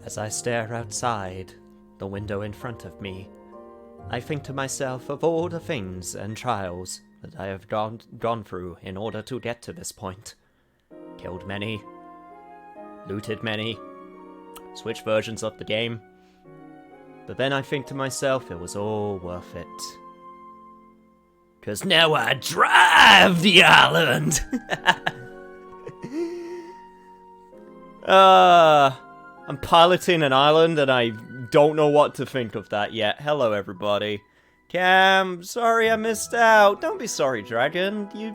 As I stare outside the window in front of me, I think to myself of all the things and trials that I have gone through in order to get to this point. Killed many, looted many, switched versions of the game. But then I think to myself it was all worth it. 'Cause now I drive the island! I'm piloting an island and I don't know what to think of that yet. Hello everybody. Cam, sorry I missed out. Don't be sorry, Dragon. You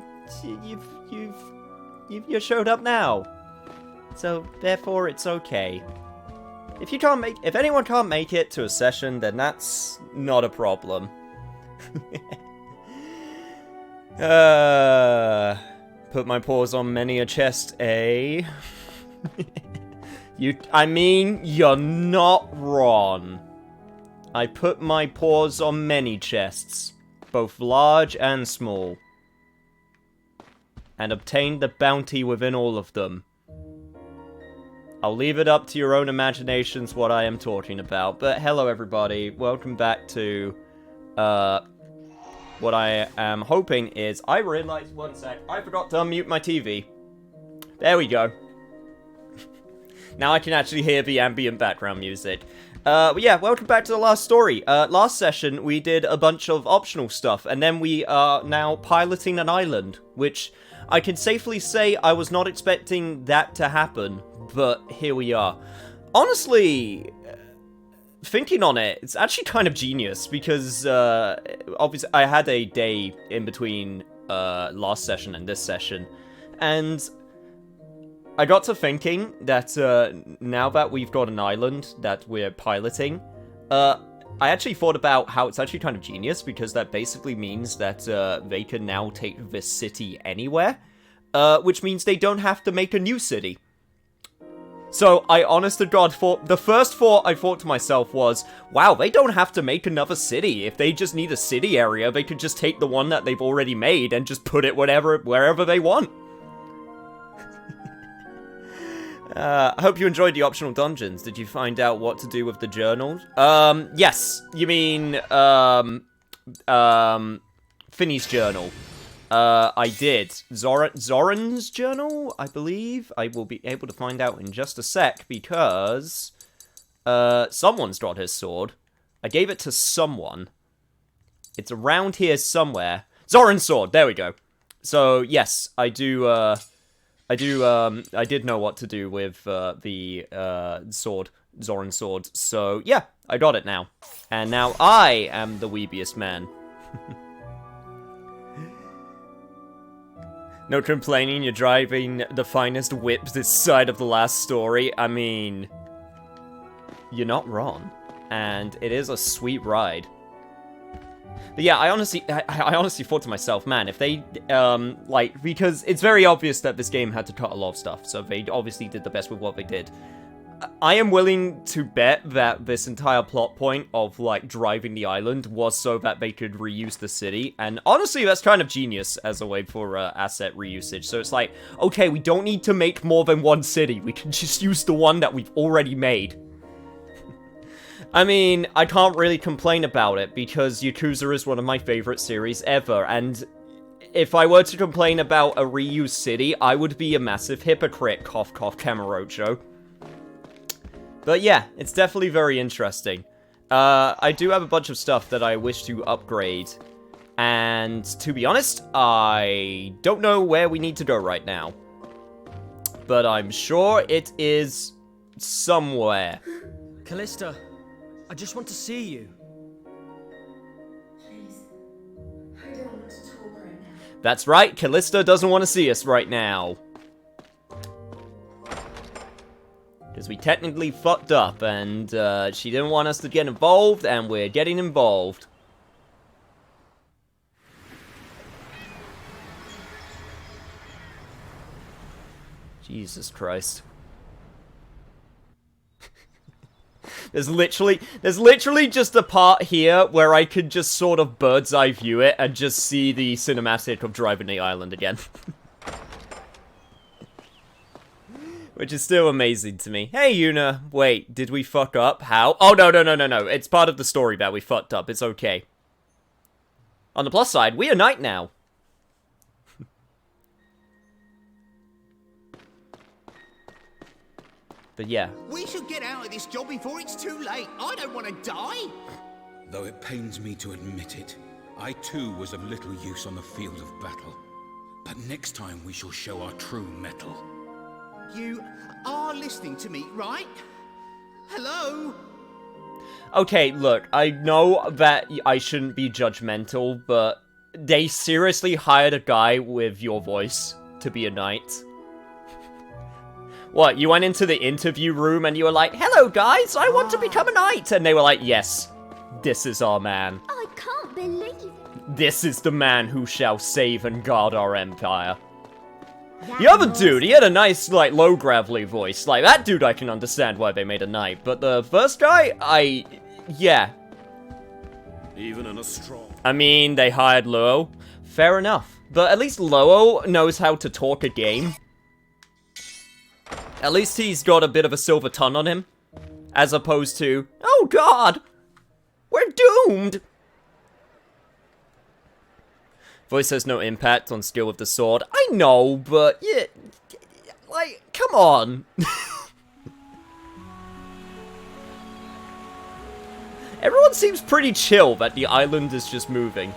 showed up now. So therefore it's okay. If anyone can't make it to a session, then that's not a problem. Put my paws on many a chest, eh? You're not wrong. I put my paws on many chests, both large and small, and obtained the bounty within all of them. I'll leave it up to your own imaginations what I am talking about, but hello everybody, welcome back to, what I am hoping is, I realized, one sec, I forgot to unmute my TV. There we go. Now I can actually hear the ambient background music. But yeah, welcome back to the last story. Last session, we did a bunch of optional stuff, and then we are now piloting an island, which I can safely say I was not expecting that to happen, but here we are. Honestly, thinking on it, it's actually kind of genius, because, obviously, I had a day in between, last session and this session, and I got to thinking that, now that we've got an island that we're piloting, I actually thought about how it's actually kind of genius, because that basically means that, they can now take this city anywhere, which means they don't have to make a new city. So, I honest to God the first thought I thought to myself was, wow, they don't have to make another city. If they just need a city area, they could just take the one that they've already made and just put it wherever they want. I hope you enjoyed the optional dungeons. Did you find out what to do with the journals? Yes. You mean, Finney's journal. I did. Zoran's journal, I believe? I will be able to find out in just a sec, because, someone's got his sword. I gave it to someone. It's around here somewhere. Zoran's sword! There we go. So, yes, I did know what to do with, the, sword, Zoran's sword. So, yeah, I got it now. And now I am the weebiest man. No complaining, you're driving the finest whip this side of the last story. I mean, you're not wrong. And it is a sweet ride. But yeah, I honestly thought to myself, man, if they, because it's very obvious that this game had to cut a lot of stuff, so they obviously did the best with what they did. I am willing to bet that this entire plot point of, like, driving the island was so that they could reuse the city, and honestly, that's kind of genius as a way for, asset reusage. So it's like, okay, we don't need to make more than one city, we can just use the one that we've already made. I mean, I can't really complain about it, because Yakuza is one of my favorite series ever, and if I were to complain about a reused city, I would be a massive hypocrite, cough cough Kamurocho. But yeah, it's definitely very interesting. I do have a bunch of stuff that I wish to upgrade, and to be honest, I don't know where we need to go right now. But I'm sure it is somewhere. Callista, I just want to see you. Please, I don't want to talk right now. That's right, Callista doesn't want to see us right now. Because we technically fucked up, and she didn't want us to get involved, and we're getting involved. Jesus Christ. There's literally just a part here where I could just sort of bird's eye view it and just see the cinematic of driving the island again. Which is still amazing to me. Hey, Yuna. Wait, did we fuck up? How? Oh, no. It's part of the story that we fucked up. It's okay. On the plus side, we are knight now. But yeah. We should get out of this job before it's too late. I don't want to die. Though it pains me to admit it, I too was of little use on the field of battle. But next time we shall show our true mettle. You are listening to me, right? Hello? Okay, look, I know that I shouldn't be judgmental, but they seriously hired a guy with your voice to be a knight. What, you went into the interview room and you were like, "Hello guys, I want to become a knight," and they were like, "Yes, this is our man. I can't believe it. This is the man who shall save and guard our empire." The other dude, he had a nice, like, low gravelly voice. Like, that dude I can understand why they made a knight. But the first guy, yeah. Even in a strong... I mean, they hired Luo. Fair enough. But at least Luo knows how to talk a game. At least he's got a bit of a silver tongue on him. As opposed to, oh god, we're doomed. Voice has no impact on skill with the sword. I know, but yeah, like, come on. Everyone seems pretty chill that the island is just moving.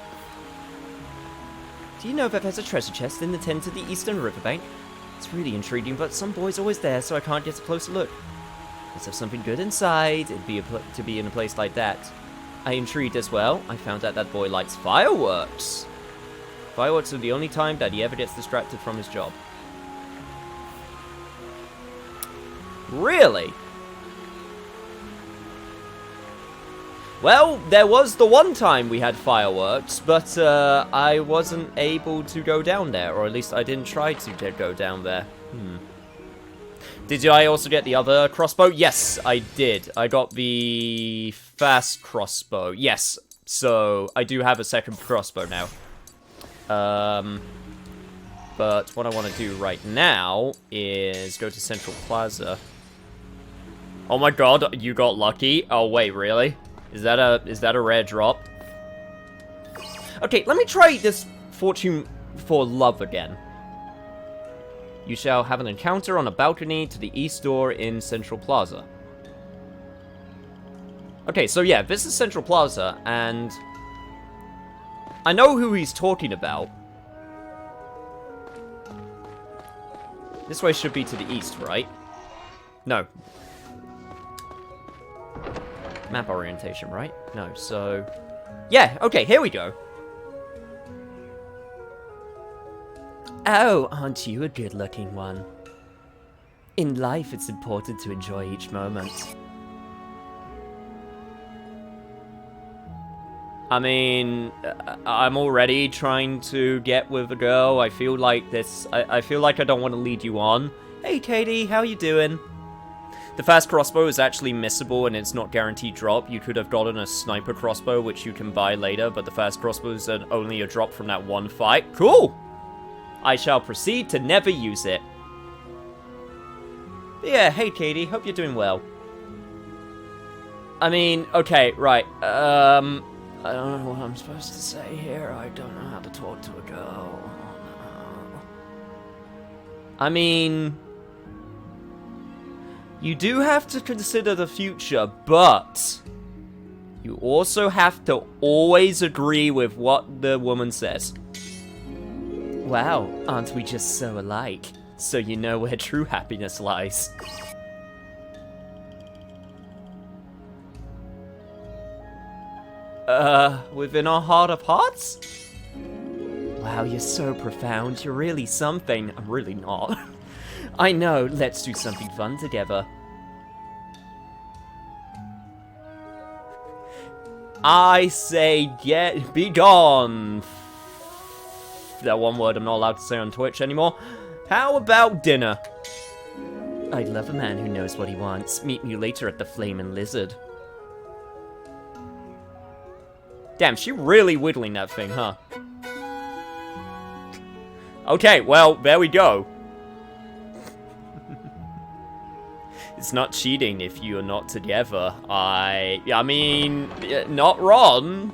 Do you know that there's a treasure chest in the tent of the eastern riverbank? It's really intriguing, but some boy's always there, so I can't get a closer look. Let's have something good inside. It'd be to be in a place like that. I intrigued as well. I found out that boy likes fireworks. Fireworks are the only time that he ever gets distracted from his job. Really? Well, there was the one time we had fireworks, but I wasn't able to go down there, or at least I didn't try to go down there. Did I also get the other crossbow? Yes, I did. I got the fast crossbow. Yes, so I do have a second crossbow now. But what I want to do right now is go to Central Plaza. Oh my god, you got lucky? Oh wait, really? Is that a rare drop? Okay, let me try this fortune for love again. You shall have an encounter on a balcony to the east door in Central Plaza. Okay, so yeah, this is Central Plaza, and I know who he's talking about. This way should be to the east, right? No. Map orientation, right? No, so... yeah, okay, here we go. Oh, aren't you a good-looking one? In life, it's important to enjoy each moment. I mean, I'm already trying to get with a girl. I feel like this... I feel like I don't want to lead you on. Hey, Katie, how you doing? The fast crossbow is actually missable and it's not guaranteed drop. You could have gotten a sniper crossbow, which you can buy later, but the fast crossbow is only a drop from that one fight. Cool! I shall proceed to never use it. But yeah, hey Katie, hope you're doing well. I mean, okay, right, I don't know what I'm supposed to say here. I don't know how to talk to a girl. Oh, no. I mean... you do have to consider the future, but you also have to always agree with what the woman says. Wow, aren't we just so alike? So you know where true happiness lies. Within our heart of hearts? Wow, you're so profound. You're really something. I'm really not. I know, let's do something fun together. I say be gone. That one word I'm not allowed to say on Twitch anymore. How about dinner? I'd love a man who knows what he wants. Meet me later at the Flamin' Lizard. Damn, she really whittling that thing, huh? Okay, well, there we go. It's not cheating if you're not together. I mean, not wrong.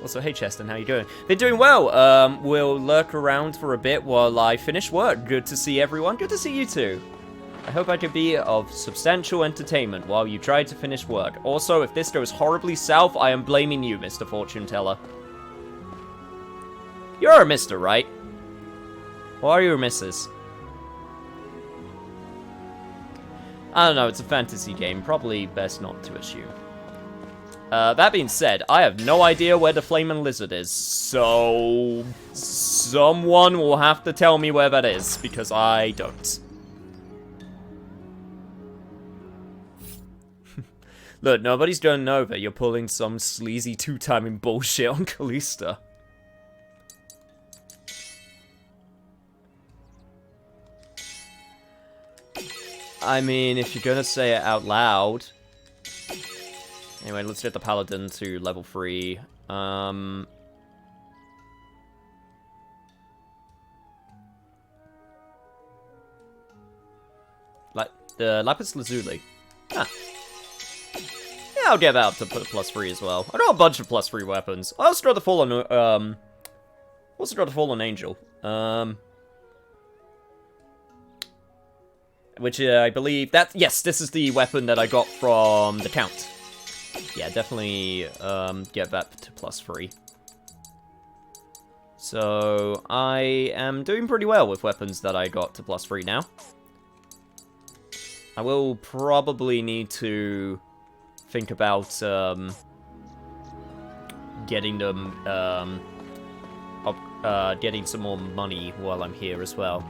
Also, hey Cheston, how you doing? They're doing well. We'll lurk around for a bit while I finish work. Good to see everyone. Good to see you too. I hope I can be of substantial entertainment while you try to finish work. Also, if this goes horribly south, I am blaming you, Mr. Fortune Teller. You're a mister, right? Or are you a missus? I don't know, it's a fantasy game. Probably best not to assume. That being said, I have no idea where the Flaming Lizard is, so someone will have to tell me where that is, because I don't. Look, nobody's gonna know that you're pulling some sleazy two-timing bullshit on Callista. I mean, if you're gonna say it out loud... Anyway, let's get the Paladin to level 3. The Lapis Lazuli. Ah. Yeah, I'll get that up to +3 as well. I got a bunch of +3 weapons. I also got the Fallen, Fallen Angel. Which, I believe that... Yes, this is the weapon that I got from the Count. Yeah, definitely get that to +3. So, I am doing pretty well with weapons that I got to +3 now. I will probably need to think about getting them, getting some more money while I'm here as well.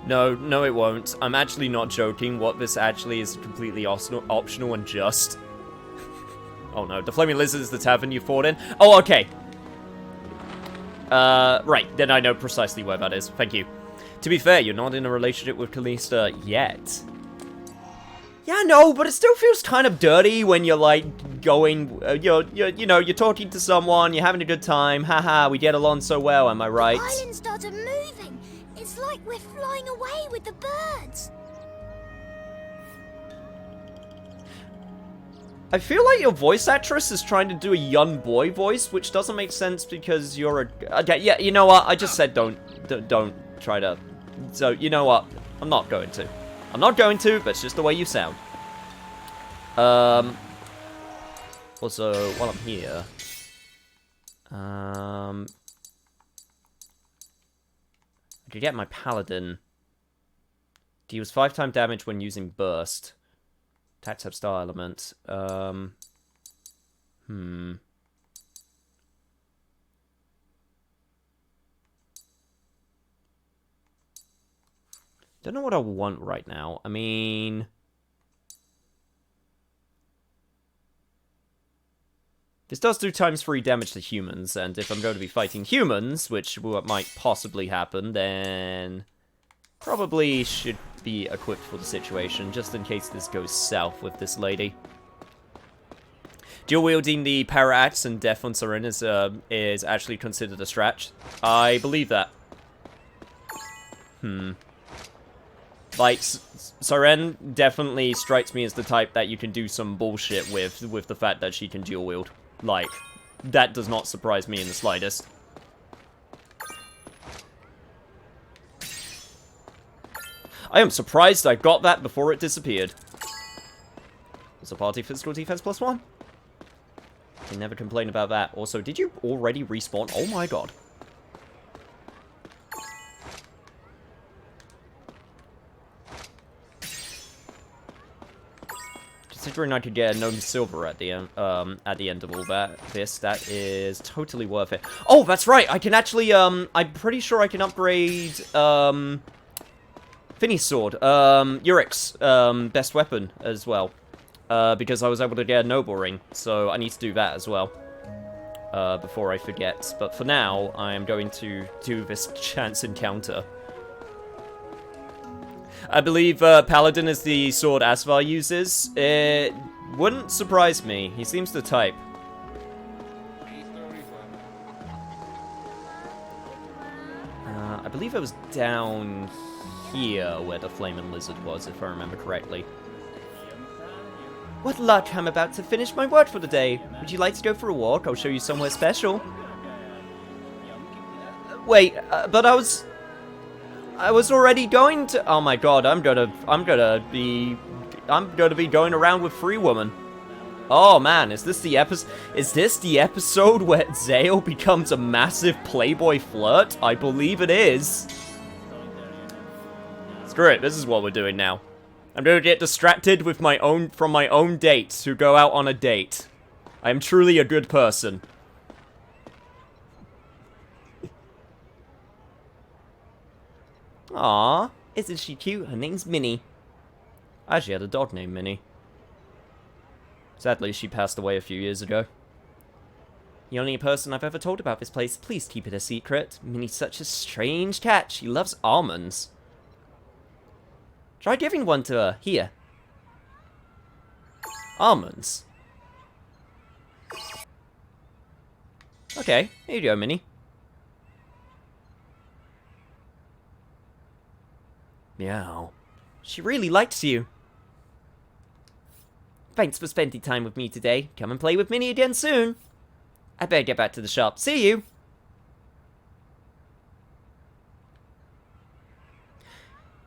No, it won't. I'm actually not joking. What this actually is completely optional and just. Oh no, the Flaming Lizard is the tavern you fought in? Oh, okay. Right, then I know precisely where that is. Thank you. To be fair, you're not in a relationship with Callista yet. Yeah, no, but it still feels kind of dirty when you're, like, going, you're talking to someone, you're having a good time, haha, we get along so well, am I right? The island started moving. It's like we're flying away with the birds. I feel like your voice actress is trying to do a young boy voice, which doesn't make sense because you're a... Okay, yeah, you know what? I just said don't try to... So, you know what? I'm not going to. I'm not going to, but it's just the way you sound. Also, while I'm here... I could get my Paladin. Deals 5x damage when using Burst. Attacks have star element. Don't know what I want right now. I mean... This does do ×3 damage to humans, and if I'm going to be fighting humans, which might possibly happen, then... Probably should be equipped for the situation, just in case this goes south with this lady. Dual wielding the Power Axe and Death on Saren is actually considered a stretch. I believe that. Like, Saren definitely strikes me as the type that you can do some bullshit with the fact that she can dual wield. Like, that does not surprise me in the slightest. I am surprised I got that before it disappeared. Also, party physical defense +1. Can never complain about that. Also, did you already respawn? Oh my god. Considering I could get a gnome silver at the end of all that, that is totally worth it. Oh, that's right. I can actually I'm pretty sure I can upgrade Finny's sword, Urik's best weapon as well, because I was able to get a noble ring, so I need to do that as well before I forget. But for now, I am going to do this chance encounter. I believe Paladin is the sword Asvar uses. It wouldn't surprise me. He seems to type. I believe it was down here where the flaming lizard was, if I remember correctly. What luck! I'm about to finish my work for the day. Would you like to go for a walk? I'll show you somewhere special. Wait, but I was already going to. Oh my god! I'm gonna be going around with Free Woman. Oh man, is this the episode where Zale becomes a massive playboy flirt? I believe it is. Screw it, this is what we're doing now. I'm gonna get distracted with from my own dates who go out on a date. I am truly a good person. Aww, isn't she cute? Her name's Minnie. I actually had a dog named Minnie. Sadly, she passed away a few years ago. The only person I've ever told about this place. Please keep it a secret. Minnie's such a strange cat. She loves almonds. Try giving one to her. Here. Almonds. Okay, here you go, Minnie. Meow. She really likes you. Thanks for spending time with me today. Come and play with Minnie again soon. I better get back to the shop. See you.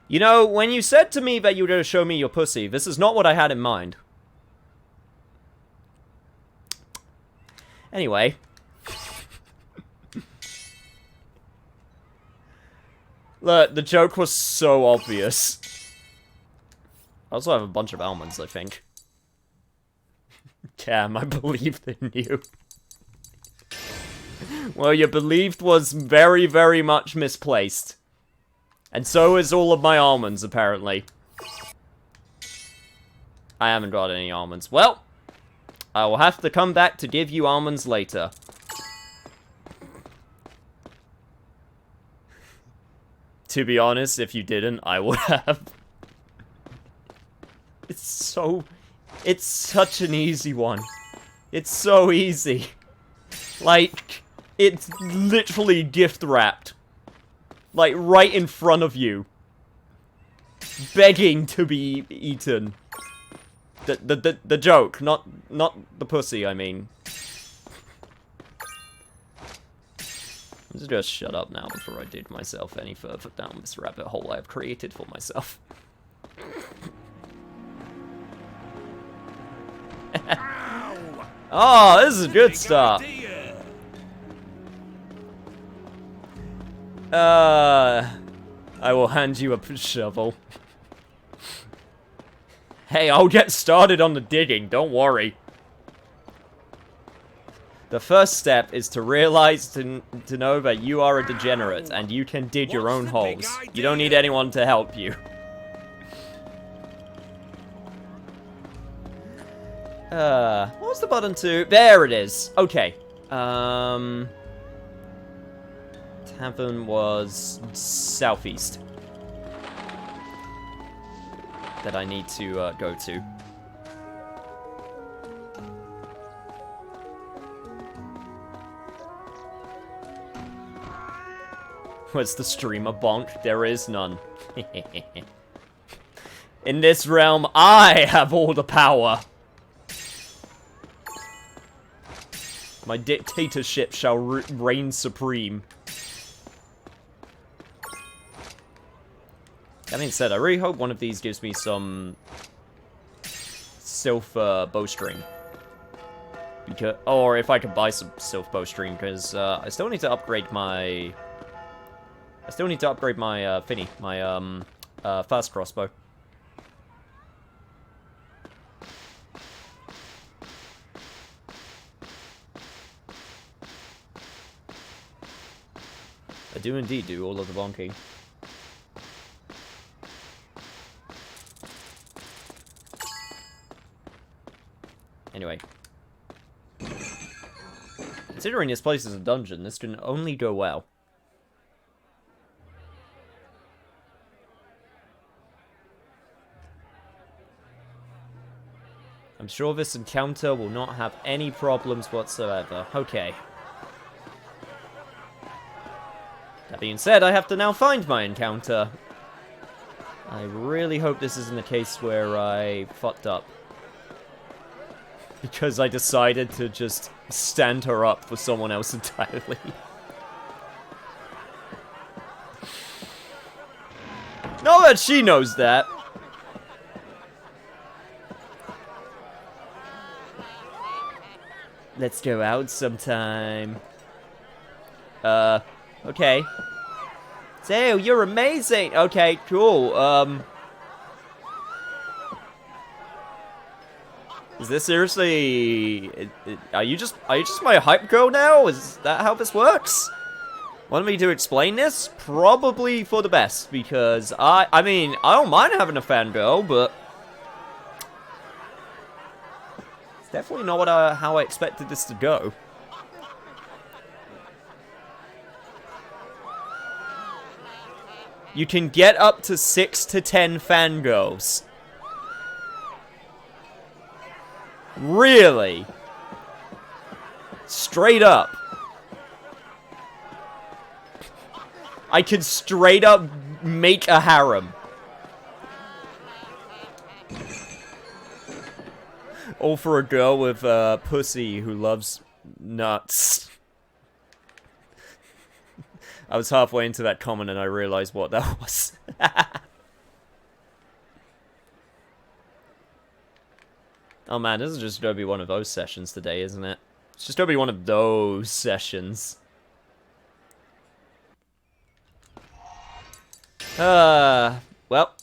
You know, when you said to me that you were going to show me your pussy, this is not what I had in mind. Anyway. Look, the joke was so obvious. I also have a bunch of almonds, I think. Damn, I believed in you. Well, your belief was very, very much misplaced. And so is all of my almonds, apparently. I haven't got any almonds. Well, I will have to come back to give you almonds later. To be honest, if you didn't, I would have. It's such an easy one. It's so easy. Like, it's literally gift wrapped. Like, right in front of you. Begging to be eaten. The joke, not the pussy, I mean. Let's just shut up now before I dig myself any further down this rabbit hole I have created for myself. Oh, this is a good start. I will hand you a shovel. Hey, I'll get started on the digging, don't worry. The first step is to realize to know that you are a degenerate and you can dig your own holes. You don't need anyone to help you. What's the button to? There it is. Okay. Tavern was southeast. That I need to go to. What's the streamer bonk? There is none. In this realm, I have all the power. My dictatorship shall reign supreme. That being said, I really hope one of these gives me some Sylph bowstring. Because, or if I could buy some Sylph bowstring, because I still need to upgrade my... Finny, my fast crossbow. I do indeed do all of the bonking. Anyway. Considering this place is a dungeon, this can only go well. I'm sure this encounter will not have any problems whatsoever. Okay. That being said, I have to now find my encounter. I really hope this isn't a case where I fucked up. Because I decided to just stand her up for someone else entirely. Not that she knows that. Let's go out sometime. Okay. So, you're amazing! Okay, cool, Is this seriously... Are you just my hype girl now? Is that how this works? Want me to explain this? Probably for the best, because I mean, I don't mind having a fangirl, but... It's definitely not what how I expected this to go. You can get up to 6 to 10 fangirls. Really? Straight up. I could straight up make a harem. All for a girl with pussy who loves nuts. I was halfway into that comment and I realized what that was. Oh man, this is just gonna be one of those sessions today, isn't it? It's just gonna be one of those sessions. Well.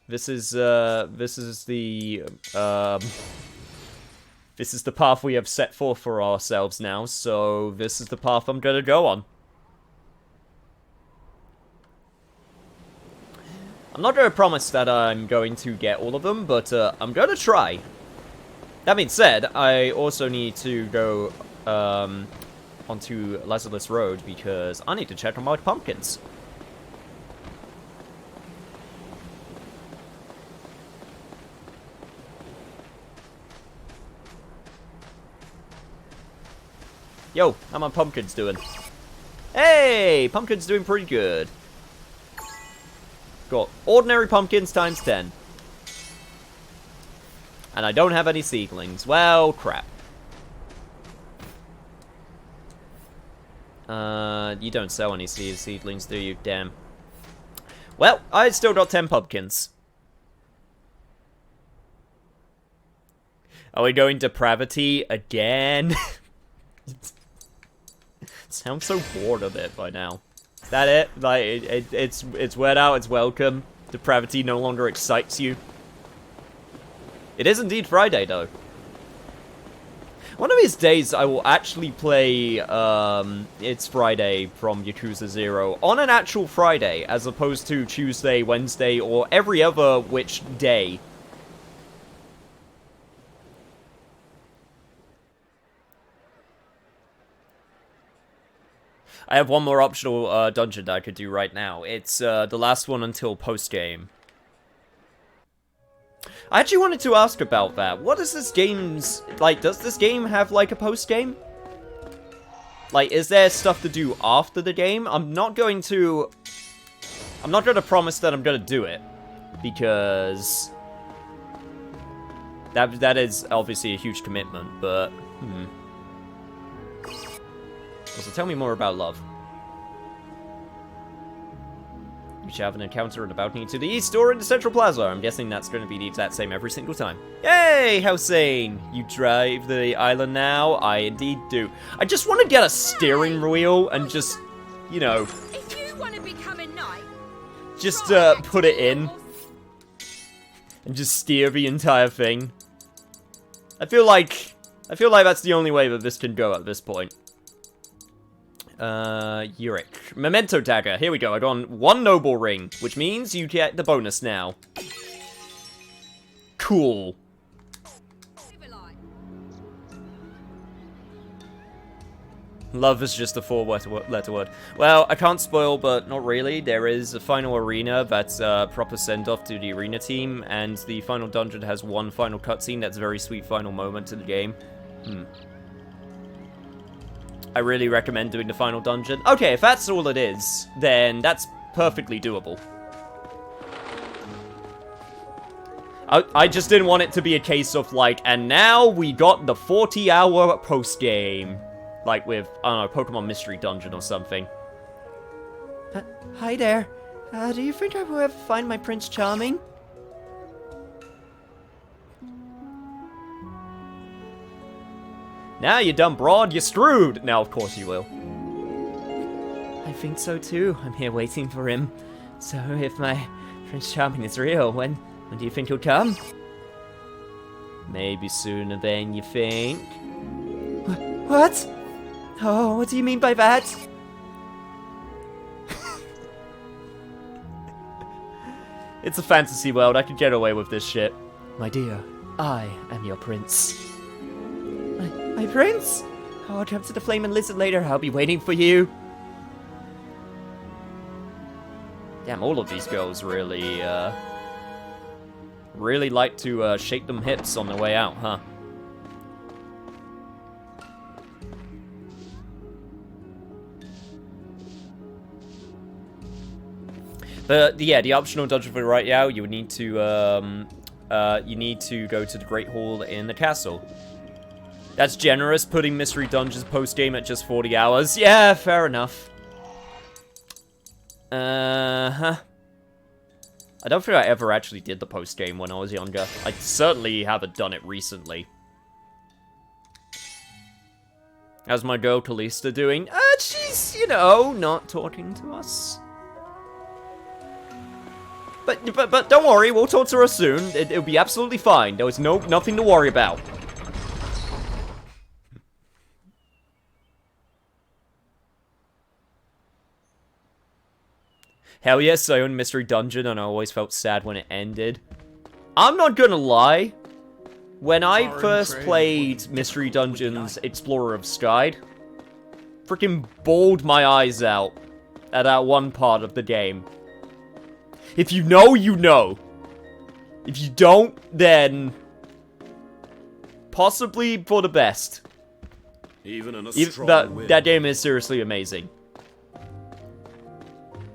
This is the path we have set forth for ourselves now, so this is the path I'm gonna go on. I'm not going to promise that I'm going to get all of them, but I'm going to try. That being said, I also need to go onto Lazarus Road because I need to check on my pumpkins. Yo, how my pumpkins doing? Hey, pumpkins doing pretty good. Got ordinary pumpkins times 10. And I don't have any seedlings. Well, crap. You don't sell any seedlings, do you? Damn. Well, I still got 10 pumpkins. Are we going depravity again? Sounds so bored of it by now. Is that it? Like, it's weird out, it's welcome. Depravity no longer excites you. It is indeed Friday, though. One of these days, I will actually play, It's Friday from Yakuza 0 on an actual Friday, as opposed to Tuesday, Wednesday, or every other which day. I have one more optional dungeon that I could do right now. It's the last one until post-game. I actually wanted to ask about that. What is this game's... Like, does this game have, like, a post-game? Like, is there stuff to do after the game? I'm not going to promise that I'm going to do it. Because... That is obviously a huge commitment, but... So tell me more about love. You shall have an encounter at a balcony to the east or in the central plaza. I'm guessing that's going to be the exact same every single time. Yay, how sane! You drive the island now? I indeed do. I just want to get a steering wheel and just, you know... If you want to become a knight... Just, put it in. And just steer the entire thing. I feel like that's the only way that this can go at this point. Yurik. Memento dagger. Here we go. I got one noble ring, which means you get the bonus now. Cool. Love is just a four-letter word. Well, I can't spoil, but not really. There is a final arena that's a proper send-off to the arena team, and the final dungeon has one final cutscene that's a very sweet final moment to the game. I really recommend doing the final dungeon. Okay, if that's all it is, then that's perfectly doable. I just didn't want it to be a case of, like, and now we got the 40-hour post-game. Like with, I don't know, Pokemon Mystery Dungeon or something. Hi there. Do you think I will ever find my Prince Charming? Now you're dumb broad, you're screwed! Now, of course you will. I think so too. I'm here waiting for him. So, if my Prince Charming is real, when do you think he'll come? Maybe sooner than you think. What? Oh, what do you mean by that? It's a fantasy world, I could get away with this shit. My dear, I am your prince. My prince? Oh, I'll come to the Flame and Lizard later, I'll be waiting for you. Damn, all of these girls really, really like to, shake them hips on their way out, huh? But yeah, the optional dungeon for right now, you would need to go to the Great Hall in the castle. That's generous, putting Mystery Dungeons post-game at just 40 hours. Yeah, fair enough. I don't think I ever actually did the post-game when I was younger. I certainly haven't done it recently. How's my girl Callista doing? She's, you know, not talking to us. But don't worry, we'll talk to her soon. It'll be absolutely fine. There was nothing to worry about. Hell yes, I own Mystery Dungeon, and I always felt sad when it ended. I'm not gonna lie. When I first played Mystery Dungeon's Explorer of Sky, freaking bawled my eyes out at that one part of the game. If you know, you know. If you don't, then possibly for the best. Even in a strong wind. That game is seriously amazing.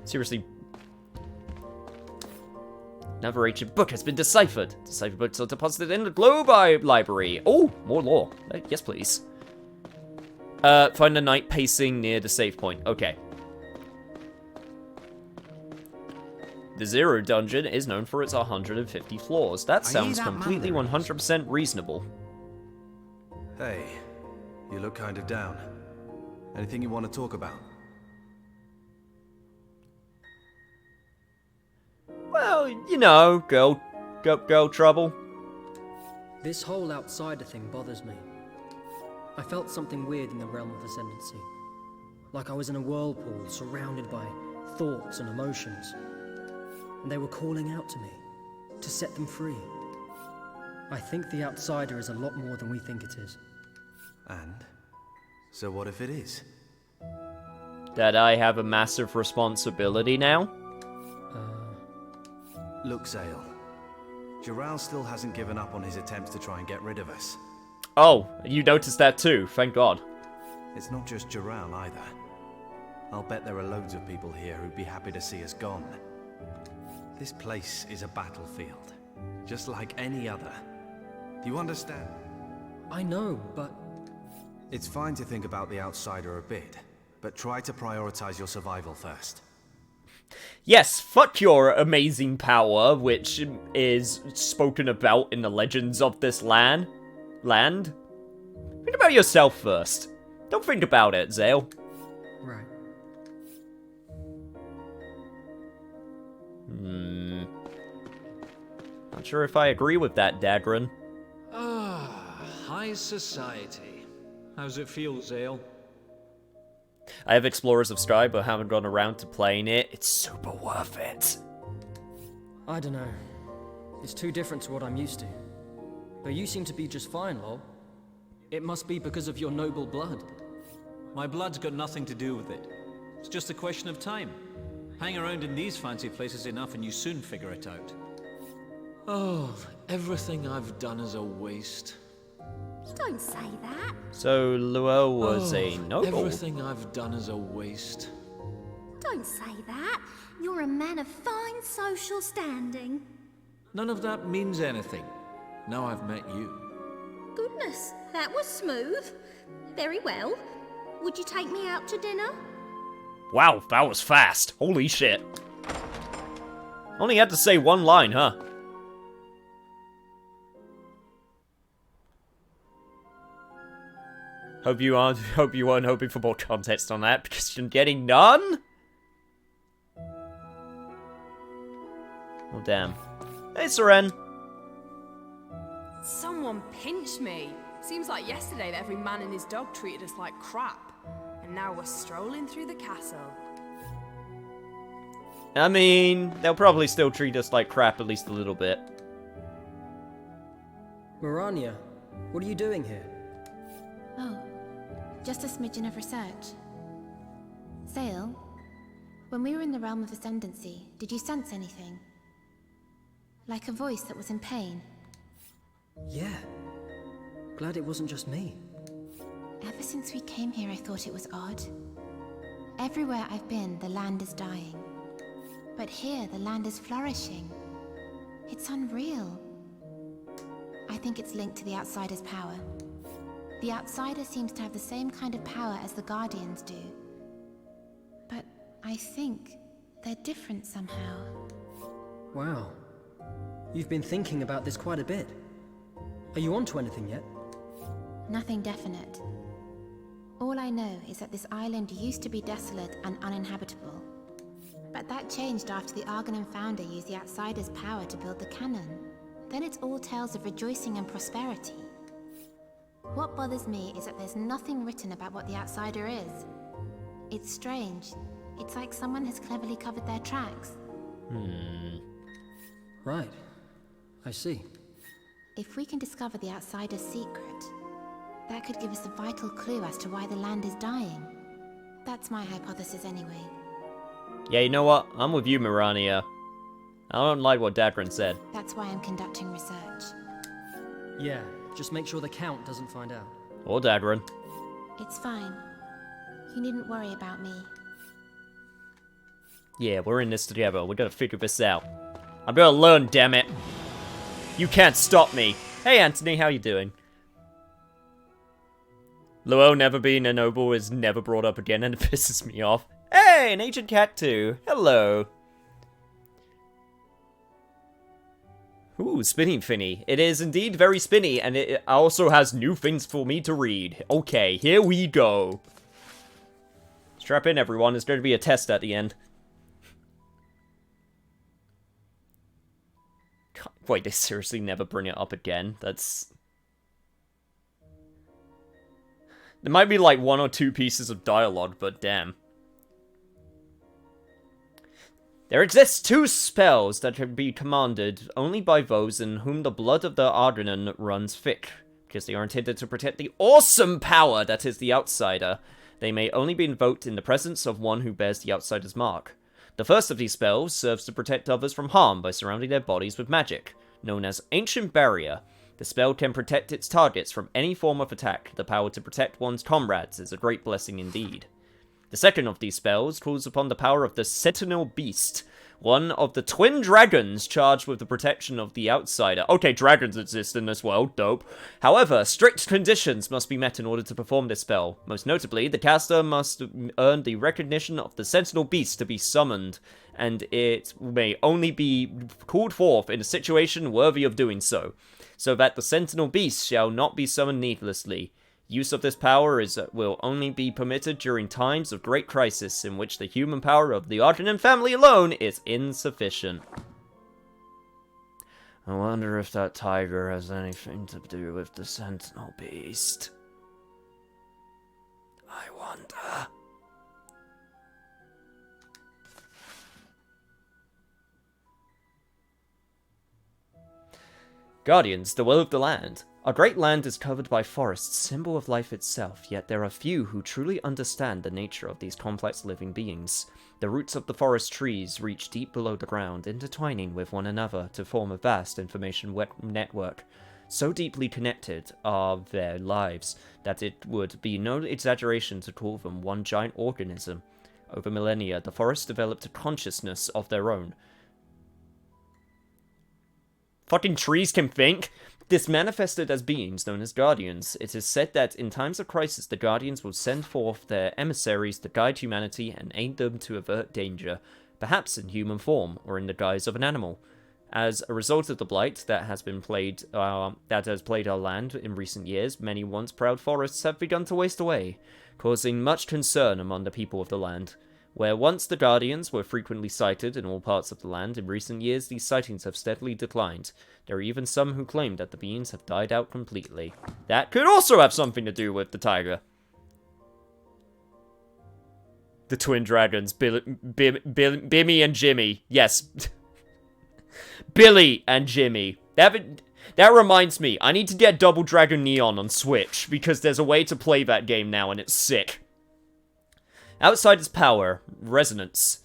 Seriously. Another ancient book has been deciphered. Deciphered books are deposited in the Globe Library. Oh, more lore. Yes, please. Find the knight pacing near the save point. Okay. The Zero Dungeon is known for its 150 floors. That sounds completely 100% reasonable. Hey, you look kind of down. Anything you want to talk about? Well, you know, girl trouble. This whole outsider thing bothers me. I felt something weird in the realm of ascendancy. Like I was in a whirlpool surrounded by thoughts and emotions. And they were calling out to me, to set them free. I think the outsider is a lot more than we think it is. And? So what if it is? That I have a massive responsibility now? Look, Zale. Jirao still hasn't given up on his attempts to try and get rid of us. Oh, you noticed that too, thank God. It's not just Jirao either. I'll bet there are loads of people here who'd be happy to see us gone. This place is a battlefield, just like any other. Do you understand? I know, but... It's fine to think about the outsider a bit, but try to prioritize your survival first. Yes, fuck your amazing power, which is spoken about in the legends of this land. Think about yourself first. Don't think about it, Zale. Right. Not sure if I agree with that, Dagran. High society. How's it feel, Zale? I have Explorers of Sky, but haven't gone around to playing it. It's super worth it. I don't know. It's too different to what I'm used to. But you seem to be just fine, lol. It must be because of your noble blood. My blood's got nothing to do with it. It's just a question of time. Hang around in these fancy places enough and you soon figure it out. Oh, everything I've done is a waste. Don't say that. So Luo was a noble. Everything I've done is a waste. Don't say that. You're a man of fine social standing. None of that means anything. Now I've met you. Goodness, that was smooth. Very well. Would you take me out to dinner? Wow, that was fast. Holy shit. Only had to say one line, huh? Hope you weren't hoping for more context on that, because you're getting none? Oh, damn. Hey, Seren. Someone pinched me. Seems like yesterday that every man and his dog treated us like crap. And now we're strolling through the castle. I mean, they'll probably still treat us like crap at least a little bit. Mirania, what are you doing here? Oh, just a smidgen of research. Sale, when we were in the realm of ascendancy, did you sense anything? Like a voice that was in pain? Yeah. Glad it wasn't just me. Ever since we came here, I thought it was odd. Everywhere I've been, the land is dying. But here, the land is flourishing. It's unreal. I think it's linked to the Outsider's power. The Outsider seems to have the same kind of power as the Guardians do. But I think they're different somehow. Wow. You've been thinking about this quite a bit. Are you onto anything yet? Nothing definite. All I know is that this island used to be desolate and uninhabitable. But that changed after the Argonan founder used the Outsider's power to build the cannon. Then it's all tales of rejoicing and prosperity. What bothers me is that there's nothing written about what the Outsider is. It's strange. It's like someone has cleverly covered their tracks. Right. I see. If we can discover the Outsider's secret, that could give us a vital clue as to why the land is dying. That's my hypothesis anyway. Yeah, you know what? I'm with you, Mirania. I don't like what Dadrin said. That's why I'm conducting research. Yeah, just make sure the Count doesn't find out. Or Dadrin. It's fine. You needn't worry about me. Yeah, we're in this together. We gotta figure this out. I'm gonna learn, damn it. You can't stop me. Hey, Anthony, how you doing? Luo never being a noble is never brought up again, and it pisses me off. Hey, an ancient cat too. Hello. Ooh, spinny Finny. It is indeed very spinny, and it also has new things for me to read. Okay, here we go. Strap in, everyone. There's going to be a test at the end. God, wait, they seriously never bring it up again? That's... There might be like 1 or 2 pieces of dialogue, but damn. There exists 2 spells that can be commanded only by those in whom the blood of the Argonan runs thick, because they are intended to protect the awesome power that is the Outsider. They may only be invoked in the presence of one who bears the Outsider's mark. The first of these spells serves to protect others from harm by surrounding their bodies with magic, known as Ancient Barrier. The spell can protect its targets from any form of attack. The power to protect one's comrades is a great blessing indeed. The second of these spells calls upon the power of the Sentinel Beast, one of the twin dragons charged with the protection of the Outsider. Okay, dragons exist in this world, dope. However, strict conditions must be met in order to perform this spell. Most notably, the caster must earn the recognition of the Sentinel Beast to be summoned, and it may only be called forth in a situation worthy of doing so, so that the Sentinel Beast shall not be summoned needlessly. Use of this power will only be permitted during times of great crisis in which the human power of the Argonan family alone is insufficient. I wonder if that tiger has anything to do with the Sentinel Beast. I wonder. Guardians, the will of the land. Our great land is covered by forests, symbol of life itself, yet there are few who truly understand the nature of these complex living beings. The roots of the forest trees reach deep below the ground, intertwining with one another to form a vast information network. So deeply connected are their lives that it would be no exaggeration to call them one giant organism. Over millennia, the forest developed a consciousness of their own. Fucking trees can think? This manifested as beings known as Guardians. It is said that in times of crisis, the Guardians will send forth their emissaries to guide humanity and aid them to avert danger, perhaps in human form or in the guise of an animal. As a result of the blight that has plagued our land in recent years, many once proud forests have begun to waste away, causing much concern among the people of the land. Where once the Guardians were frequently sighted in all parts of the land, in recent years these sightings have steadily declined. There are even some who claim that the beings have died out completely. That could also have something to do with the tiger. The twin dragons, Bimmy and Jimmy. Yes. Billy and Jimmy. That reminds me, I need to get Double Dragon Neon on Switch, because there's a way to play that game now and it's sick. Outsider's power. Resonance.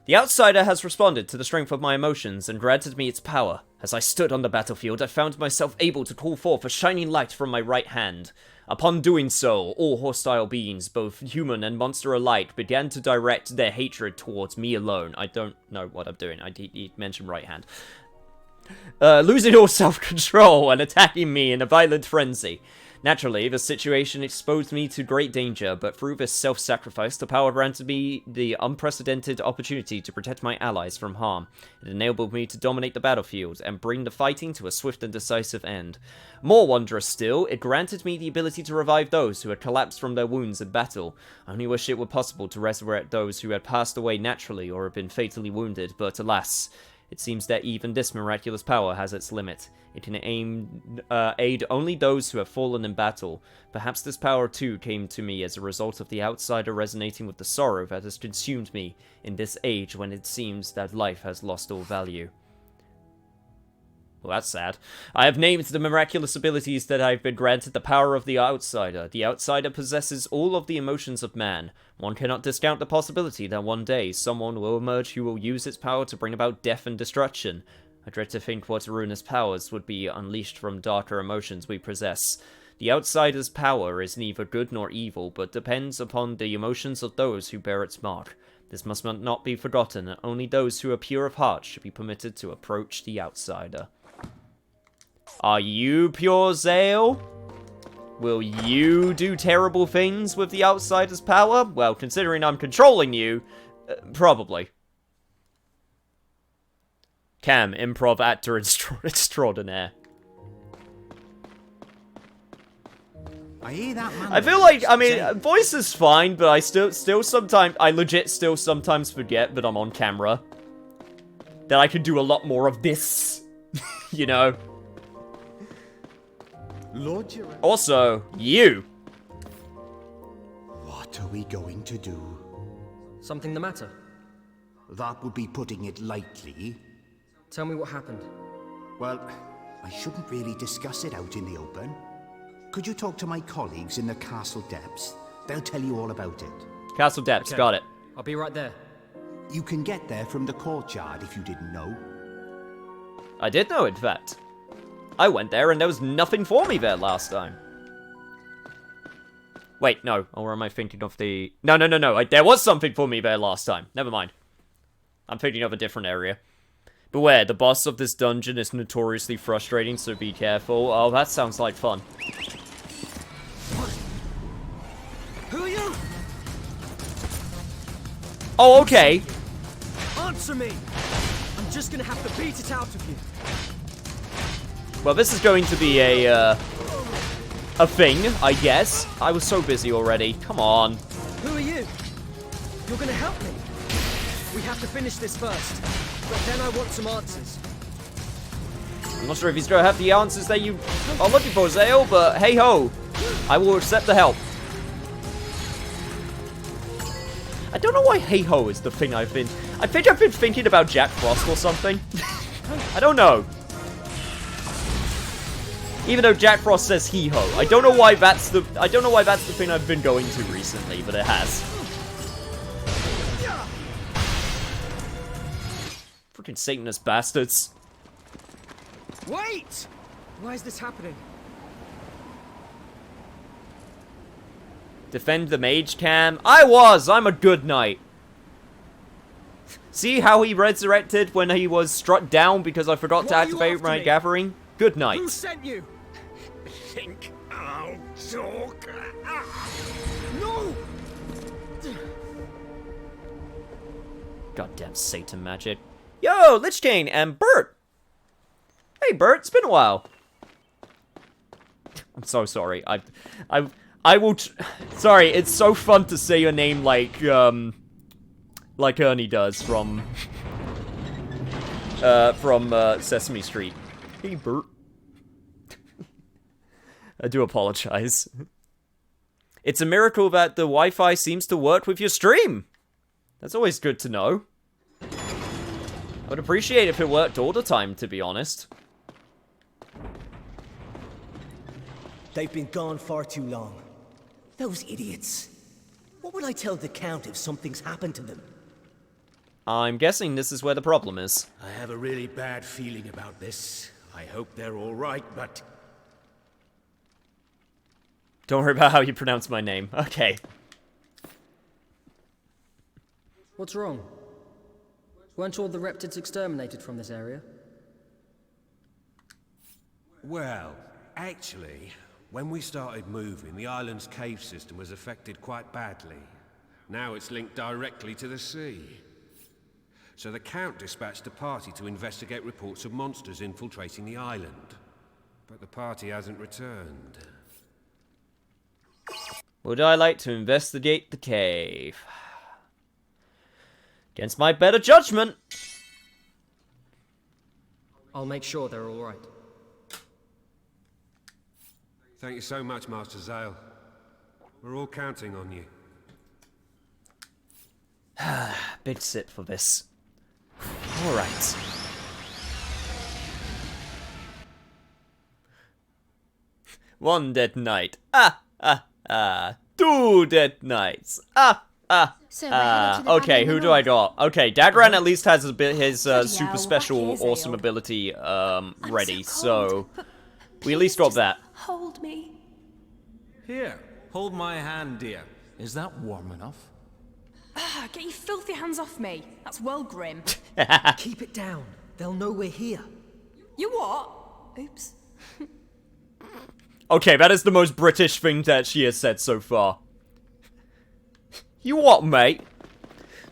The outsider has responded to the strength of my emotions and granted me its power. As I stood on the battlefield, I found myself able to call forth a shining light from my right hand. Upon doing so, all hostile beings, both human and monster alike, began to direct their hatred towards me alone. I don't know what I'm doing. I did mention right hand. Losing all self-control and attacking me in a violent frenzy. Naturally, the situation exposed me to great danger, but through this self-sacrifice, the power granted me the unprecedented opportunity to protect my allies from harm. It enabled me to dominate the battlefield and bring the fighting to a swift and decisive end. More wondrous still, it granted me the ability to revive those who had collapsed from their wounds in battle. I only wish it were possible to resurrect those who had passed away naturally or had been fatally wounded, but alas, it seems that even this miraculous power has its limit. It can aid only those who have fallen in battle. Perhaps this power too came to me as a result of the outsider resonating with the sorrow that has consumed me in this age when it seems that life has lost all value. Well, that's sad. I have named the miraculous abilities that I've been granted the power of the outsider. The outsider possesses all of the emotions of man. One cannot discount the possibility that one day someone will emerge who will use its power to bring about death and destruction. I dread to think what ruinous powers would be unleashed from darker emotions we possess. The outsider's power is neither good nor evil, but depends upon the emotions of those who bear its mark. This must not be forgotten, and only those who are pure of heart should be permitted to approach the outsider. Are you pure, Zale? Will you do terrible things with the outsider's power? Well, considering I'm controlling you, probably. Cam, improv actor extraordinaire. I hear that man. I feel like, I mean, voice is fine, but I legit still sometimes forget that I'm on camera. That I could do a lot more of this, you know? Lord Gerard. Also, you. What are we going to do? Something the matter? That would be putting it lightly. Tell me what happened. Well, I shouldn't really discuss it out in the open. Could you talk to my colleagues in the castle depths? They'll tell you all about it. Castle depths, Okay. got it. I'll be right there. You can get there from the courtyard if you didn't know. I did know, in fact. I went there and there was nothing for me there last time. Wait, no. Or am I thinking of the... No. There was something for me there last time. Never mind. I'm thinking of a different area. Beware, the boss of this dungeon is notoriously frustrating, so be careful. Oh, that sounds like fun. Who are you? Oh, okay. Answer me! I'm just gonna have to beat it out of you. Well, this is going to be a thing, I guess. I was so busy already. Come on. Who are you? You're gonna help me. We have to finish this first. But then I want some answers. I'm not sure if he's going to have the answers that you are looking for, Zale, but hey-ho. I will accept the help. I don't know why hey-ho is the thing I've been... I think I've been thinking about Jack Frost or something. I don't know. Even though Jack Frost says hee-ho. I don't know why that's the thing I've been going to recently, but it has. Freaking Satanist bastards. Wait! Why is this happening? Defend the mage cam. I'm a good knight. See how he resurrected when he was struck down because I forgot to activate my gathering? Good knight. Who sent you? Think I'll talk. No! Goddamn Satan magic. Yo, Lich King and Bert. Hey, Bert, it's been a while. I'm so sorry. I will. Sorry, it's so fun to say your name like Ernie does from Sesame Street. Hey, Bert. I do apologize. It's a miracle that the Wi-Fi seems to work with your stream. That's always good to know. I would appreciate if it worked all the time, to be honest. They've been gone far too long. Those idiots. What would I tell the Count if something's happened to them? I'm guessing this is where the problem is. I have a really bad feeling about this. I hope they're all right, but... Don't worry about how you pronounce my name. Okay. What's wrong? Weren't all the reptids exterminated from this area? Well, actually, when we started moving, the island's cave system was affected quite badly. Now it's linked directly to the sea. So the Count dispatched a party to investigate reports of monsters infiltrating the island. But the party hasn't returned. Would I like to investigate the cave? Against my better judgment! I'll make sure they're all right. Thank you so much, Master Zale. We're all counting on you. Big sip for this. Alright. One dead knight. Two dead knights. Okay, who do I got? Okay, Dagran at least has a bit his super special awesome ability ready, so we at least got that. Hold me. Here, hold my hand, dear. Is that warm enough? Get your filthy hands off me. That's well grim. Keep it down. They'll know we're here. You what? Oops. Okay, that is the most British thing that she has said so far. You what, mate?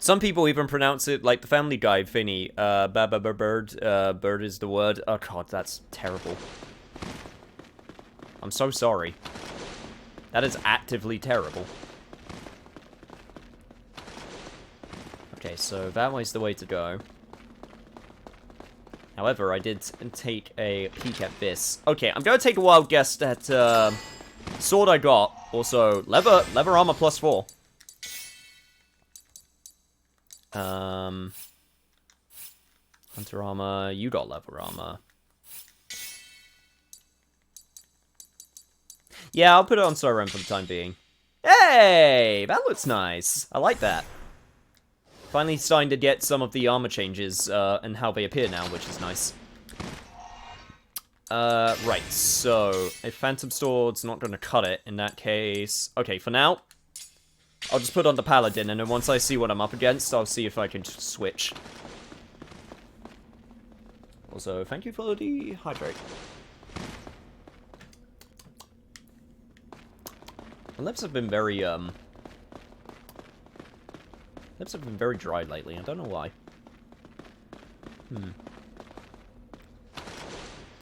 Some people even pronounce it like the Family Guy thingy. Bird. Bird is the word. Oh god, that's terrible. I'm so sorry. That is actively terrible. Okay, so that way's the way to go. However, I did take a peek at this. Okay, I'm gonna take a wild guess at sword I got. Also, leather armor +4. Hunter armor, you got leather armor. Yeah, I'll put it on Soren for the time being. Hey! That looks nice. I like that. Finally starting to get some of the armor changes, and how they appear now, which is nice. Right, so, a Phantom Sword's not gonna cut it in that case. Okay, for now, I'll just put on the Paladin, and then once I see what I'm up against, I'll see if I can switch. Also, thank you for the hydrate. My lips have been very, lips have been very dry lately, I don't know why.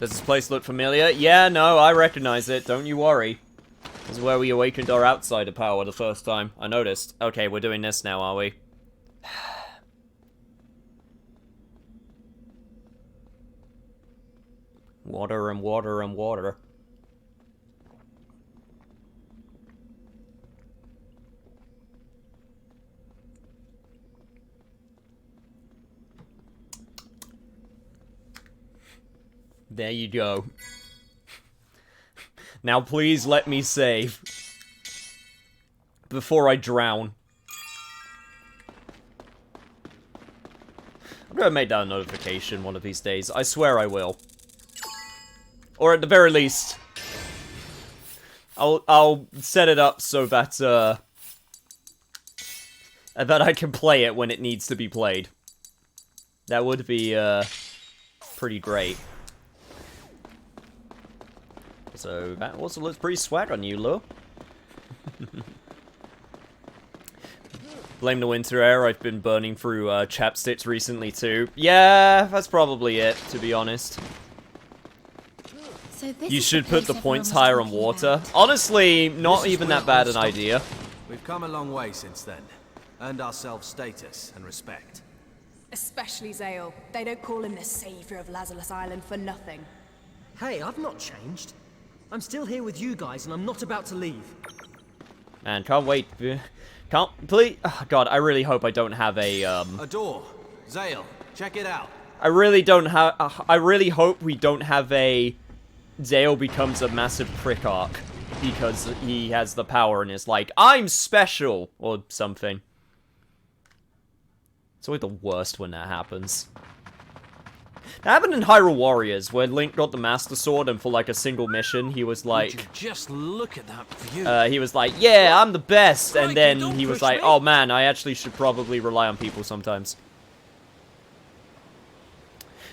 Does this place look familiar? Yeah, no, I recognize it, don't you worry. This is where we awakened our outsider power the first time. I noticed. Okay, we're doing this now, are we? Water and water and water. There you go. Now please let me save. Before I drown. I'm gonna make that a notification one of these days. I swear I will. Or at the very least, I'll set it up so that, that I can play it when it needs to be played. That would be, pretty great. So, that also looks pretty swag on you, Lo. Blame the winter air, I've been burning through, chapsticks recently, too. Yeah, that's probably it, to be honest. So this You is should the put the place points everyone was higher on talking water. about. Honestly, not This is even where that bad it an all idea. We've come a long way since then. Earned ourselves status and respect. Especially Zale. They don't call him the savior of Lazarus Island for nothing. Hey, I've not changed. I'm still here with you guys, and I'm not about to leave. Man, can't wait. Can't, please. Oh, God, I really hope I don't have a, A door. Zale, check it out. I really don't have. I really hope we don't have a. Zale becomes a massive prick arc because he has the power and is like, I'm special or something. It's always the worst when that happens. That happened in Hyrule Warriors, where Link got the Master Sword, and for like a single mission, he was Would you like, just look at that view. he was like, yeah, I'm the best, and Crikey, then don't he was push like, me. oh man, I actually should probably rely on people sometimes.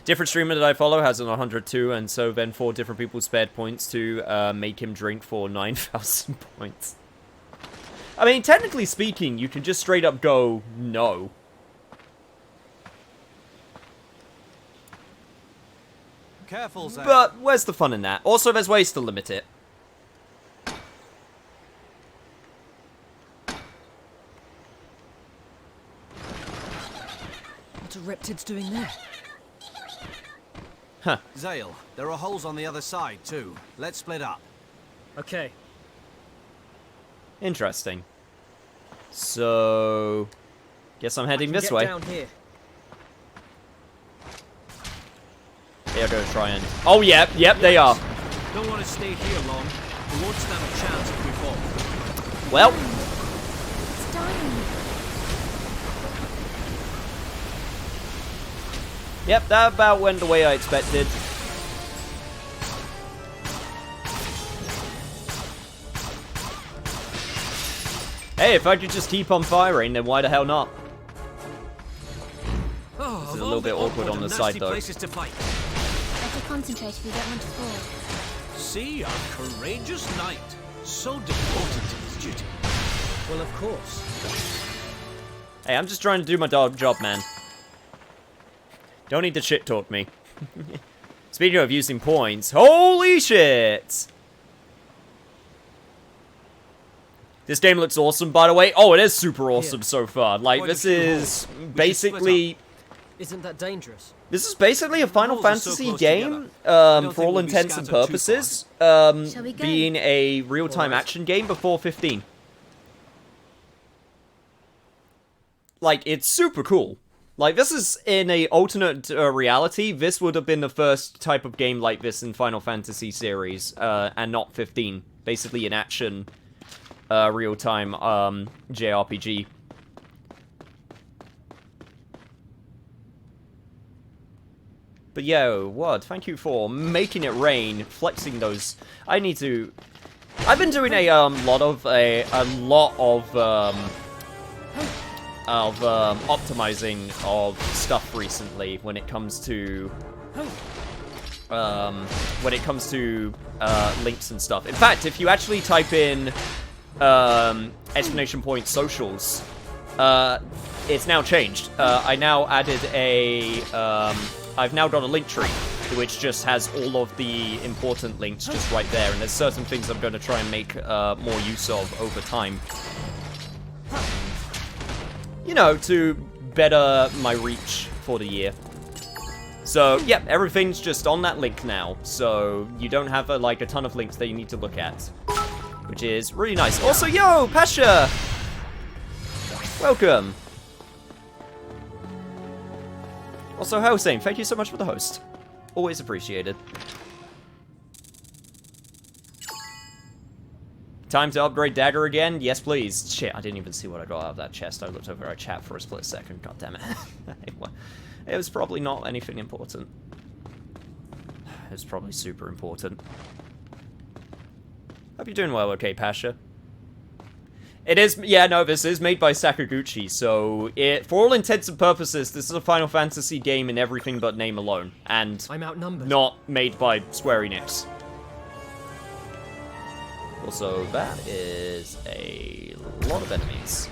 Different streamer that I follow has an 102, and so then 4 different people spared points to make him drink for 9,000 points. I mean, technically speaking, you can just straight up go, no. Careful, Zale. But where's the fun in that? Also, there's ways to limit it. What are Reptids doing there? Huh. Zale, there are holes on the other side, too. Let's split up. Okay. Interesting. So, guess I'm heading this way. Down here. There goes Triand. Oh, yep, they are. Don't want to stay here long. We won't stand a chance if we fall. Well, It's dying. yep, that about went the way I expected. Hey, if I could just keep on firing, then why the hell not? Oh, This is a little bit awkward on the side, though. Places to fight. Better concentrate if you don't want to fall. See, a courageous knight, so devoted to his duty. Well, of course. Hey, I'm just trying to do my job, man. Don't need to shit talk me. Speaking of using points, holy shit! This game looks awesome, by the way. Oh, it is super awesome so far. Like, Quite a this few is holes. We should basically... Isn't that dangerous? This is basically a Final holes are so Fantasy close game, together. I don't for all think we'll be intents and scattered too purposes, Shall we go? being a real-time Alright. action game before 15. Like, it's super cool. Like, this is in a alternate reality. This would have been the first type of game like this in Final Fantasy series, and not 15. Basically an action, real-time, JRPG. But yo, what? Thank you for making it rain, flexing those. I've been doing a lot of optimizing of stuff recently when it comes to links and stuff. In fact, if you actually type in exclamation point socials, it's now changed. I now added a I've now got a link tree which just has all of the important links just right there, and there's certain things I'm going to try and make more use of over time. You know, to better my reach for the year. So, yeah, everything's just on that link now, so you don't have, like, a ton of links that you need to look at, which is really nice. Also, yo, Pasha! Welcome! Also, Hossein, thank you so much for the host. Always appreciated. Time to upgrade Dagger again? Yes, please. Shit, I didn't even see what I got out of that chest. I looked over our chat for a split second. God damn it. It was probably not anything important. it's probably super important. Hope you're doing well, okay, Pasha. It is, yeah, no, this is made by Sakaguchi, so for all intents and purposes, this is a Final Fantasy game in everything but name alone, and I'm outnumbered. Not made by Square Enix. Also, that is a lot of enemies.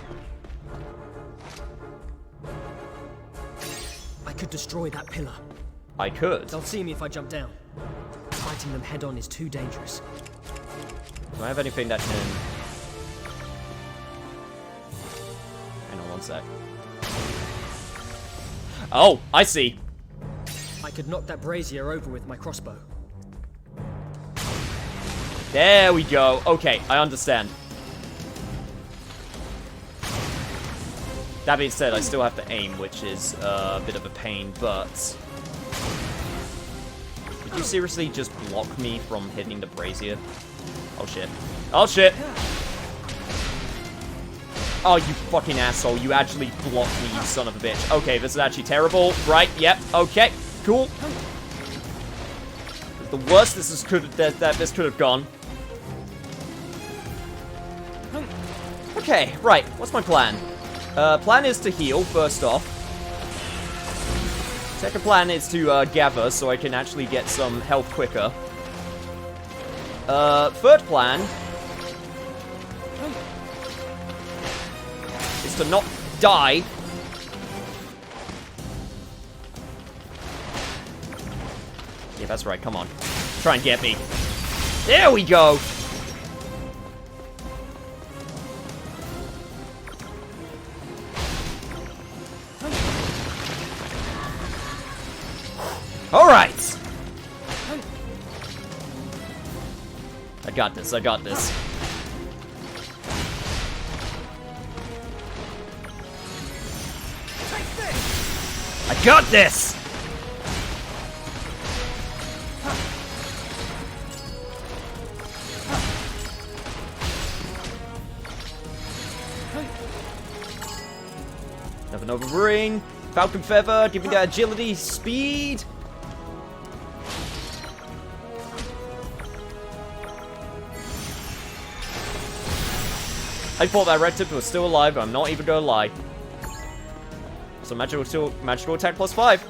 I could destroy that pillar. I could. They'll see me if I jump down. Fighting them head on is too dangerous. Do I have anything that can... Hang on one sec. Oh, I see. I could knock that brazier over with my crossbow. There we go. Okay, I understand. That being said, I still have to aim, which is a bit of a pain, but... Did you seriously just block me from hitting the brazier? Oh shit. Oh shit! Oh, you fucking asshole. You actually blocked me, you son of a bitch. Okay, this is actually terrible. Right, yep, okay, cool. The worst this could have gone. Okay, right, what's my plan? Plan is to heal, first off. Second plan is to gather, so I can actually get some health quicker. Third plan is to not die. Yeah, that's right, come on. Try and get me. There we go! Alright! I got this, I got this. I got this! Another Nova Ring. Falcon Feather, give me that agility, speed. I thought that red tip was still alive, but I'm not even gonna lie. So magical attack plus 5.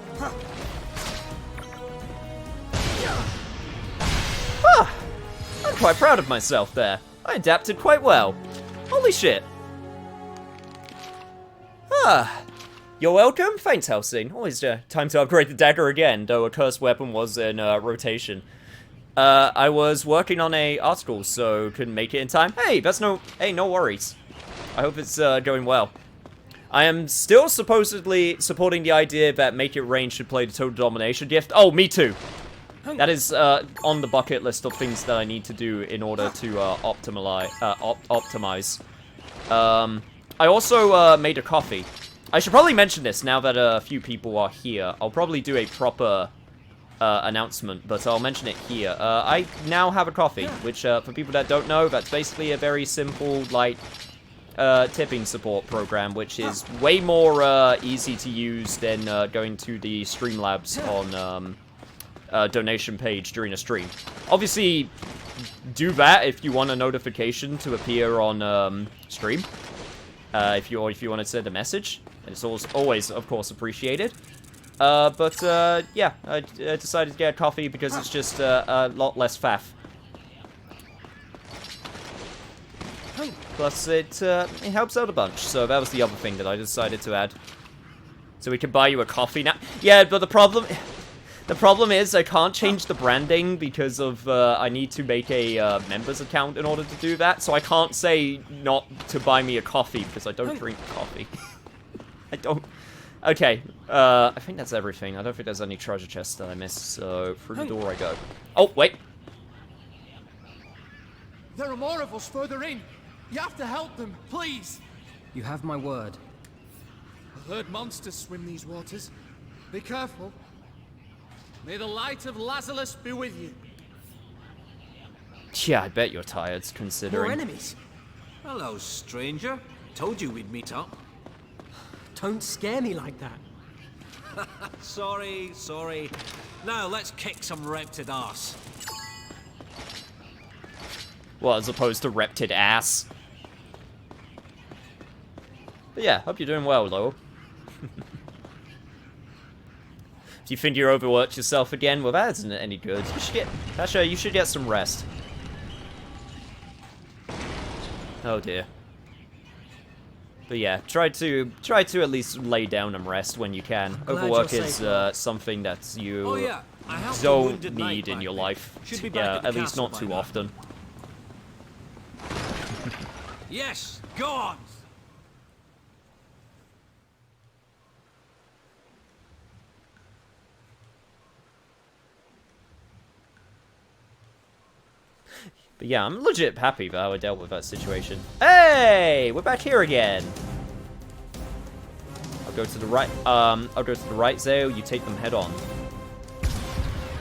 Ah, I'm quite proud of myself there. I adapted quite well. Holy shit. Ah, you're welcome. Thanks, Helsing. Always time to upgrade the dagger again, though a cursed weapon was in rotation. I was working on a article, so couldn't make it in time. Hey, no worries. I hope it's going well. I am still supposedly supporting the idea that Make It Rain should play the Total Domination gift. Oh, me too. That is on the bucket list of things that I need to do in order to optimize. I also made a coffee. I should probably mention this now that a few people are here. I'll probably do a proper announcement, but I'll mention it here. I now have a coffee, which for people that don't know, that's basically a very simple, like, tipping support program, which is way more easy to use than going to the Streamlabs on donation page during a stream. Obviously, do that if you want a notification to appear on stream. If you want to send a message, and it's always, of course, appreciated. Yeah, I decided to get a coffee because it's just a lot less faff. Plus, it helps out a bunch, so that was the other thing that I decided to add. So we can buy you a coffee now. Yeah, but the problem is I can't change the branding because of, I need to make a members account in order to do that, so I can't say not to buy me a coffee because I don't drink coffee. I don't... Okay, I think that's everything. I don't think there's any treasure chests that I missed, so through the door I go. Oh, wait! There are more of us further in! You have to help them, please! You have my word. I've heard monsters swim these waters. Be careful. May the light of Lazarus be with you. Yeah, I bet you're tired, considering... More enemies? Hello, stranger. Told you we'd meet up. Don't scare me like that. Sorry. Now let's kick some repted arse. Well, as opposed to repted ass. But yeah, hope you're doing well, though. Do you think you overworked yourself again? Well, that isn't any good. You should get... Tasha, you should get some rest. Oh dear. But yeah, try to at least lay down and rest when you can. Overwork is something that you don't need in your life. Yeah, at least not too often. Yes, go on. But yeah, I'm legit happy about how I dealt with that situation. Hey! We're back here again! I'll go to the right, Zao. You take them head on.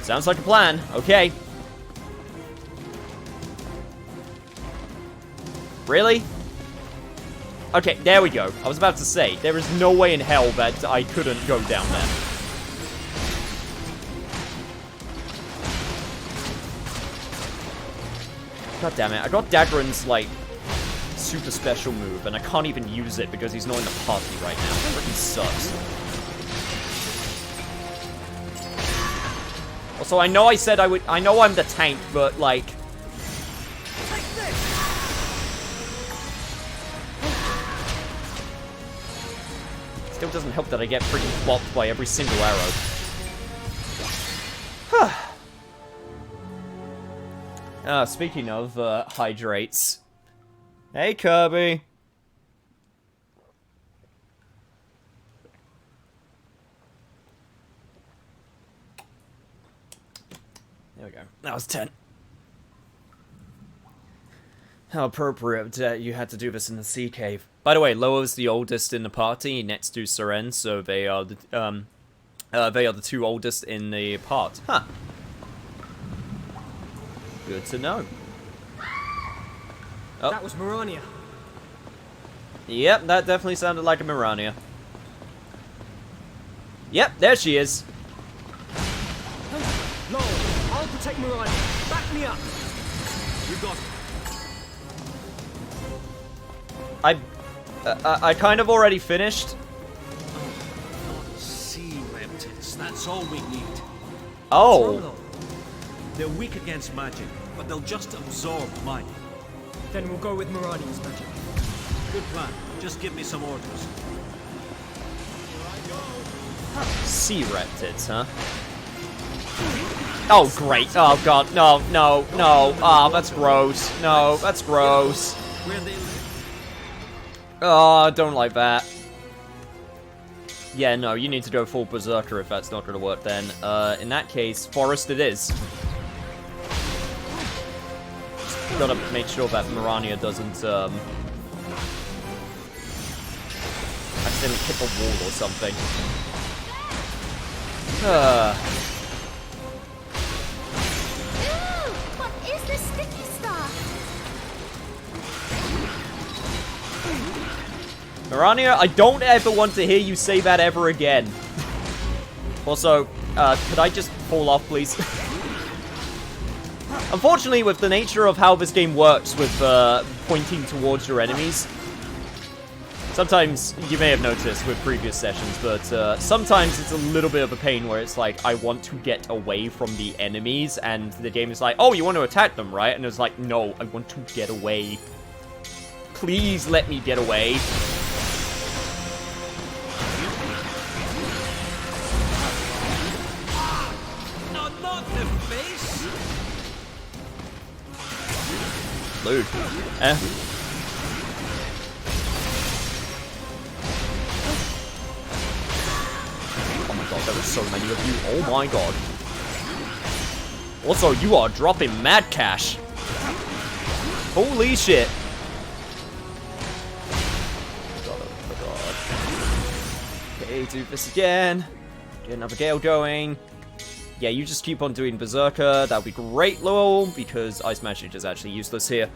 Sounds like a plan. Okay. Really? Okay, there we go. I was about to say, there is no way in hell that I couldn't go down there. God damn it, I got Dagran's, like, super special move, and I can't even use it because he's not in the party right now. It freaking sucks. Also, I know I said I would... I know I'm the tank, but, like... Still doesn't help that I get freaking plopped by every single arrow. Speaking of hydrates. Hey, Kirby. There we go. That was 10. How appropriate that you had to do this in the sea cave. By the way, Loa's the oldest in the party next to Seren, so they are the two oldest in the part. Huh. Good to know. Oh. That was Mirania. Yep, that definitely sounded like a Mirania. Yep, there she is. No, I'll protect Mirania. Back me up. You got it. I kind of already finished. Sea reptiles, that's all we need. Oh. They're weak against magic, but they'll just absorb mine. Then we'll go with Mirania's magic. Good plan. Just give me some orders. Sea reptids, huh? Oh, great. Oh, God. No. Oh, that's gross. No, that's gross. Where they live? Oh, I don't like that. Yeah, no, you need to go full Berserker if that's not going to work then. In that case, Forest it is. Gotta make sure that Mirania doesn't, accidentally hit a wall or something. Ew, what is this sticky stuff? Mirania, I don't ever want to hear you say that ever again. Also, could I just fall off, please? Unfortunately, with the nature of how this game works with pointing towards your enemies, sometimes, you may have noticed with previous sessions, but sometimes it's a little bit of a pain where it's like, I want to get away from the enemies, and the game is like, oh, you want to attack them, right? And it's like, no, I want to get away. Please let me get away. No, not the face! Lude. Eh? Oh my god, there were so many of you. Oh my god. Also, you are dropping mad cash. Holy shit. Oh god. Okay, do this again. Get another gale going. Yeah, you just keep on doing Berserker. That would be great, lol, because Ice Magic is actually useless here.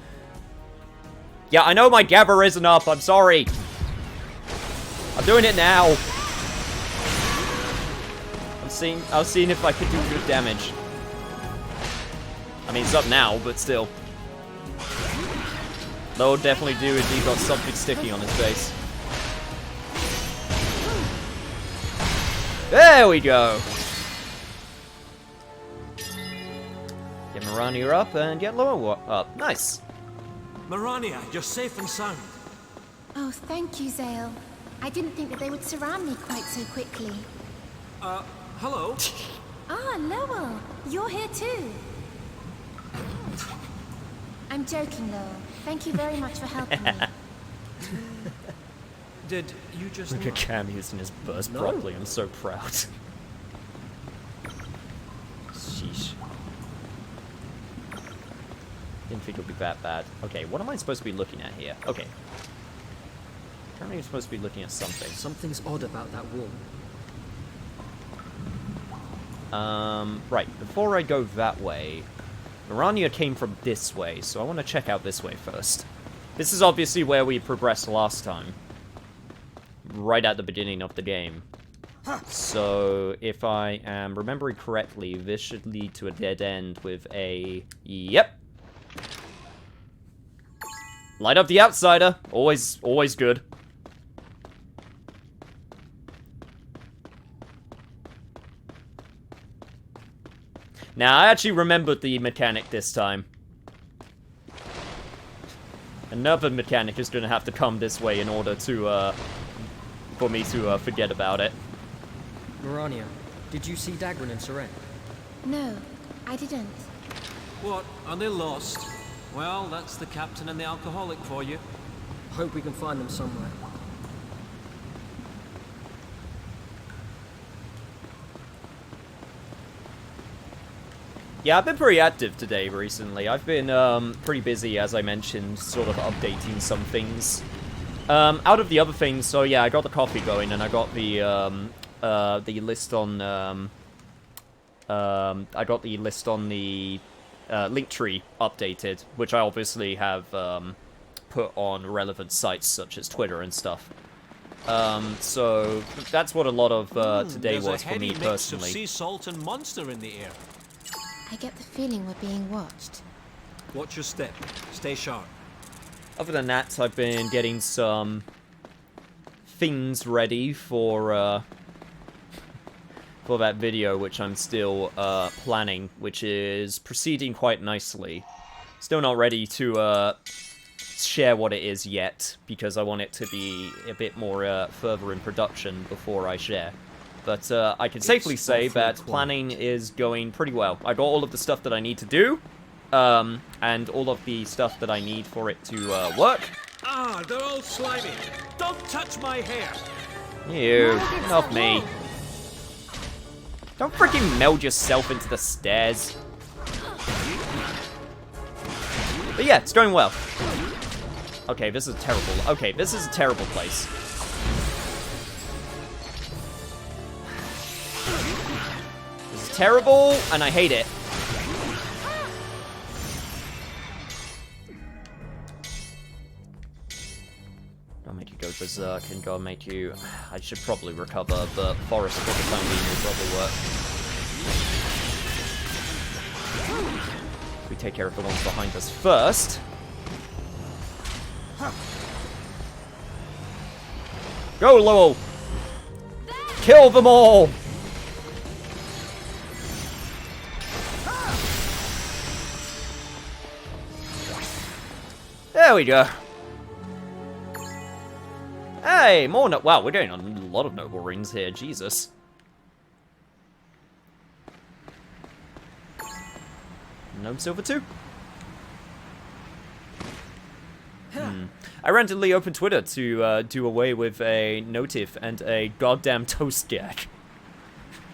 Yeah, I know my Gabber isn't up. I'm sorry. I'm doing it now. I was seeing if I could do good damage. I mean, it's up now, but still. Though definitely do if he got something sticky on his face. There we go! Get Marania up and get Loa up. Nice! Marania, you're safe and sound. Oh, thank you, Zale. I didn't think that they would surround me quite so quickly. Hello? Ah, Lowell. You're here too. I'm joking, Lowell. Thank you very much for helping me. Did you just... Look at Cam using his burst properly. I'm so proud. Sheesh. Didn't think it would be that bad. Okay, what am I supposed to be looking at here? Okay. Apparently I'm supposed to be looking at something. Something's odd about that wall. Right. Before I go that way, Marania came from this way, so I want to check out this way first. This is obviously where we progressed last time. Right at the beginning of the game. So, if I am remembering correctly, this should lead to a dead end with a... Yep! Light up the outsider! Always good. Now, I actually remembered the mechanic this time. Another mechanic is going to have to come this way in order to, for me to forget about it. Marania, did you see Dagran and Seren? No, I didn't. What? Are they lost? Well, that's the captain and the alcoholic for you. Hope we can find them somewhere. Yeah, I've been pretty active today recently. I've been pretty busy, as I mentioned, sort of updating some things. Out of the other things, so yeah, I got the coffee going, and I got the list on I got the list on the Linktree updated, which I obviously have put on relevant sites such as Twitter and stuff. So that's what a lot of today was for me personally. There's a heady mix of sea salt and monster in the air. I get the feeling we're being watched. Watch your step. Stay sharp. Other than that, I've been getting some things ready for that video, which I'm still planning, which is proceeding quite nicely. Still not ready to share what it is yet, because I want it to be a bit more further in production before I share. But I can safely say that planning is going pretty well. I got all of the stuff that I need to do, and all of the stuff that I need for it to work. Ah, they're all slimy. Don't touch my hair. You, not me. Don't freaking meld yourself into the stairs. But yeah, it's going well. Okay, this is terrible. Okay, this is a terrible place. This is terrible, and I hate it. I'll make you go berserk and go make you... I should probably recover, but Forest for the time being will probably work. We take care of the ones behind us first. Go, Lowell! Kill them all! There we go. Hey, more wow, we're getting a lot of noble rings here, Jesus. Gnome silver too. I randomly opened Twitter to do away with a notif and a goddamn toast gag.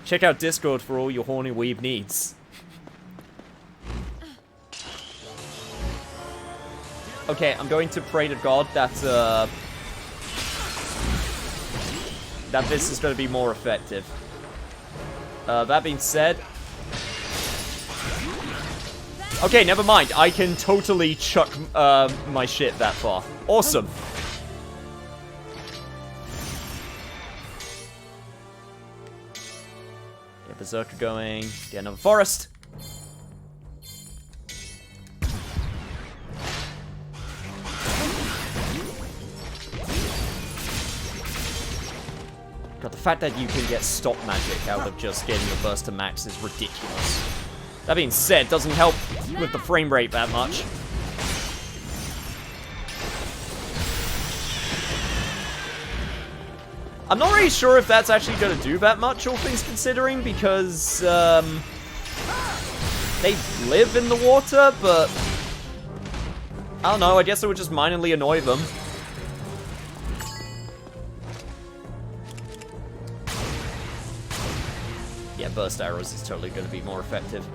Check out Discord for all your horny weeb needs. Okay, I'm going to pray to God that that this is going to be more effective. That being said... Okay, never mind. I can totally chuck my shit that far. Awesome. Berserker going. Get another forest. God, the fact that you can get stop magic out of just getting your burst to max is ridiculous. That being said, doesn't help with the frame rate that much. I'm not really sure if that's actually going to do that much, all things considering, because they live in the water, but I don't know, I guess it would just minorly annoy them. Yeah, burst arrows is totally going to be more effective.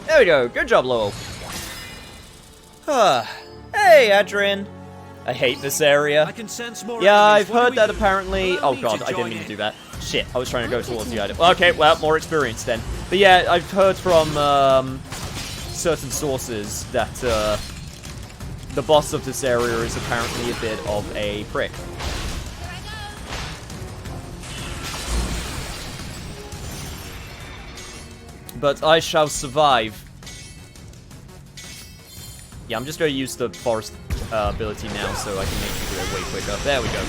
There we go. Good job, Lowell. Hey, Adrian. I hate this area. I can sense more yeah, enemies. I've What heard do that we do? apparently... Allow Oh me god, to I didn't join mean to in. do that. Shit, I was trying to go towards the item. Okay, well, more experience then. But yeah, I've heard from certain sources that the boss of this area is apparently a bit of a prick. But I shall survive. Yeah, I'm just going to use the forest ability now so I can make you do it way quicker. There we go.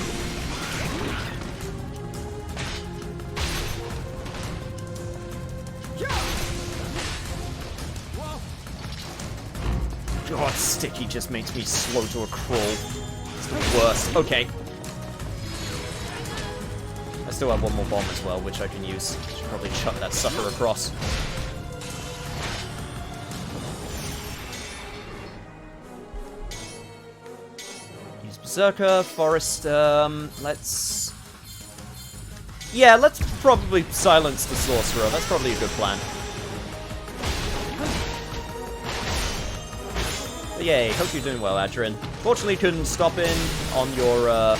God, sticky just makes me slow to a crawl. It's the worst. Okay. I still have one more bomb as well, which I can use. Should probably chuck that sucker across. Use Berserker, Forest, let's... Yeah, let's probably silence the Sorcerer. That's probably a good plan. But yay, hope you're doing well, Adrian. Fortunately, couldn't stop in on your,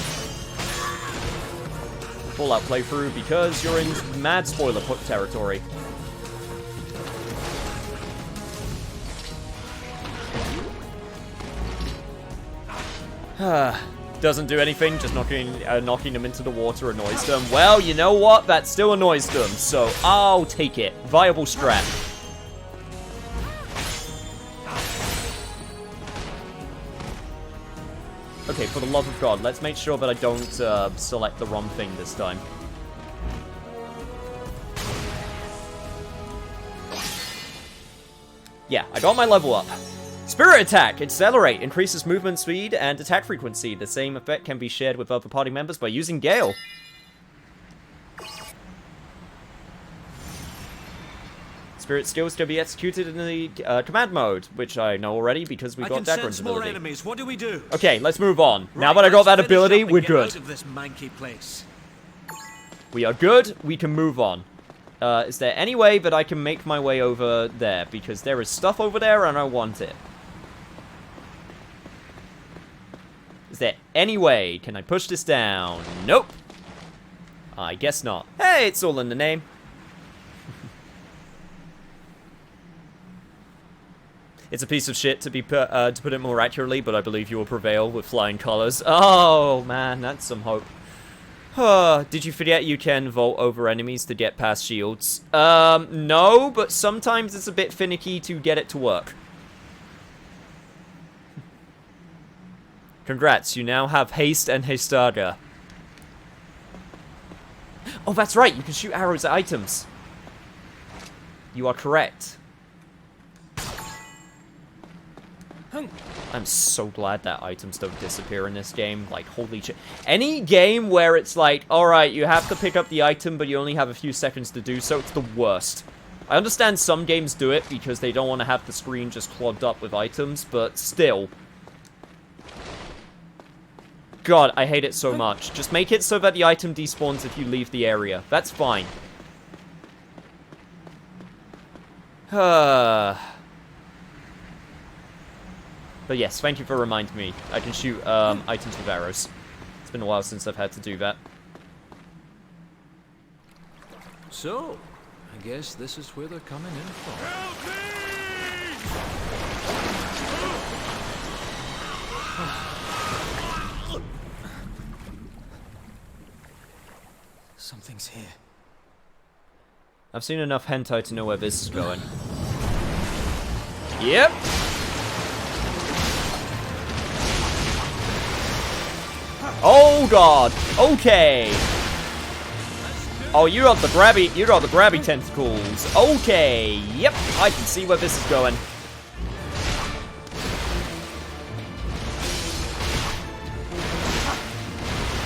Fallout playthrough because you're in mad spoiler territory. Doesn't do anything, just knocking them into the water annoys them. Well, you know what? That still annoys them, so I'll take it. Viable strat. Okay, for the love of God, let's make sure that I don't select the wrong thing this time. Yeah, I got my level up. Spirit Attack! Accelerate! Increases movement speed and attack frequency. The same effect can be shared with other party members by using Gale. Spirit skills can be executed in the command mode, which I know already because we got Dagran's ability. Enemies. What do we do? Okay, let's move on. Now that I got that ability, we're good. Out of this manky place. We are good. We can move on. Is there any way that I can make my way over there? Because there is stuff over there and I want it. Is there any way? Can I push this down? Nope. I guess not. Hey, it's all in the name. It's a piece of shit to put it more accurately, but I believe you will prevail with flying colors. Oh man, that's some hope. Did you forget you can vault over enemies to get past shields? No, but sometimes it's a bit finicky to get it to work. Congrats, you now have haste and Hestaga. Oh, that's right, you can shoot arrows at items. You are correct. I'm so glad that items don't disappear in this game. Like, holy shit. Any game where it's like, alright, you have to pick up the item, but you only have a few seconds to do so, it's the worst. I understand some games do it because they don't want to have the screen just clogged up with items, but still. God, I hate it so much. Just make it so that the item despawns if you leave the area. That's fine. But yes, thank you for reminding me. I can shoot items with arrows. It's been a while since I've had to do that. So, I guess this is where they're coming in from. here. I've seen enough hentai to know where this is going. Yep. Oh god. Okay. Oh, you got the grabby tentacles. Okay. Yep. I can see where this is going.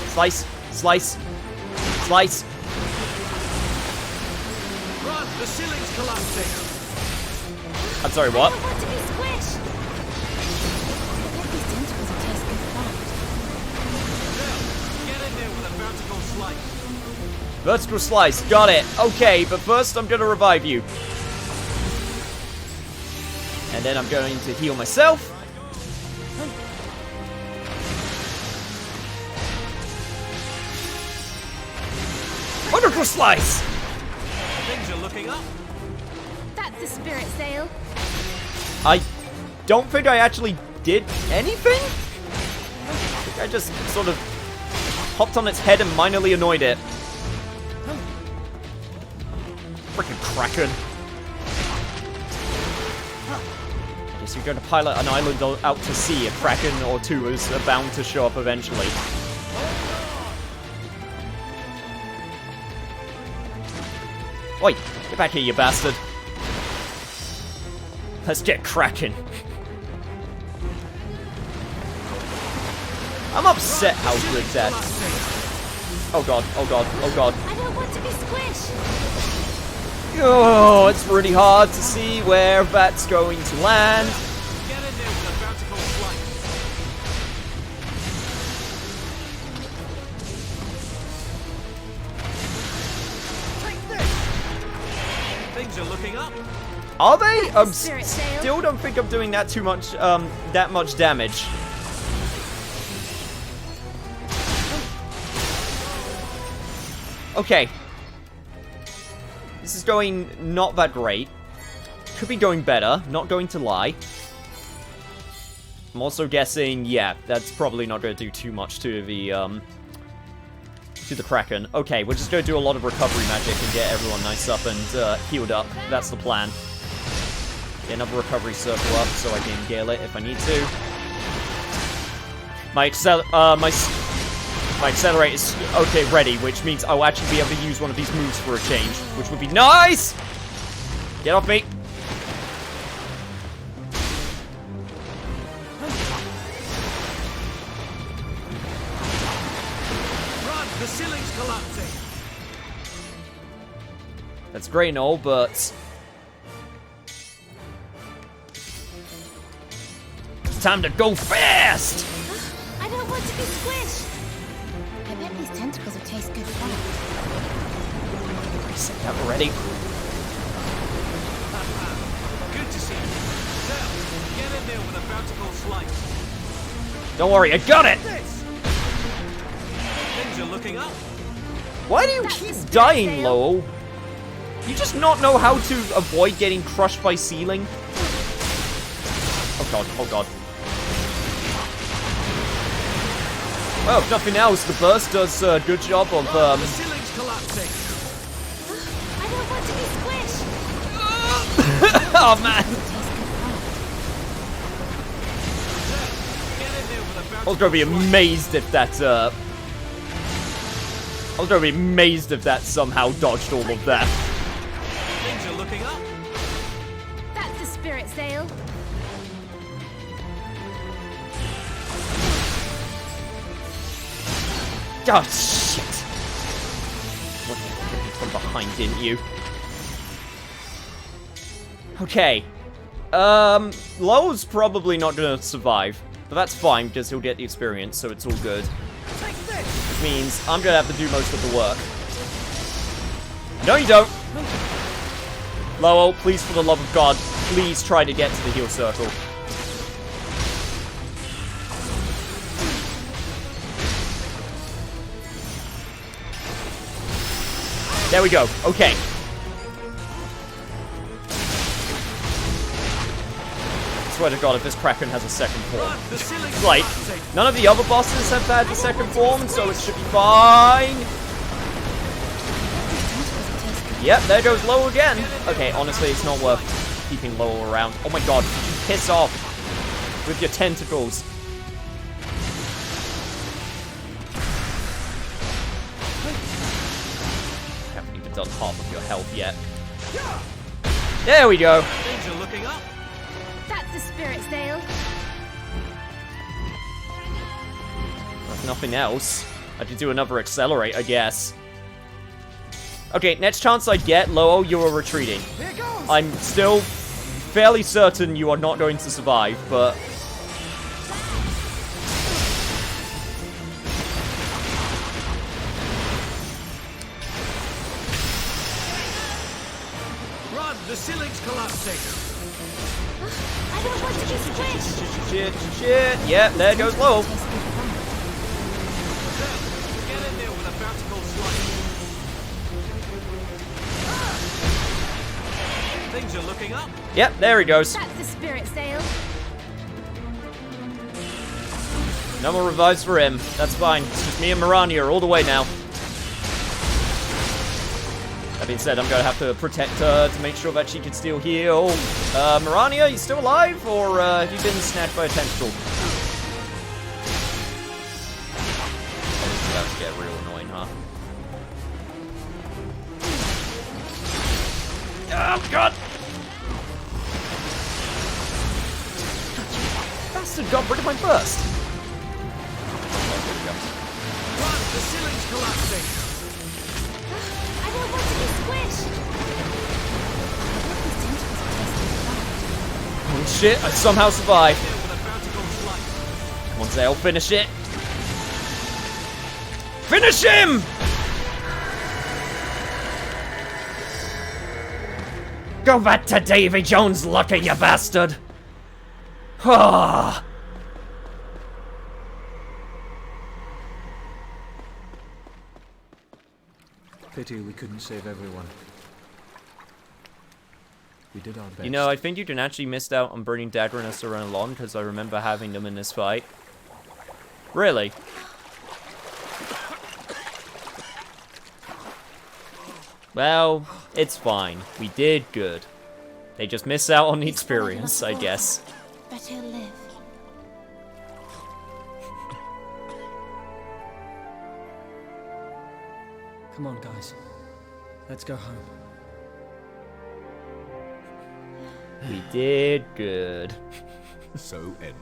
Slice. Slice. Slice. Run! The ceiling's collapsing! I'm sorry, what? I want to be squished. I bet these tentacles will taste good fun. Get in there with a vertical slice. Vertical slice. Got it. Okay, but first I'm gonna revive you. And then I'm going to heal myself. Vertical slice! Things are looking up. That's the spirit sail. I don't think I actually did anything? I think I just sort of hopped on its head and minorly annoyed it. Frickin' Kraken. I guess you're going to pilot an island out to sea. A Kraken or two is bound to show up eventually. Oi! Get back here, you bastard. Let's get cracking. I'm upset how good that. Oh god, oh god, oh god. I don't want to be squished. Oh, it's really hard to see where that's going to land. Get in there with a vertical slice. Things are looking up. Are they? Spirit sail. Still don't think I'm doing that that much damage. Okay. This is going not that great. Could be going better, not going to lie. I'm also guessing, yeah, that's probably not going to do too much to the Kraken. Okay, we're just going to do a lot of recovery magic and get everyone nice up and healed up. That's the plan. Get another recovery circle up so I can gale it if I need to. My accelerate is okay ready, which means I'll actually be able to use one of these moves for a change, which would be nice. Get off me. Run! The ceiling's collapsing! That's great and all, but it's time to go fast. I don't want to be squished. I bet these tentacles will taste good fun. I said that already. Good to see you. Now, get in there with a vertical slice. Don't worry, I got it. Things are looking up. Why do you keep dying, Lowell? You just not know how to avoid getting crushed by ceiling? Oh god, oh god. Well, if nothing else, the burst does a good job of, The ceiling's collapsing! I don't want to be squished. oh man! I was gonna be amazed if that, I was gonna be amazed if that somehow dodged all of that. Things are looking up. That's the spirit sail. Oh, shit. What did you get me from behind, didn't you? Okay. Lowell's probably not gonna survive. But that's fine, because he'll get the experience, so it's all good. Which means I'm gonna have to do most of the work. No, you don't! Lowell, please, for the love of God, please try to get to the heal circle. There we go. Okay. I swear to God, if this Kraken has a second form. Like, none of the other bosses have had the second form, so it should be fine. Yep, there goes low again. Okay, honestly, it's not worth keeping low around. Oh my god, piss off with your tentacles. Haven't even done half of your health yet. There we go. Things are looking up. That's the spirit's Dale. If nothing else, I could do another accelerate, I guess. Okay, next chance I get, Lowell, you are retreating. I'm still fairly certain you are not going to survive, but... Run! The ceiling's collapsing! I don't want to be squished! Shit. Yep, there goes Lowell. Get in there with a vertical slice. Things are looking up. Yep, there he goes. That's the spirit's Dale. No more revives for him. That's fine. It's just me and Mirania all the way now. That being said, I'm going to have to protect her to make sure that she can still heal. Mirania, you still alive? Or have you been snatched by a tentacle? Oh, this is about to get real annoying, huh? Oh, God! Bastard got rid of my burst! Run! The ceiling's collapsing! I don't want to be squished! Holy shit, I somehow survived. Come on, Zale, finish it. Finish him! Go back to Davy Jones' lucky, you bastard! Ah. Pity we couldn't save everyone. We did our best. You know, I think you can actually missed out on burning Dagger and Acerenalon because I remember having them in this fight. Really? Well, it's fine. We did good. They just miss out on the experience, I guess. But he'll live. Come on, guys. Let's go home. We did good. So ended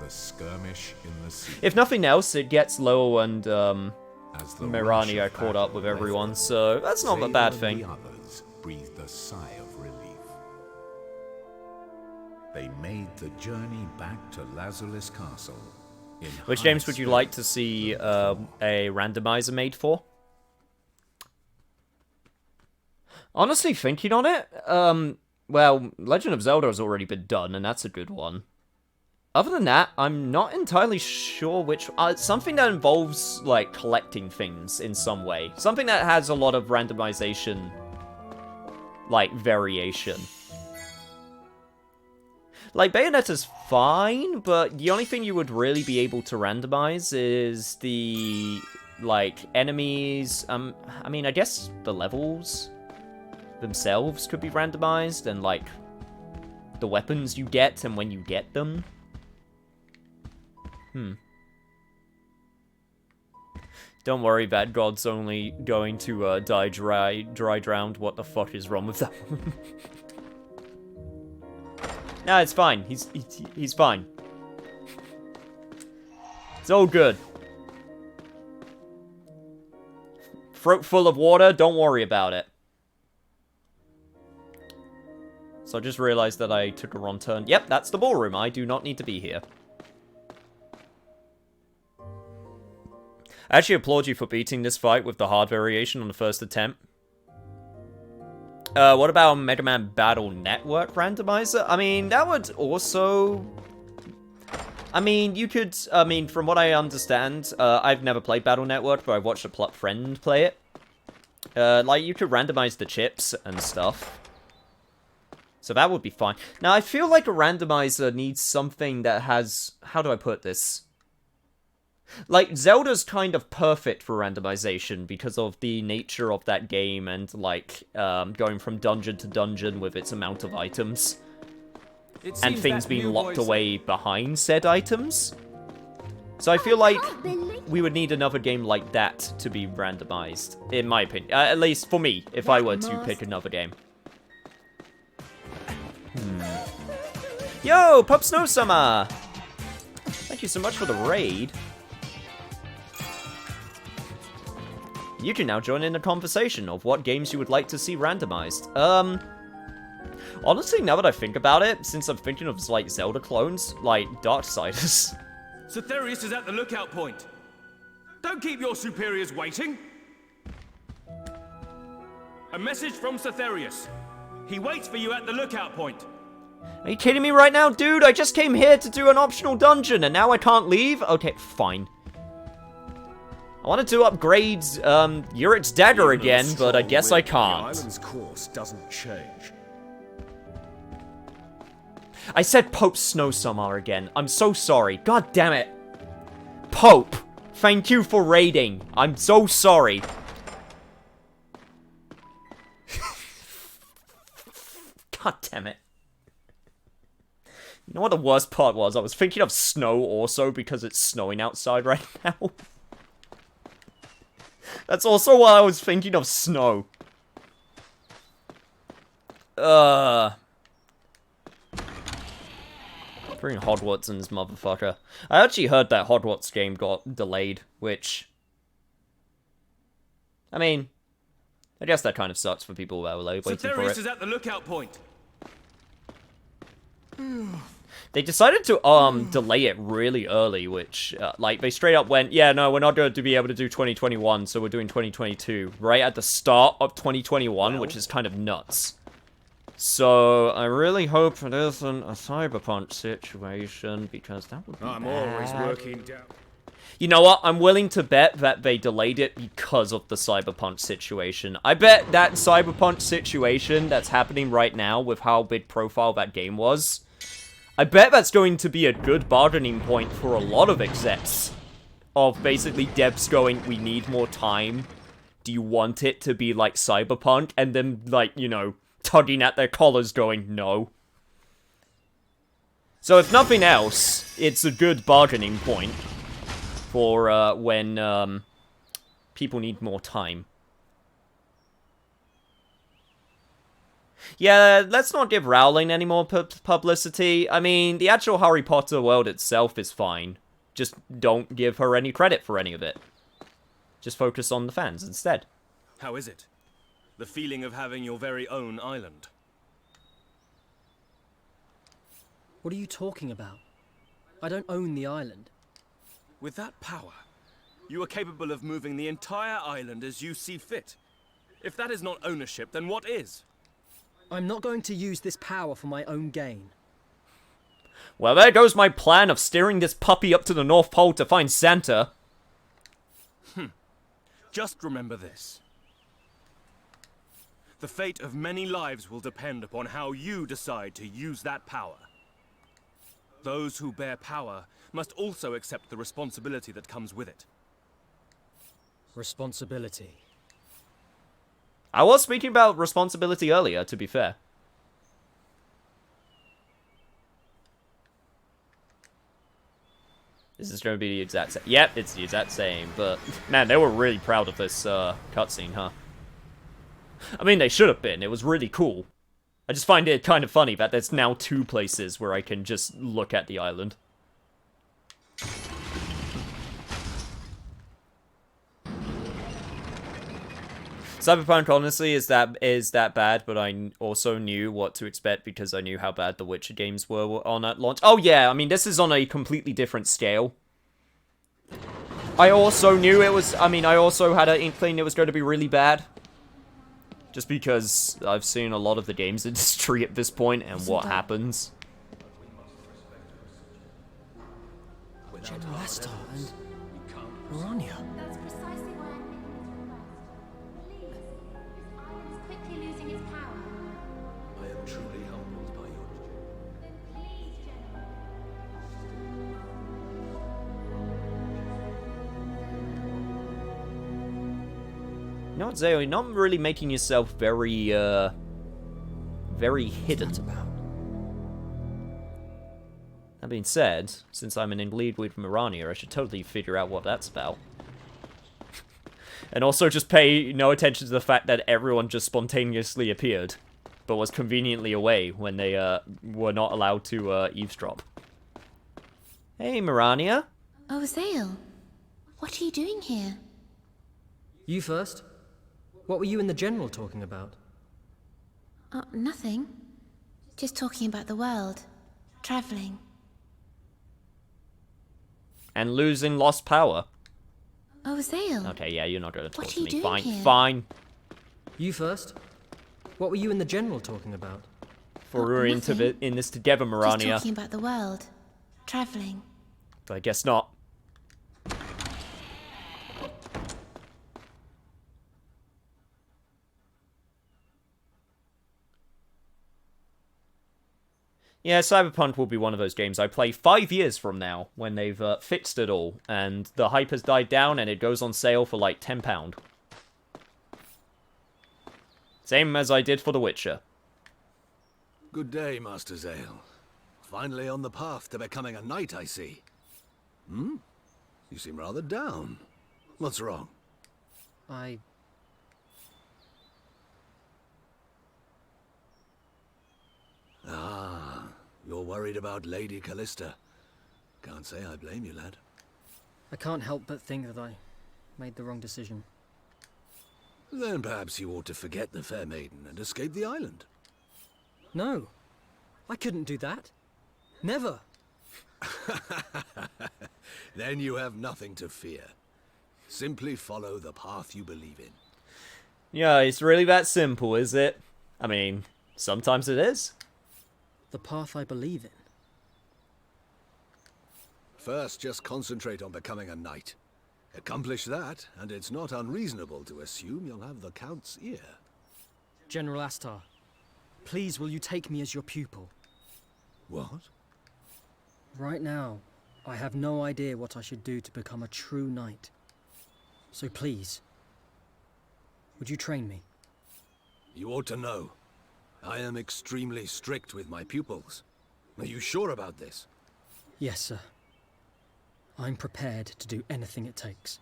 the skirmish in the sea. If nothing else, it gets Lowell and As the Mirania rush of caught up battle with everyone, left, so that's not a bad Zayda and thing. the others breathed a sigh of relief. They made the journey back to Lazarus Castle. In Which high games would you like to spirits. see a randomizer made for? Honestly, thinking on it, well, Legend of Zelda has already been done, and that's a good one. Other than that, I'm not entirely sure which... something that involves, like, collecting things in some way. Something that has a lot of randomization, like, variation. Like, Bayonetta's fine, but the only thing you would really be able to randomize is the, like, enemies. I mean, I guess the levels themselves could be randomized, and, like, the weapons you get and when you get them. Don't worry, Bad God's only going to die dry drowned. What the fuck is wrong with that one? Nah, it's fine. He's fine. It's all good. Throat full of water, don't worry about it. So I just realized that I took a wrong turn. Yep, that's the ballroom. I do not need to be here. I actually applaud you for beating this fight with the hard variation on the first attempt. What about Mega Man Battle Network randomizer? I mean, that would also... I mean, you could... I mean, from what I understand, I've never played Battle Network, but I've watched a friend play it. Like, you could randomize the chips and stuff. So that would be fine. Now, I feel like a randomizer needs something that has... How do I put this? Like, Zelda's kind of perfect for randomization because of the nature of that game and, like, going from dungeon to dungeon with its amount of items. And things being locked away behind said items. So I feel like we would need another game like that to be randomized, in my opinion. At least for me, if I were to pick another game. Yo, Pup Snow Summer! Thank you so much for the raid. You can now join in the conversation of what games you would like to see randomized. Honestly, now that I think about it, since I'm thinking of, like, Zelda clones, like, Darksiders. Cythereus is at the lookout point. Don't keep your superiors waiting. A message from Cythereus. He waits for you at the lookout point. Are you kidding me right now, dude? I just came here to do an optional dungeon, and now I can't leave? Okay, fine. I wanted to upgrade, Urik's dagger again, but I guess I can't. The island's course doesn't change. I said Pope Snow Summer again. I'm so sorry. God damn it. Pope, thank you for raiding. I'm so sorry. God damn it. You know what the worst part was? I was thinking of snow also because it's snowing outside right now. That's also why I was thinking of snow. Bring Hogwarts in this motherfucker. I actually heard that Hogwarts game got delayed, which... I mean... I guess that kind of sucks for people that were waiting for it. Cythereus is at the lookout point. They decided to, delay it really early, which, like, they straight up went, yeah, no, we're not going to be able to do 2021, so we're doing 2022, right at the start of 2021, which is kind of nuts. So, I really hope it isn't a Cyberpunk situation, because that would be I'm bad. always working down. You know what? I'm willing to bet that they delayed it because of the Cyberpunk situation. I bet that Cyberpunk situation that's happening right now with how big profile that game was, I bet that's going to be a good bargaining point for a lot of execs. Of basically devs going, we need more time. Do you want it to be like Cyberpunk? And then, like, you know, tugging at their collars going, no. So if nothing else, it's a good bargaining point for when people need more time. Yeah, let's not give Rowling any more publicity. I mean, the actual Harry Potter world itself is fine. Just don't give her any credit for any of it. Just focus on the fans instead. How is it? The feeling of having your very own island. What are you talking about? I don't own the island. With that power, you are capable of moving the entire island as you see fit. If that is not ownership, then what is? I'm not going to use this power for my own gain. Well, there goes my plan of steering this puppy up to the North Pole to find Santa. Just remember this. The fate of many lives will depend upon how you decide to use that power. Those who bear power must also accept the responsibility that comes with it. Responsibility. I was speaking about responsibility earlier, to be fair. Is this going to be the exact same? Yep, it's the exact same, but... Man, they were really proud of this, cutscene, huh? I mean, they should have been. It was really cool. I just find it kind of funny that there's now 2 places where I can just look at the island. Cyberpunk, honestly, is that bad, but I also knew what to expect because I knew how bad the Witcher games were on at launch. Oh yeah, I mean, this is on a completely different scale. I also knew it was, I also had an inkling it was going to be really bad. Just because I've seen a lot of the games industry at this point and what happens. General Astar and Mirania. That's precisely why I'm thinking of the island is quickly losing its power. I am truly humbled by your... Then please, General. You know what, Zeo, you're not really making yourself very, very hidden. That being said, since I'm in lead with Mirania, I should totally figure out what that's about. And also just pay no attention to the fact that everyone just spontaneously appeared, but was conveniently away when they were not allowed to eavesdrop. Hey, Mirania. Oh, Zale. What are you doing here? You first. What were you and the General talking about? Oh, nothing. Just talking about the world. Traveling. And losing lost power. Oh, Zale. Okay, yeah, you're not gonna talk What to are me. you doing here? Fine. You first. What were you and the General talking about? For we're in this together, Mirania. Just talking about the world. Traveling. But I guess not. Yeah, Cyberpunk will be one of those games I play 5 years from now, when they've fixed it all, and the hype has died down, and it goes on sale for like £10. Same as I did for The Witcher. Good day, Master Zale. Finally on the path to becoming a knight, I see. Hmm? You seem rather down. What's wrong? Ah, you're worried about Lady Callista. Can't say I blame you, lad. I can't help but think that I made the wrong decision. Then perhaps you ought to forget the fair maiden and escape the island. No. I couldn't do that. Never. Then you have nothing to fear. Simply follow the path you believe in. Yeah, it's really that simple, is it? I mean, sometimes it is. The path I believe in. First, just concentrate on becoming a knight. Accomplish that, and it's not unreasonable to assume you'll have the Count's ear. General Astar, please will you take me as your pupil? What? Right now, I have no idea what I should do to become a true knight. So please, would you train me? You ought to know. I am extremely strict with my pupils. Are you sure about this? Yes, sir. I'm prepared to do anything it takes.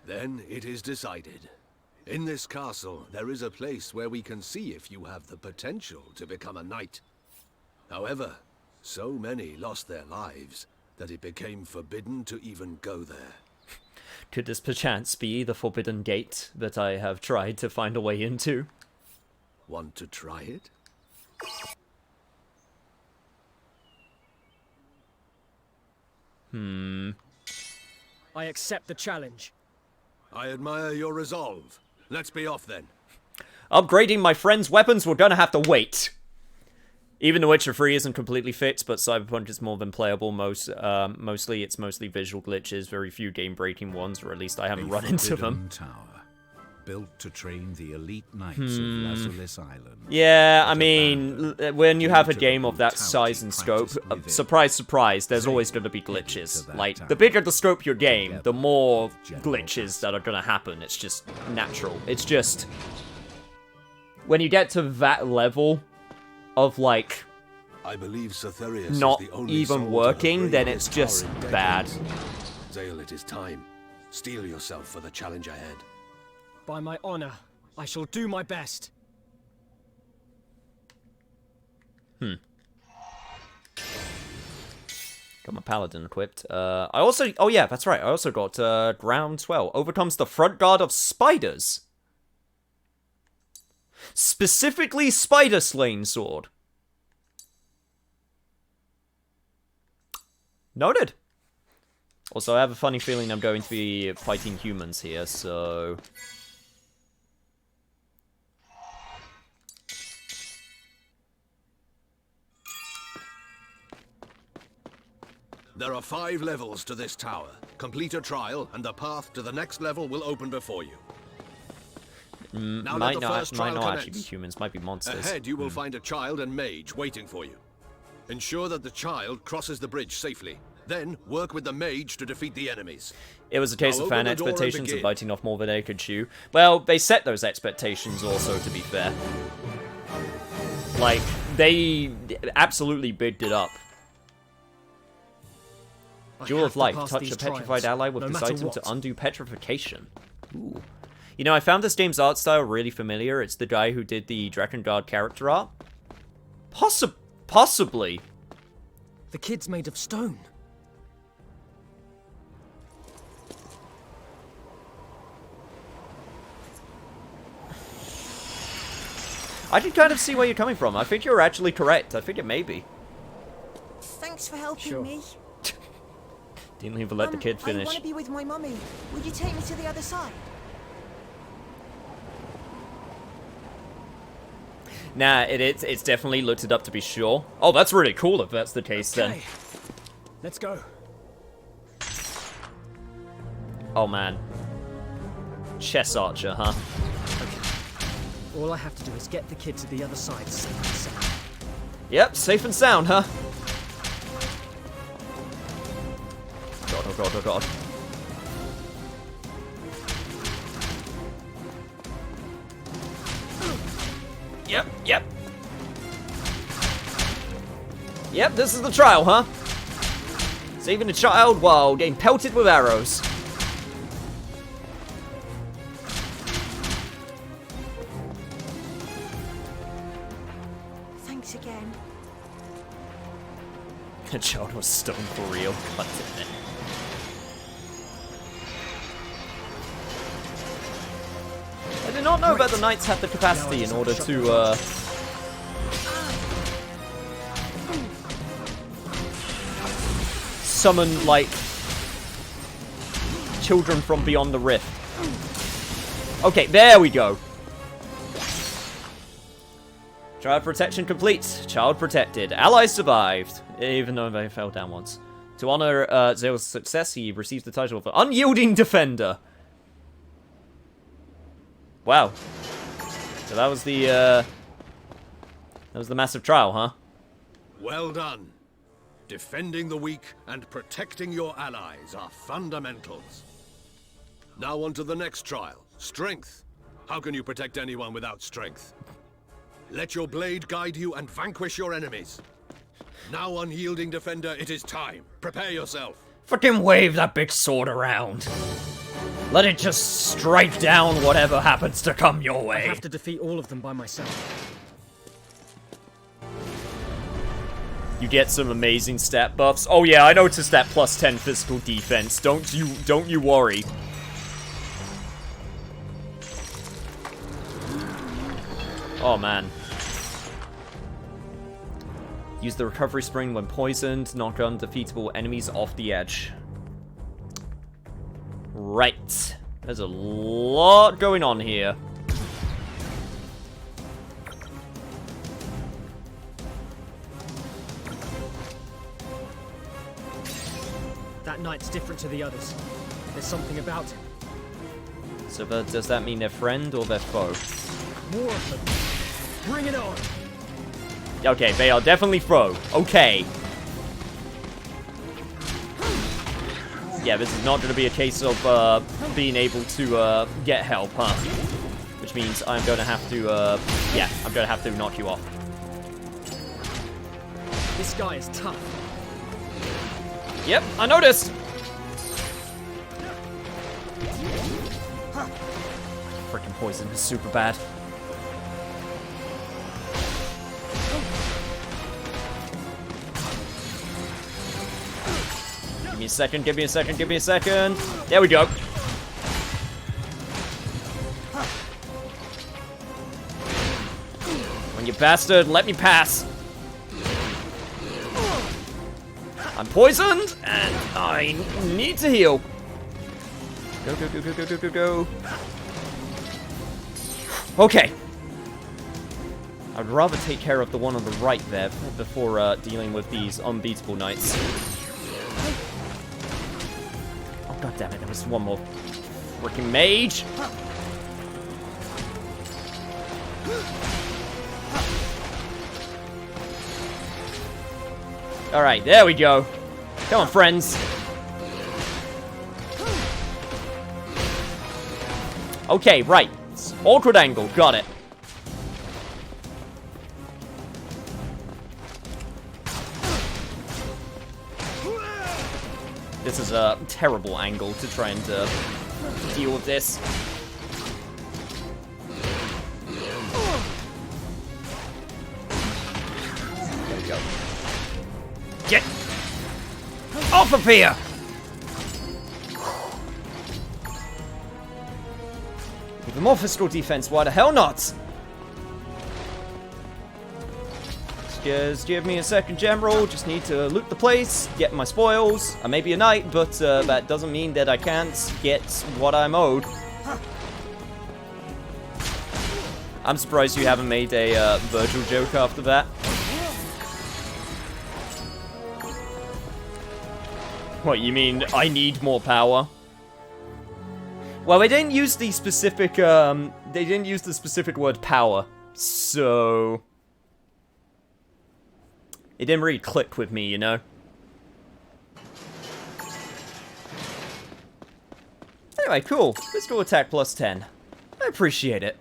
Then it is decided. In this castle, there is a place where we can see if you have the potential to become a knight. However, so many lost their lives that it became forbidden to even go there. Could this perchance be the forbidden gate that I have tried to find a way into? Want to try it? I accept the challenge. I admire your resolve. Let's be off then. Upgrading my friend's weapons, we're gonna have to wait. Even The Witcher 3 isn't completely fixed, but Cyberpunk is more than playable. Mostly it's mostly visual glitches, very few game-breaking ones, or at least I haven't run into them. Tower, built to train the elite knights of Lazulis Island. Yeah, I mean, when you have a game of that size and scope, surprise, surprise, there's always going to be glitches. Like, the bigger the scope of your game, the more glitches that are going to happen. It's just natural. It's just... when you get to that level of, like, I believe Cythereus not is the only even working, then it's just bad. Zale, it is time. Steel yourself for the challenge ahead. By my honor, I shall do my best. Got my paladin equipped. I also... oh yeah, that's right. I also got Groundswell. Overcomes the front guard of spiders. Specifically Spider Slaying Sword. Noted. Also, I have a funny feeling I'm going to be fighting humans here, so... There are 5 levels to this tower. Complete a trial, and the path to the next level will open before you. Now might let the not, first might trial not commence. actually be humans, might be monsters. Ahead, you will find a child and mage waiting for you. Ensure that the child crosses the bridge safely, Then work with the mage to defeat the enemies. It was a case Now of fan open the door and expectations and begin. biting off more than they could chew. Well, they set those expectations also, to be fair. Like, they absolutely bigged it up. Jewel of Life. Touch a petrified ally with this item to undo petrification. Ooh. You know, I found this game's art style really familiar. It's the guy who did the Drakengard character art. Possibly. The kid's made of stone. I can kind of see where you're coming from. I think you're actually correct. I think it may be. Thanks for helping me. Didn't even let the kid I finish. want to be with my mummy. Would you take me to the other side? Nah, it's definitely looked it up to be sure. Oh, that's really cool if that's the case then. Let's go. Oh man. Chess archer, huh? All I have to do is get the kid to the other side safe and sound. Yep, safe and sound, huh? God, oh god, oh god. Yep, yep. Yep, this is the trial, huh? Saving a child while getting pelted with arrows. Thanks again. The child was stoned for real. God damn it. I did not know that the knights had the capacity in order to, summon, like, children from beyond the rift. Okay, there we go. Child protection complete. Child protected. Allies survived, even though they fell down once. To honor Zeal's success, he receives the title of Unyielding Defender. Wow. So that was the massive trial, huh? Well done. Defending the weak and protecting your allies are fundamentals. Now on to the next trial. Strength. How can you protect anyone without strength? Let your blade guide you and vanquish your enemies. Now, unyielding defender, it is time. Prepare yourself. Fucking wave that big sword around. Let it just strike down whatever happens to come your way. I have to defeat all of them by myself. You get some amazing stat buffs. Oh yeah, I noticed that plus 10 physical defense. Don't you worry. Oh man. Use the recovery spring when poisoned, knock undefeatable enemies off the edge. Right. There's a lot going on here. That knight's different to the others. There's something about him. So does that mean they're friend or they're foe? More of them. Bring it on! Okay, they are definitely foe. Okay. Yeah, this is not going to be a case of being able to get help, huh? Which means I'm going to have to, yeah, I'm going to have to knock you off. This guy is tough. Yep, I noticed! Freaking poison is super bad. Give me a second, give me a second, give me a second. There we go. When you bastard, let me pass. I'm poisoned, and I need to heal. Go, go, go, go, go, go, go, go. Okay. I'd rather take care of the one on the right there before dealing with these unbeatable knights. Oh, god damn it, there was one more freaking mage. Alright, there we go. Come on, friends. Okay, right. Awkward angle. Got it. This is a terrible angle to try and deal with this. There we go. Get off of here! Even more physical defense, why the hell not? Just give me a second, General. Just need to loot the place, get my spoils. I may be a knight, but that doesn't mean that I can't get what I'm owed. I'm surprised you haven't made a Virgil joke after that. What, you mean I need more power? Well, they didn't use the specific, word power, so... It didn't really click with me, you know? Anyway, cool. Physical attack plus 10. I appreciate it.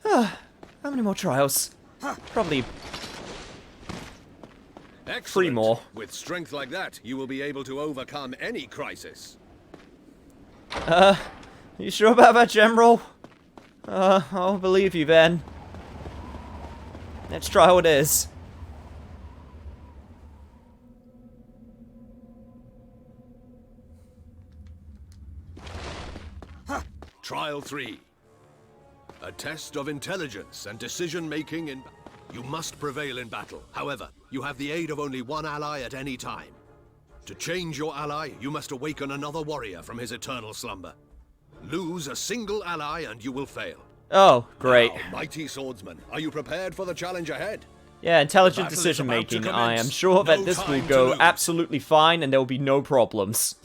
How many more trials? Probably... Excellent. 3 more. With strength like that, you will be able to overcome any crisis. You sure about that, General? I'll believe you then. Let's try how it is. Trial 3. A test of intelligence and decision-making in... You must prevail in battle. However, you have the aid of only one ally at any time. To change your ally, you must awaken another warrior from his eternal slumber. Lose a single ally and you will fail. Oh, great. Now, mighty swordsman, are you prepared for the challenge ahead? Yeah, intelligent decision making. I am sure that this will go absolutely fine and there will be no problems.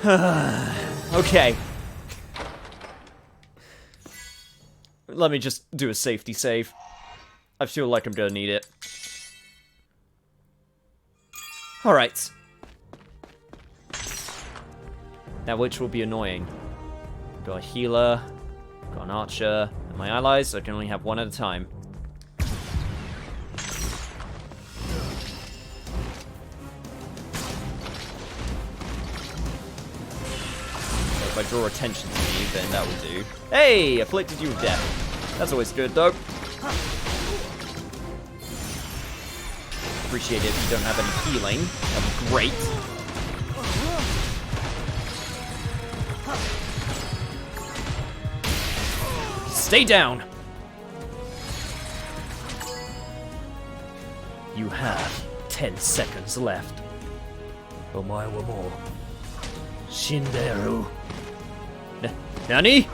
Okay. Let me just do a safety save. I feel like I'm gonna need it. Alright. Now, which will be annoying? Got a healer, got an archer, and my allies, I can only have one at a time. So if I draw attention to me, then that will do. Hey! Afflicted you with death. That's always good, though. Appreciate it if you don't have any healing. That'd be great. Stay down! You have 10 seconds left. Omae wa mou shinderu. Nani?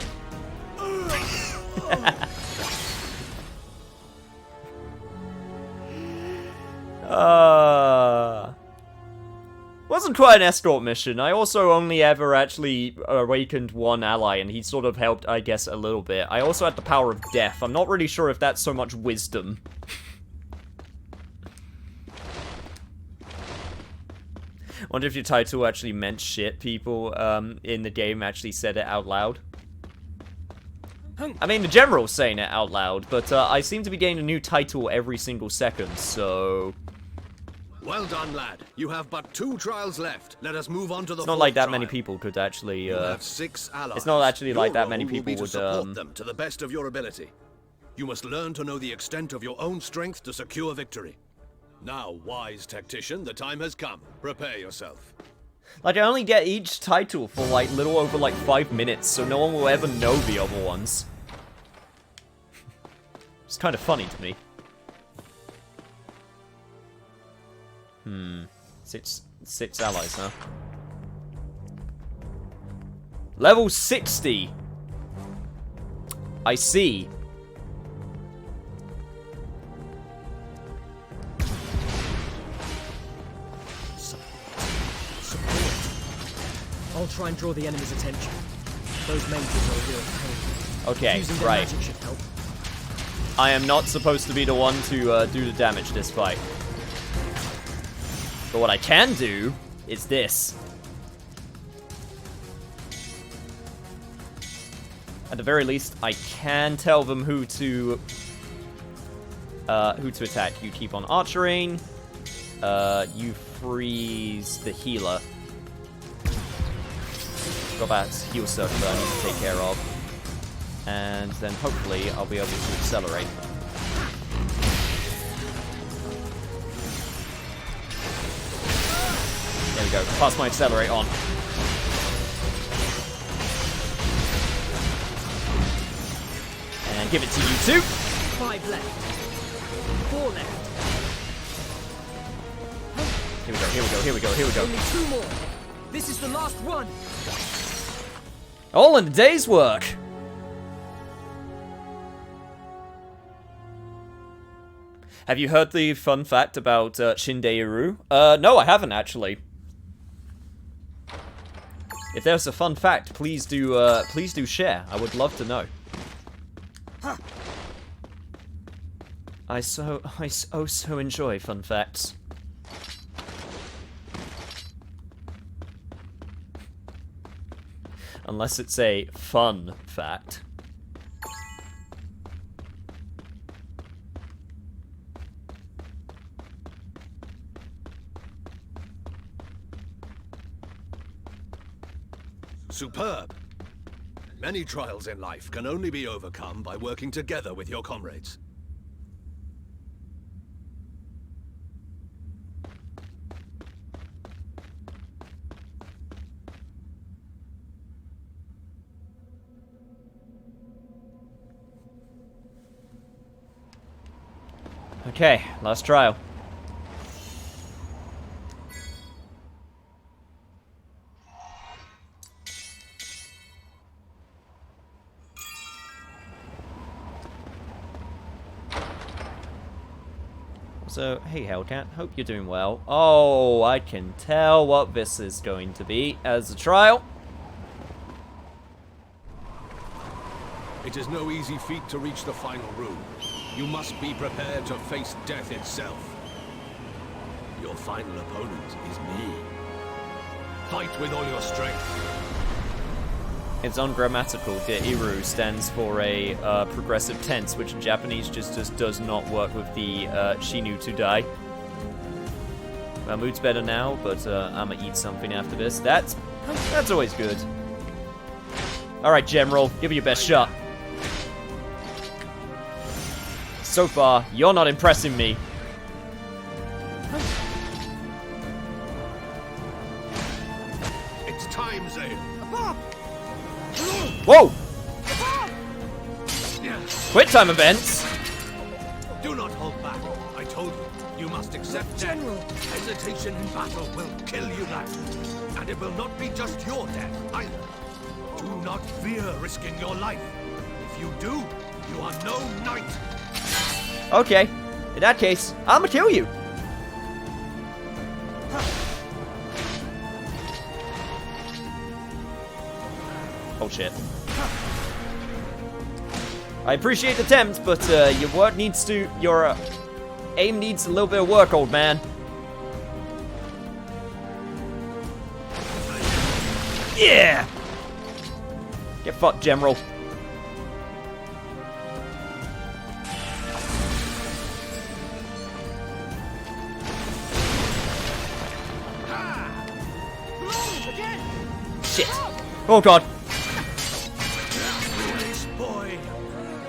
Wasn't quite an escort mission. I also only ever actually awakened one ally, and he sort of helped, I guess, a little bit. I also had the power of death. I'm not really sure if that's so much wisdom. Wonder if your title actually meant shit. People in the game actually said it out loud. I mean, the general's saying it out loud, but I seem to be getting a new title every single second, so... Well done, lad. You have but 2 trials left. Let us move on to the It's not like that trial. many people could actually, You have 6 allies. It's not actually like that many Your role people will be would, to support them to the best of your ability. You must learn to know the extent of your own strength to secure victory. Now, wise tactician, the time has come. Prepare yourself. Like, I only get each title for, like, little over, like, 5 minutes, so no one will ever know the other ones. It's kind of funny to me. Six allies, huh? Level 60! I see. I'll try and draw the enemy's attention. Those mages are a real pain. Okay, Using their right. magic should help. I am not supposed to be the one to do the damage this fight. But what I can do is this. At the very least, I can tell them who to attack. You keep on archering. You freeze the healer. Got that heal circle that I need to take care of. And then hopefully I'll be able to accelerate. There we go. Pass my accelerate on. And give it to you too. 5 left. 4 left. Here we go, here we go, here we go, here we go. Only 2 more. This is the last one. All in a day's work. Have you heard the fun fact about Shindeiru? No, I haven't actually. If there's a fun fact, please do share. I would love to know. I so enjoy fun facts. Unless it's a fun fact. Superb. Many trials in life can only be overcome by working together with your comrades. Okay, last trial. So, hey Hellcat, hope you're doing well. Oh, I can tell what this is going to be as a trial. It is no easy feat to reach the final room. You must be prepared to face death itself. Your final opponent is me. Fight with all your strength. It's ungrammatical. The Iru stands for a progressive tense, which in Japanese just does not work with the Shinu to die. My mood's better now, but I'ma eat something after this. That's always good. Alright, General, give it your best shot. So far, you're not impressing me. It's time, Zane. Whoa! Quit time events! Do not hold back. I told you, you must accept General. Hesitation in battle will kill you, lad. And it will not be just your death, either. Do not fear risking your life. If you do, you are no knight. Okay, in that case, I'ma kill you. Oh shit. I appreciate the attempt, but your work needs to, your aim needs a little bit of work, old man. Yeah! Get fucked, General. Shit. Oh god. Boy,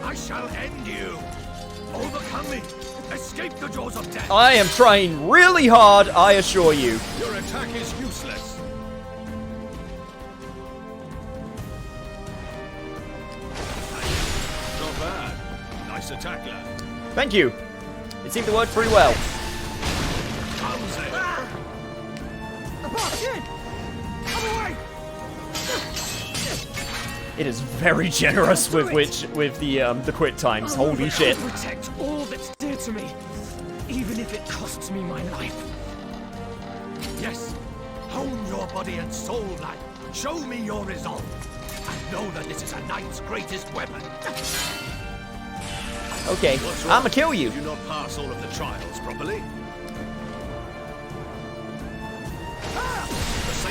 I shall end you. Overcome me. Escape the jaws of death. I am trying really hard, I assure you. Your attack is useless. Not bad. Nice attack, lad. Thank you. It seemed to work pretty well. It is very generous with the quit times. Holy shit. I'll protect all that's dear to me, even if it costs me my life. Yes. Hone your body and soul, lad. Show me your resolve. And know that this is a knight's greatest weapon. Okay, I'ma kill you. Did you not pass all of the trials properly?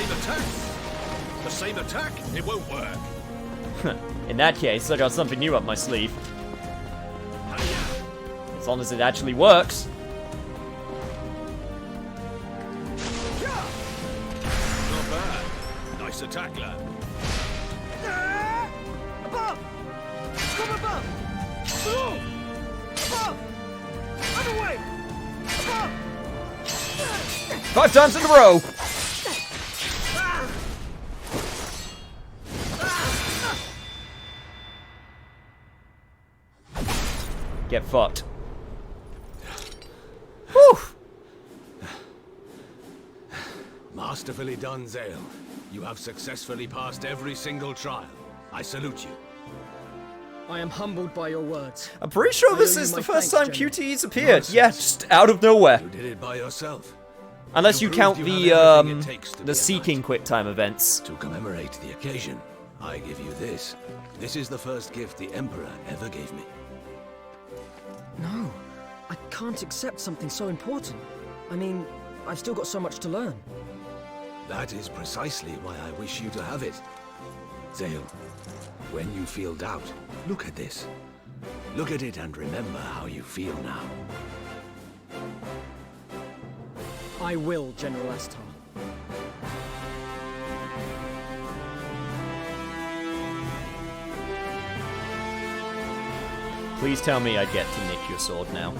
same attack. The same attack? It won't work. In that case, I got something new up my sleeve. As long as it actually works. Not bad. Nice attack, lad. Above! Come above! Below! Above! Other way! Above! 5 times in a row! Get fucked. Whew! Masterfully done, Zale. You have successfully passed every single trial. I salute you. I am humbled by your words. I'm pretty sure I this owe you is my the first thanks, time General. QTE's appeared. Yeah, just out of nowhere. You did it by yourself. Unless you proved count you the, have everything it takes to be the a Seeking QuickTime events. To commemorate the occasion, I give you this. This is the first gift the Emperor ever gave me. No, I can't accept something so important. I mean, I've still got so much to learn. That is precisely why I wish you to have it. Zale, when you feel doubt, look at this. Look at it and remember how you feel now. I will, General Astar. Please tell me I get to nick your sword now.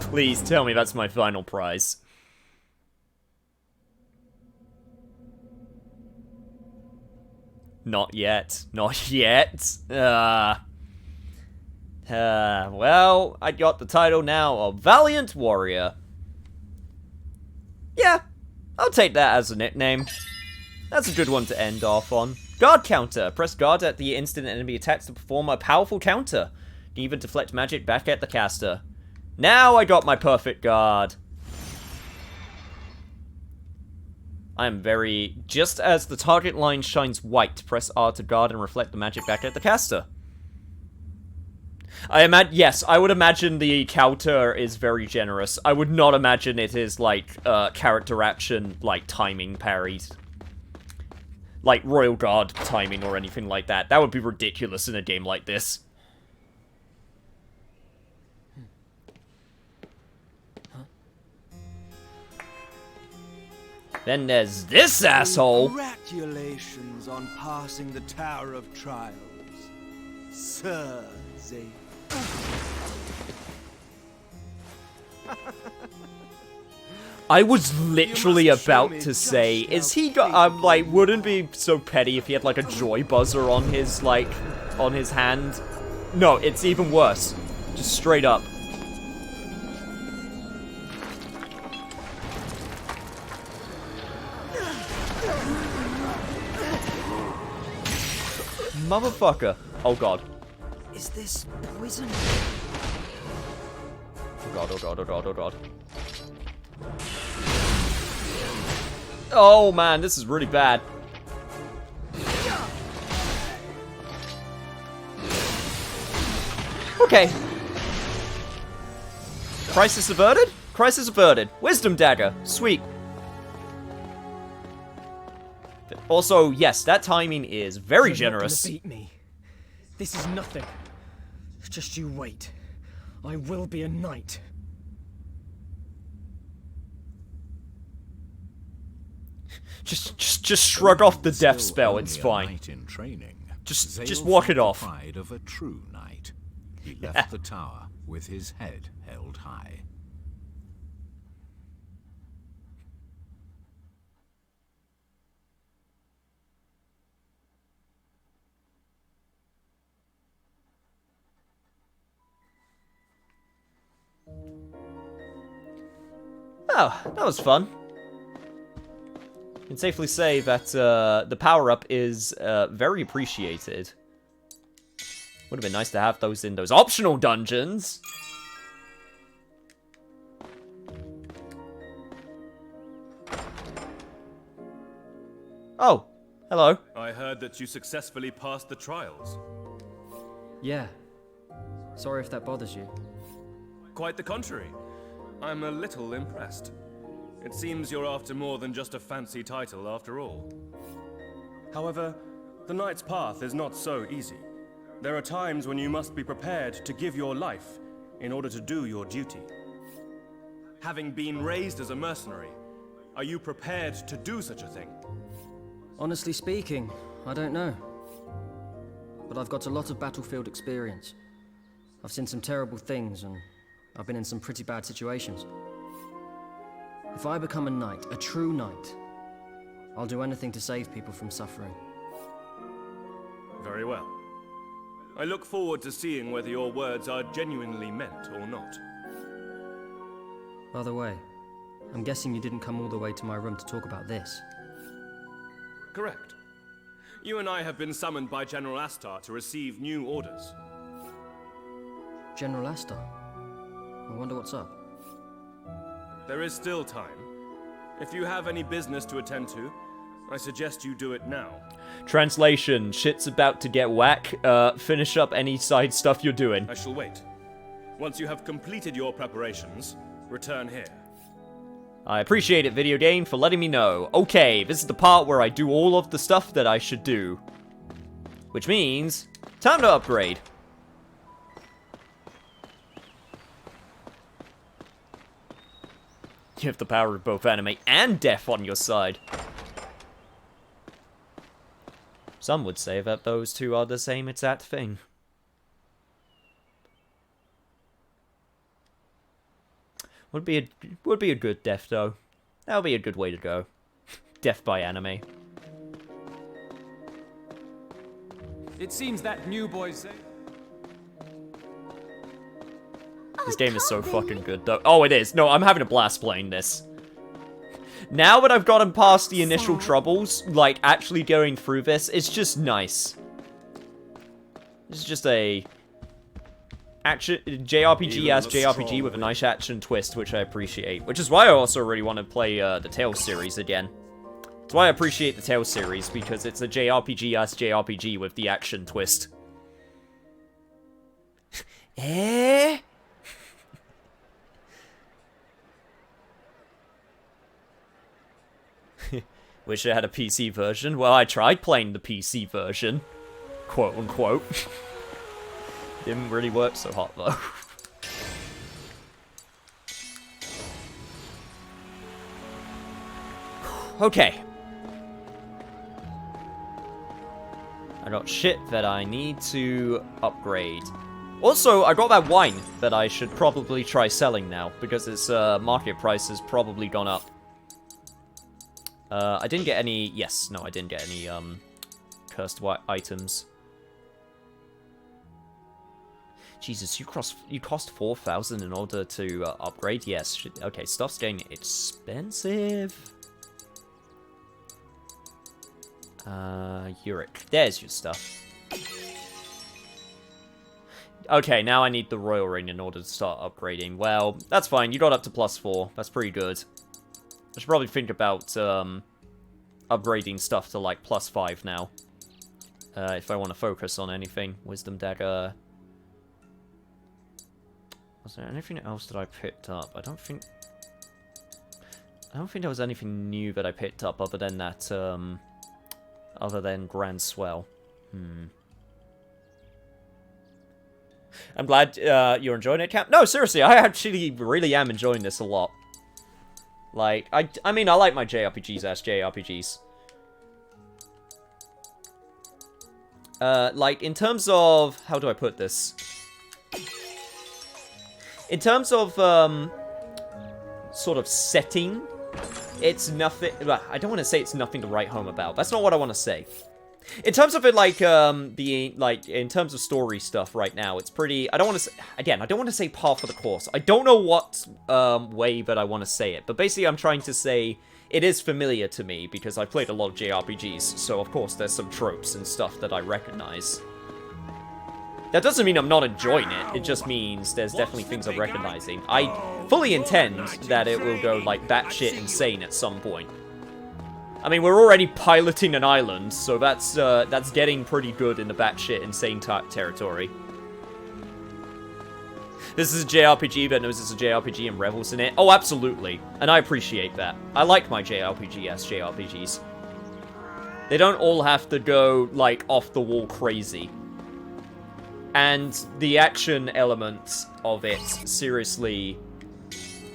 Please tell me that's my final prize. Not yet. Not yet. Well, I got the title now of Valiant Warrior. Yeah, I'll take that as a nickname. That's a good one to end off on. Guard counter. Press guard at the instant enemy attacks to perform a powerful counter. You can even deflect magic back at the caster. Now I got my perfect guard. I am very... Just as the target line shines white, press R to guard and reflect the magic back at the caster. Yes, I would imagine the counter is very generous. I would not imagine it is, like, character action, like, timing parried. Like, Royal Guard timing or anything like that. That would be ridiculous in a game like this. Then there's this asshole! Congratulations on passing the Tower of Trials, Sir Zay. I was literally about to say, is he got, like, wouldn't be so petty if he had, like, a joy buzzer on his, like, on his hand. No, it's even worse. Just straight up. Motherfucker. Oh god. Is this poison? Oh god, oh god, oh god, oh god. Oh man, this is really bad. Okay. Crisis averted? Crisis averted. Wisdom dagger. Sweet. Also, yes, that timing is very generous. You're not gonna beat me. This is nothing. Just you wait. I will be a knight. Just shrug off the death spell. It's fine. Knight in training. Just walk it off. The pride of a true knight. He left the tower with his head held high. Oh, that was fun. I can safely say that the power-up is very appreciated. Would have been nice to have those in those optional dungeons. Oh, hello. I heard that you successfully passed the trials. Yeah. Sorry if that bothers you. Quite the contrary. I'm a little impressed. It seems you're after more than just a fancy title after all. However, the Knight's path is not so easy. There are times when you must be prepared to give your life in order to do your duty. Having been raised as a mercenary, are you prepared to do such a thing? Honestly speaking, I don't know. But I've got a lot of battlefield experience. I've seen some terrible things, and I've been in some pretty bad situations. If I become a knight, a true knight, I'll do anything to save people from suffering. Very well. I look forward to seeing whether your words are genuinely meant or not. By the way, I'm guessing you didn't come all the way to my room to talk about this. Correct. You and I have been summoned by General Astar to receive new orders. General Astar? I wonder what's up. There is still time. If you have any business to attend to, I suggest you do it now. Translation, shit's about to get whack. Finish up any side stuff you're doing. I shall wait. Once you have completed your preparations, return here. I appreciate it, video game, for letting me know. Okay, this is the part where I do all of the stuff that I should do. Which means, time to upgrade. You have the power of both anime and death on your side. Some would say that those two are the same exact thing. Would be a good death though. That would be a good way to go. Death by anime. It seems that new boy's... This game is so fucking good though. Oh, it is. No, I'm having a blast playing this. Now that I've gotten past the initial troubles, like actually going through this, it's just nice. It's just a action JRPG as JRPG with a nice action twist, which I appreciate. Which is why I also really want to play the Tales series again. That's why I appreciate the Tales series, because it's a JRPG as JRPG with the action twist. Eh? Wish I had a PC version. Well, I tried playing the PC version. Quote unquote. Didn't really work so hot though. Okay. I got shit that I need to upgrade. Also, I got that wine that I should probably try selling now, because its market price has probably gone up. I didn't get any... Yes, no, I didn't get any, cursed items. Jesus, you cost 4,000 in order to upgrade? Yes. Okay, stuff's getting expensive. Uric. There's your stuff. Okay, now I need the Royal Ring in order to start upgrading. Well, that's fine. You got up to +4. That's pretty good. I should probably think about upgrading stuff to like +5 now. If I want to focus on anything. Wisdom Dagger. Was there anything else that I picked up? I don't think there was anything new that I picked up other than that, other than Grand Swell. I'm glad you're enjoying it, Cap. No, seriously, I actually really am enjoying this a lot. Like, I mean, I like my JRPGs as JRPGs. Like, in terms of... How do I put this? In terms of, sort of setting, it's nothing... I don't want to say it's nothing to write home about. That's not what I want to say. In terms of it, like, in terms of story stuff right now, it's pretty... I don't want to say... Again, I don't want to say par for the course. I don't know what, way that I want to say it. But basically, I'm trying to say it is familiar to me, because I've played a lot of JRPGs. So, of course, there's some tropes and stuff that I recognize. That doesn't mean I'm not enjoying it. It just means there's definitely things I'm recognizing. I fully intend that it will go, like, batshit insane at some point. I mean, we're already piloting an island, so that's getting pretty good in the batshit insane territory. this is a JRPG but knows it's a JRPG and revels in it. Oh, absolutely. And I appreciate that. I like my JRPG-esque JRPGs. They don't all have to go, like, off-the-wall crazy. And the action element of it, seriously,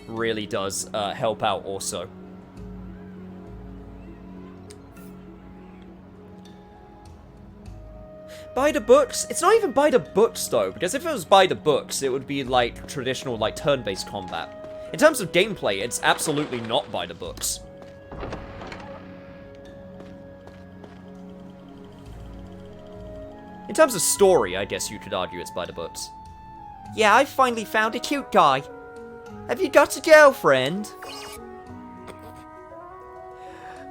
really does help out also. By the books? It's not even by the books, though, because if it was by the books, it would be, like, traditional, like, turn-based combat. In terms of gameplay, it's absolutely not by the books. In terms of story, I guess you could argue it's by the books. Yeah, I finally found a cute guy. Have you got a girlfriend?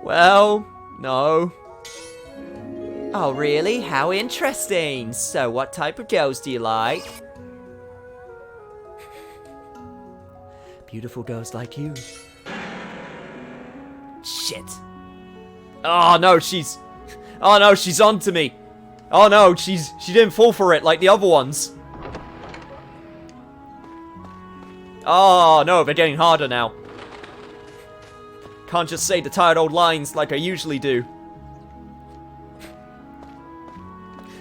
Well, no. Oh, really? How interesting. So, what type of girls do you like? Beautiful girls like you. Shit. Oh, no, she's... Oh, no, she's onto me. Oh, no, she didn't fall for it like the other ones. Oh, no, they're getting harder now. Can't just say the tired old lines like I usually do.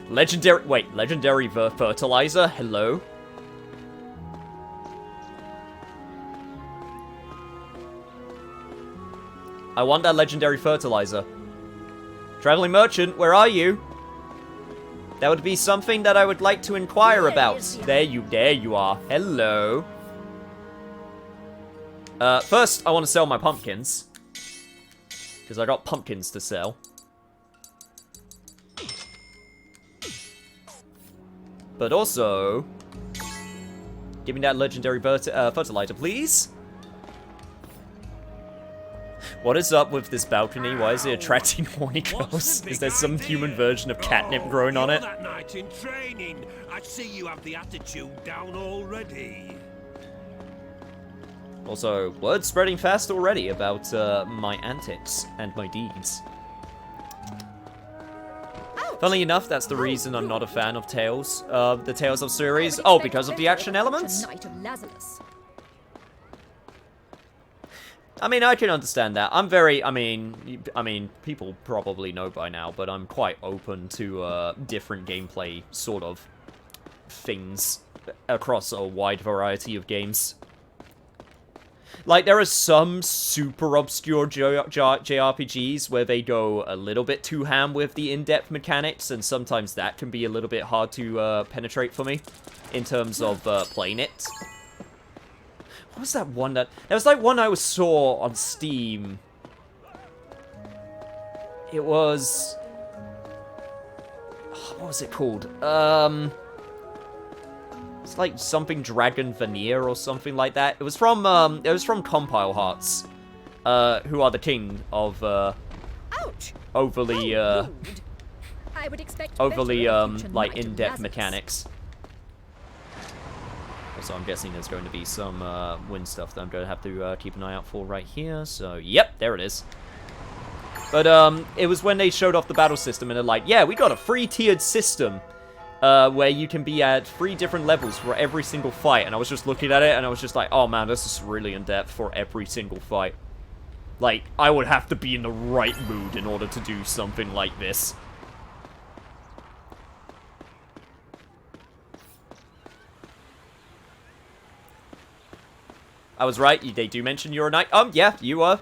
Legendary fertilizer? Hello? I want that legendary fertilizer. Traveling merchant, where are you? That would be something that I would like to inquire about. There you are. Hello. First, I want to sell my pumpkins. Because I got pumpkins to sell. But also... give me that legendary fertilizer, please. What is up with this balcony? Why is it attracting horny girls? Is there some human version of catnip growing on it? That night in training, I see you have the attitude down already. Also, word spreading fast already about my antics and my deeds. Funnily enough, that's the reason I'm not a fan of Tales, the Tales of series. Oh, because of the action elements? I mean, I can understand that. I'm very, I mean, people probably know by now, but I'm quite open to different gameplay sort of things across a wide variety of games. Like, there are some super obscure JRPGs where they go a little bit too ham with the in-depth mechanics, and sometimes that can be a little bit hard to penetrate for me in terms of playing it. What was that one that... There was like one I saw on Steam. It was... what was it called? It's like something Dragon Veneer or something like that. It was from Compile Hearts, who are the king of overly like in-depth mechanics. Also, I'm guessing there's going to be some wind stuff that I'm going to have to keep an eye out for right here. So, yep, there it is. But it was when they showed off the battle system, and they're like, yeah, we got a 3-tiered system. Where you can be at 3 different levels for every single fight. And I was just looking at it, and I was just like, oh man, this is really in-depth for every single fight. Like, I would have to be in the right mood in order to do something like this. I was right, they do mention you're a knight. Yeah, you are.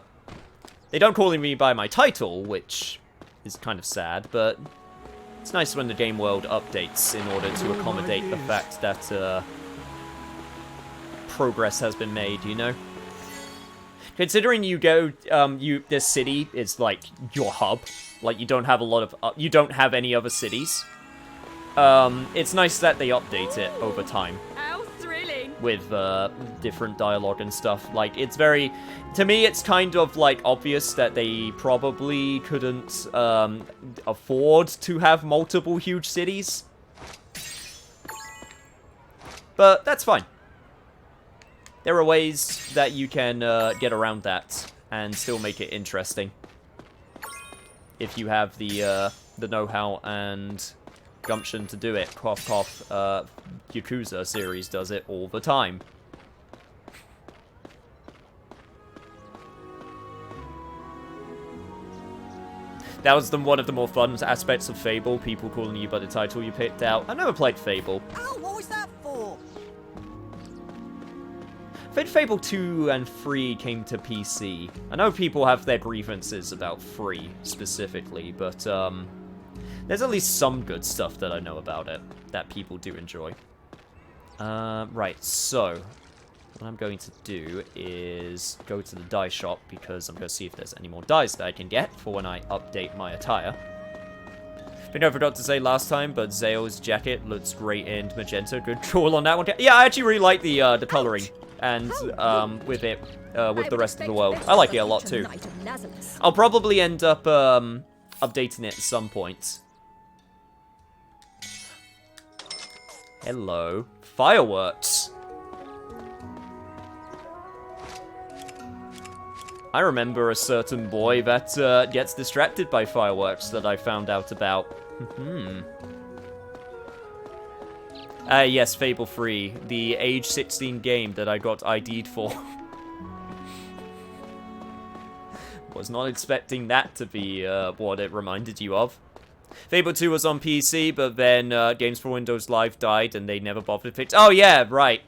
They don't call me by my title, which is kind of sad, but... it's nice when the game world updates in order to accommodate the fact that progress has been made, you know? Considering you go, this city is like your hub, like you don't have a lot of, you don't have any other cities. It's nice that they update it over time. How thrilling! With different dialogue and stuff. Like, it's very... to me, it's kind of, like, obvious that they probably couldn't afford to have multiple huge cities. But that's fine. There are ways that you can get around that and still make it interesting. If you have the know-how and gumption to do it. Cough, cough. Yakuza series does it all the time. That was one of the more fun aspects of Fable, people calling you by the title you picked out. I never played Fable. Ow, what was that for? I think Fable 2 and 3 came to PC. I know people have their grievances about 3, specifically, but, there's at least some good stuff that I know about it, that people do enjoy. Right, so, what I'm going to do is go to the dye shop, because I'm going to see if there's any more dyes that I can get for when I update my attire. I think I forgot to say last time, but Zael's jacket looks great in magenta. Good call on that one. Yeah, I actually really like the coloring, and with it, with the rest of the world. I like it a lot too. I'll probably end up updating it at some point. Hello. Fireworks. I remember a certain boy that gets distracted by fireworks that I found out about. Yes, Fable 3, the age 16 game that I got ID'd for. Was not expecting that to be what it reminded you of. Fable 2 was on PC, but then Games for Windows Live died and they never bothered to fix. Oh yeah, right.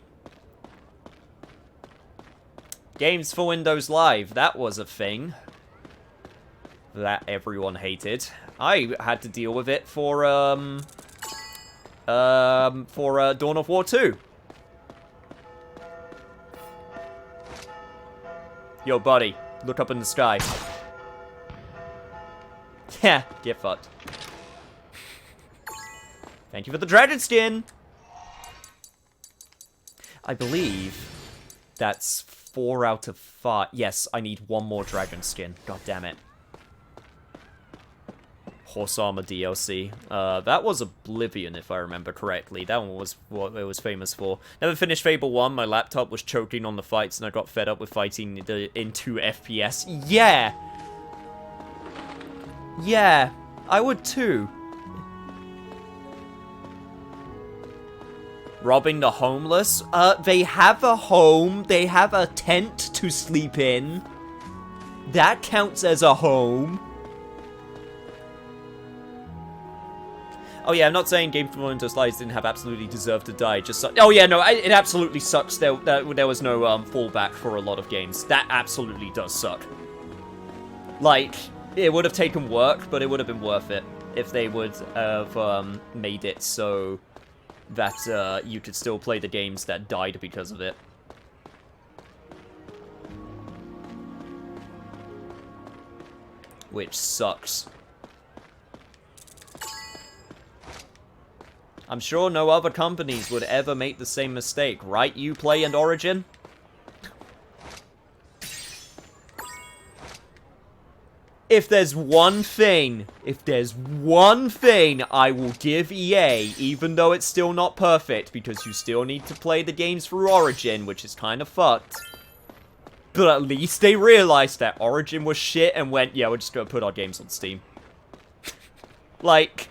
Games for Windows Live, that was a thing that everyone hated. I had to deal with it for Dawn of War 2. Yo, buddy, look up in the sky. Yeah, get fucked. Thank you for the dragon skin! I believe that's 4 out of 5. Yes, I need one more dragon skin. God damn it. Horse Armor DLC. That was Oblivion, if I remember correctly. That one was what it was famous for. Never finished Fable 1. My laptop was choking on the fights, and I got fed up with fighting in 2 FPS. Yeah! Yeah, I would too. Robbing the homeless? They have a home. They have a tent to sleep in. That counts as a home. Oh yeah, I'm not saying Game for Windows Live didn't have absolutely deserved to die. Just oh yeah, no, it absolutely sucks. There was no fallback for a lot of games. That absolutely does suck. Like, it would have taken work, but it would have been worth it if they would have made it so that you could still play the games that died because of it. Which sucks. I'm sure no other companies would ever make the same mistake, right, Uplay and Origin? If there's one thing I will give EA, even though it's still not perfect, because you still need to play the games through Origin, which is kind of fucked. But at least they realized that Origin was shit and went, yeah, we're just gonna put our games on Steam. Like,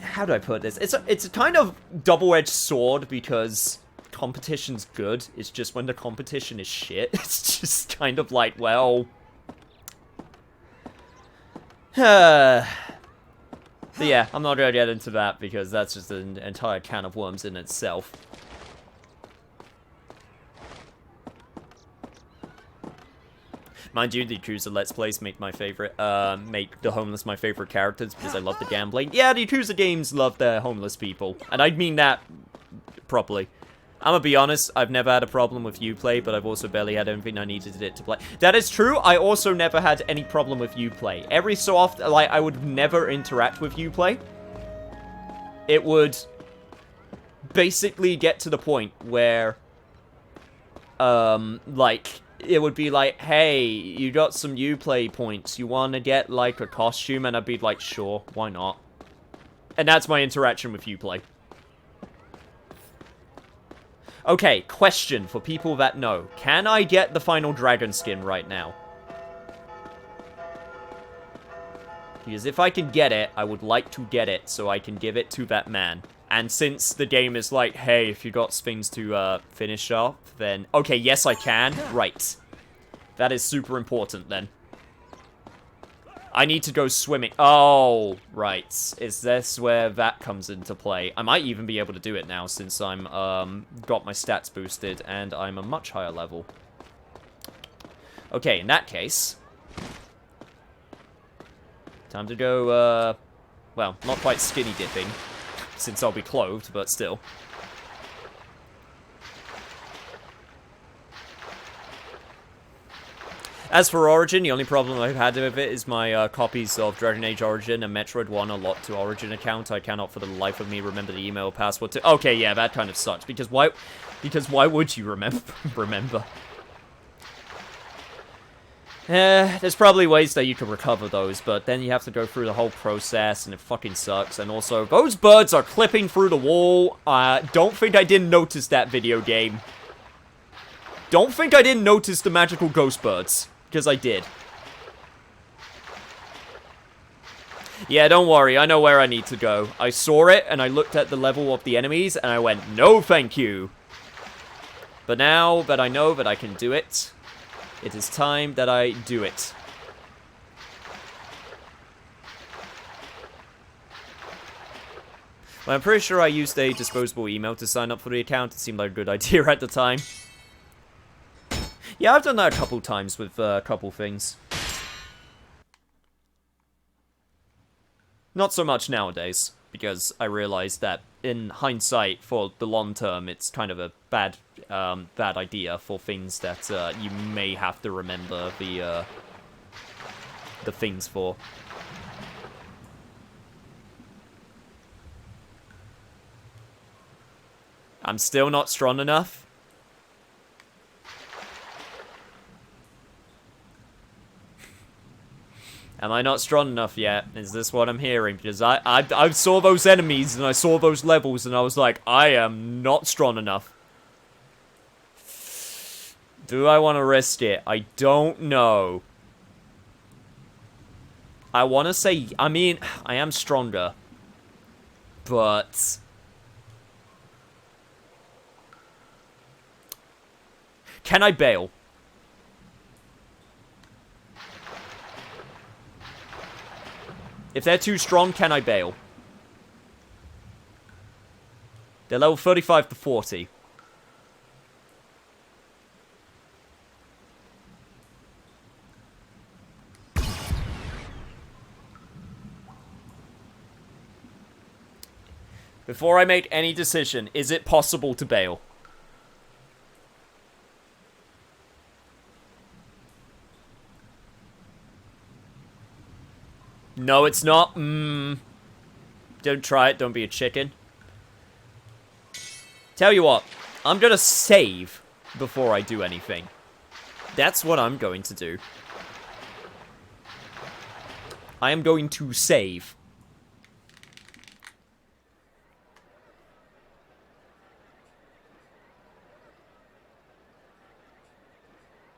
how do I put this? It's a kind of double-edged sword, because competition's good. It's just when the competition is shit, it's just kind of like, well, but yeah, I'm not gonna get into that because that's just an entire can of worms in itself. Mind you, the Yakuza Let's Plays make my favorite, make the homeless my favorite characters because I love the gambling. Yeah, the Yakuza games love their homeless people, and I mean that properly. I'm gonna be honest, I've never had a problem with Uplay, but I've also barely had anything I needed it to play. That is true, I also never had any problem with Uplay. Every so often, like, I would never interact with Uplay. It would basically get to the point where, like, it would be like, hey, you got some Uplay points, you wanna get, like, a costume? And I'd be like, sure, why not? And that's my interaction with Uplay. Okay, question for people that know. Can I get the final dragon skin right now? Because if I can get it, I would like to get it so I can give it to that man. And since the game is like, hey, if you got things to finish off, then... Okay, yes I can. Right. That is super important then. I need to go swimming. Oh, right. Is this where that comes into play? I might even be able to do it now since I'm got my stats boosted and I'm a much higher level. Okay, in that case... Time to go, well, not quite skinny dipping, since I'll be clothed, but still. As for Origin, the only problem I've had with it is my copies of Dragon Age Origin and Metroid 1 are locked to Origin account. I cannot for the life of me remember the email password to... Okay, yeah, that kind of sucks, because why would you remember? There's probably ways that you can recover those, but then you have to go through the whole process, and it fucking sucks. And also, those birds are clipping through the wall. Don't think I didn't notice that, video game. Don't think I didn't notice the magical ghost birds, because I did. Yeah, don't worry, I know where I need to go. I saw it, and I looked at the level of the enemies, and I went, no thank you. But now that I know that I can do it... It is time that I do it. Well, I'm pretty sure I used a disposable email to sign up for the account. It seemed like a good idea at the time. Yeah, I've done that a couple times with a couple things. Not so much nowadays, because I realized that in hindsight, for the long term, it's kind of a bad idea for things that you may have to remember the things for. I'm still not strong enough. Am I not strong enough yet? Is this what I'm hearing? Because I saw those enemies and I saw those levels and I was like, I am not strong enough. Do I want to risk it? I don't know. I want to say, I mean, I am stronger. But... Can I bail? If they're too strong, can I bail? They're level 35 to 40. Before I make any decision, is it possible to bail? No, it's not. Don't try it. Don't be a chicken. Tell you what. I'm gonna save before I do anything. That's what I'm going to do. I am going to save.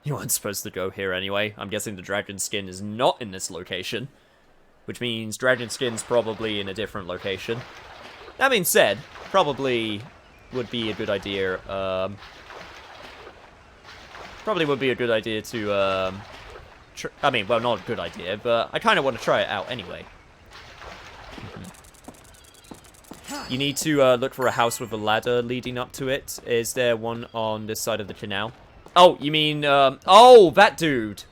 You weren't supposed to go here anyway. I'm guessing the dragon skin is not in this location. Which means dragon skin's probably in a different location. That being said, probably would be a good idea, probably would be a good idea to, I mean, well, not a good idea, but I kind of want to try it out anyway. You need to look for a house with a ladder leading up to it. Is there one on this side of the canal? Oh, you mean, oh, that dude.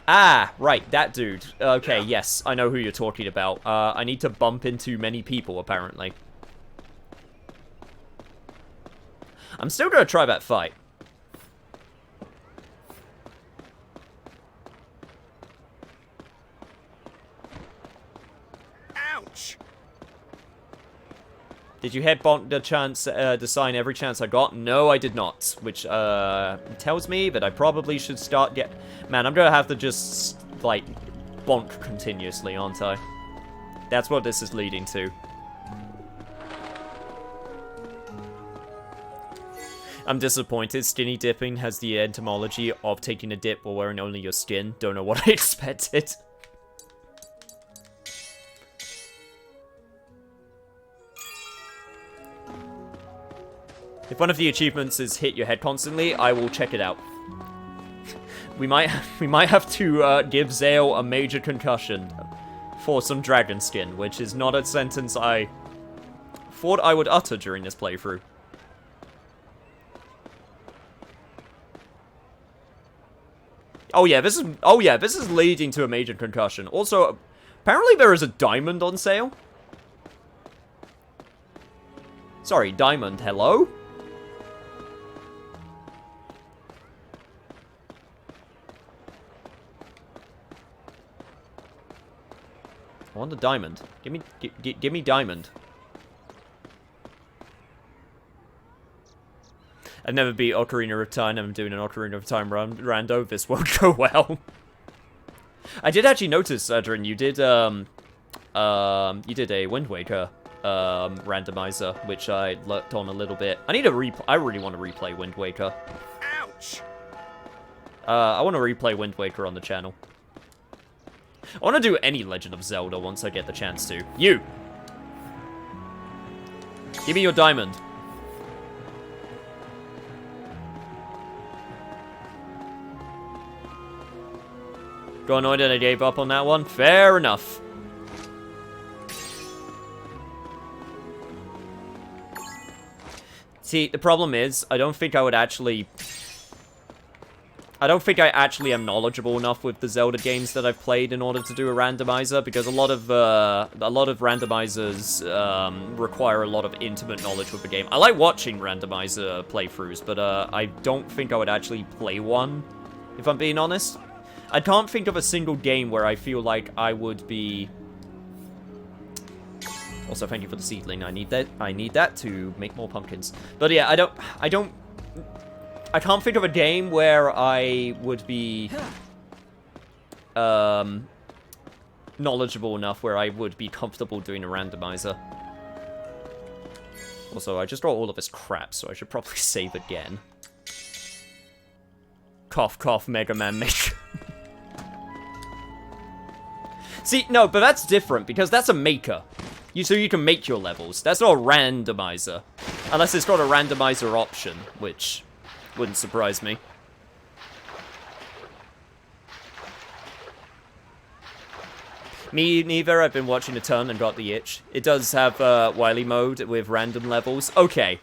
Ah, right, that dude. Okay, yes, I know who you're talking about. I need to bump into many people, apparently. I'm still gonna try that fight. Ouch! Did you headbutt the chance, the sign every chance I got? No, I did not. Which, tells me that I probably should start Man, I'm gonna have to just, like, bonk continuously, aren't I? That's what this is leading to. I'm disappointed. Skinny dipping has the etymology of taking a dip while wearing only your skin. Don't know what I expected. If one of the achievements is hit your head constantly, I will check it out. We might have to give Zale a major concussion for some dragon skin, which is not a sentence I thought I would utter during this playthrough. Oh yeah, this is leading to a major concussion. Also, apparently there is a diamond on sale. Sorry, diamond, hello? I want a diamond. Give me diamond. I've never beat Ocarina of Time. I'm doing an Ocarina of Time rando. This won't go well. I did actually notice, Adrian, you did a Wind Waker randomizer, which I lurked on a little bit. I really want to replay Wind Waker. Ouch! I want to replay Wind Waker on the channel. I want to do any Legend of Zelda once I get the chance to. You! Give me your diamond. Got annoyed that I gave up on that one? Fair enough. See, the problem is, I don't think I actually am knowledgeable enough with the Zelda games that I've played in order to do a randomizer, because a lot of randomizers require a lot of intimate knowledge with the game. I like watching randomizer playthroughs, but I don't think I would actually play one, if I'm being honest. I can't think of a single game where I feel like I would be... Also, thank you for the seedling. I need that to make more pumpkins. But yeah, I can't think of a game where I would be knowledgeable enough where I would be comfortable doing a randomizer. Also, I just got all of this crap, so I should probably save again. Cough, cough, Mega Man Maker. See, no, but that's different, because that's a maker. So you can make your levels. That's not a randomizer. Unless it's got a randomizer option, which wouldn't surprise me. Me neither. I've been watching a ton and got the itch. It does have Wily mode with random levels. Okay.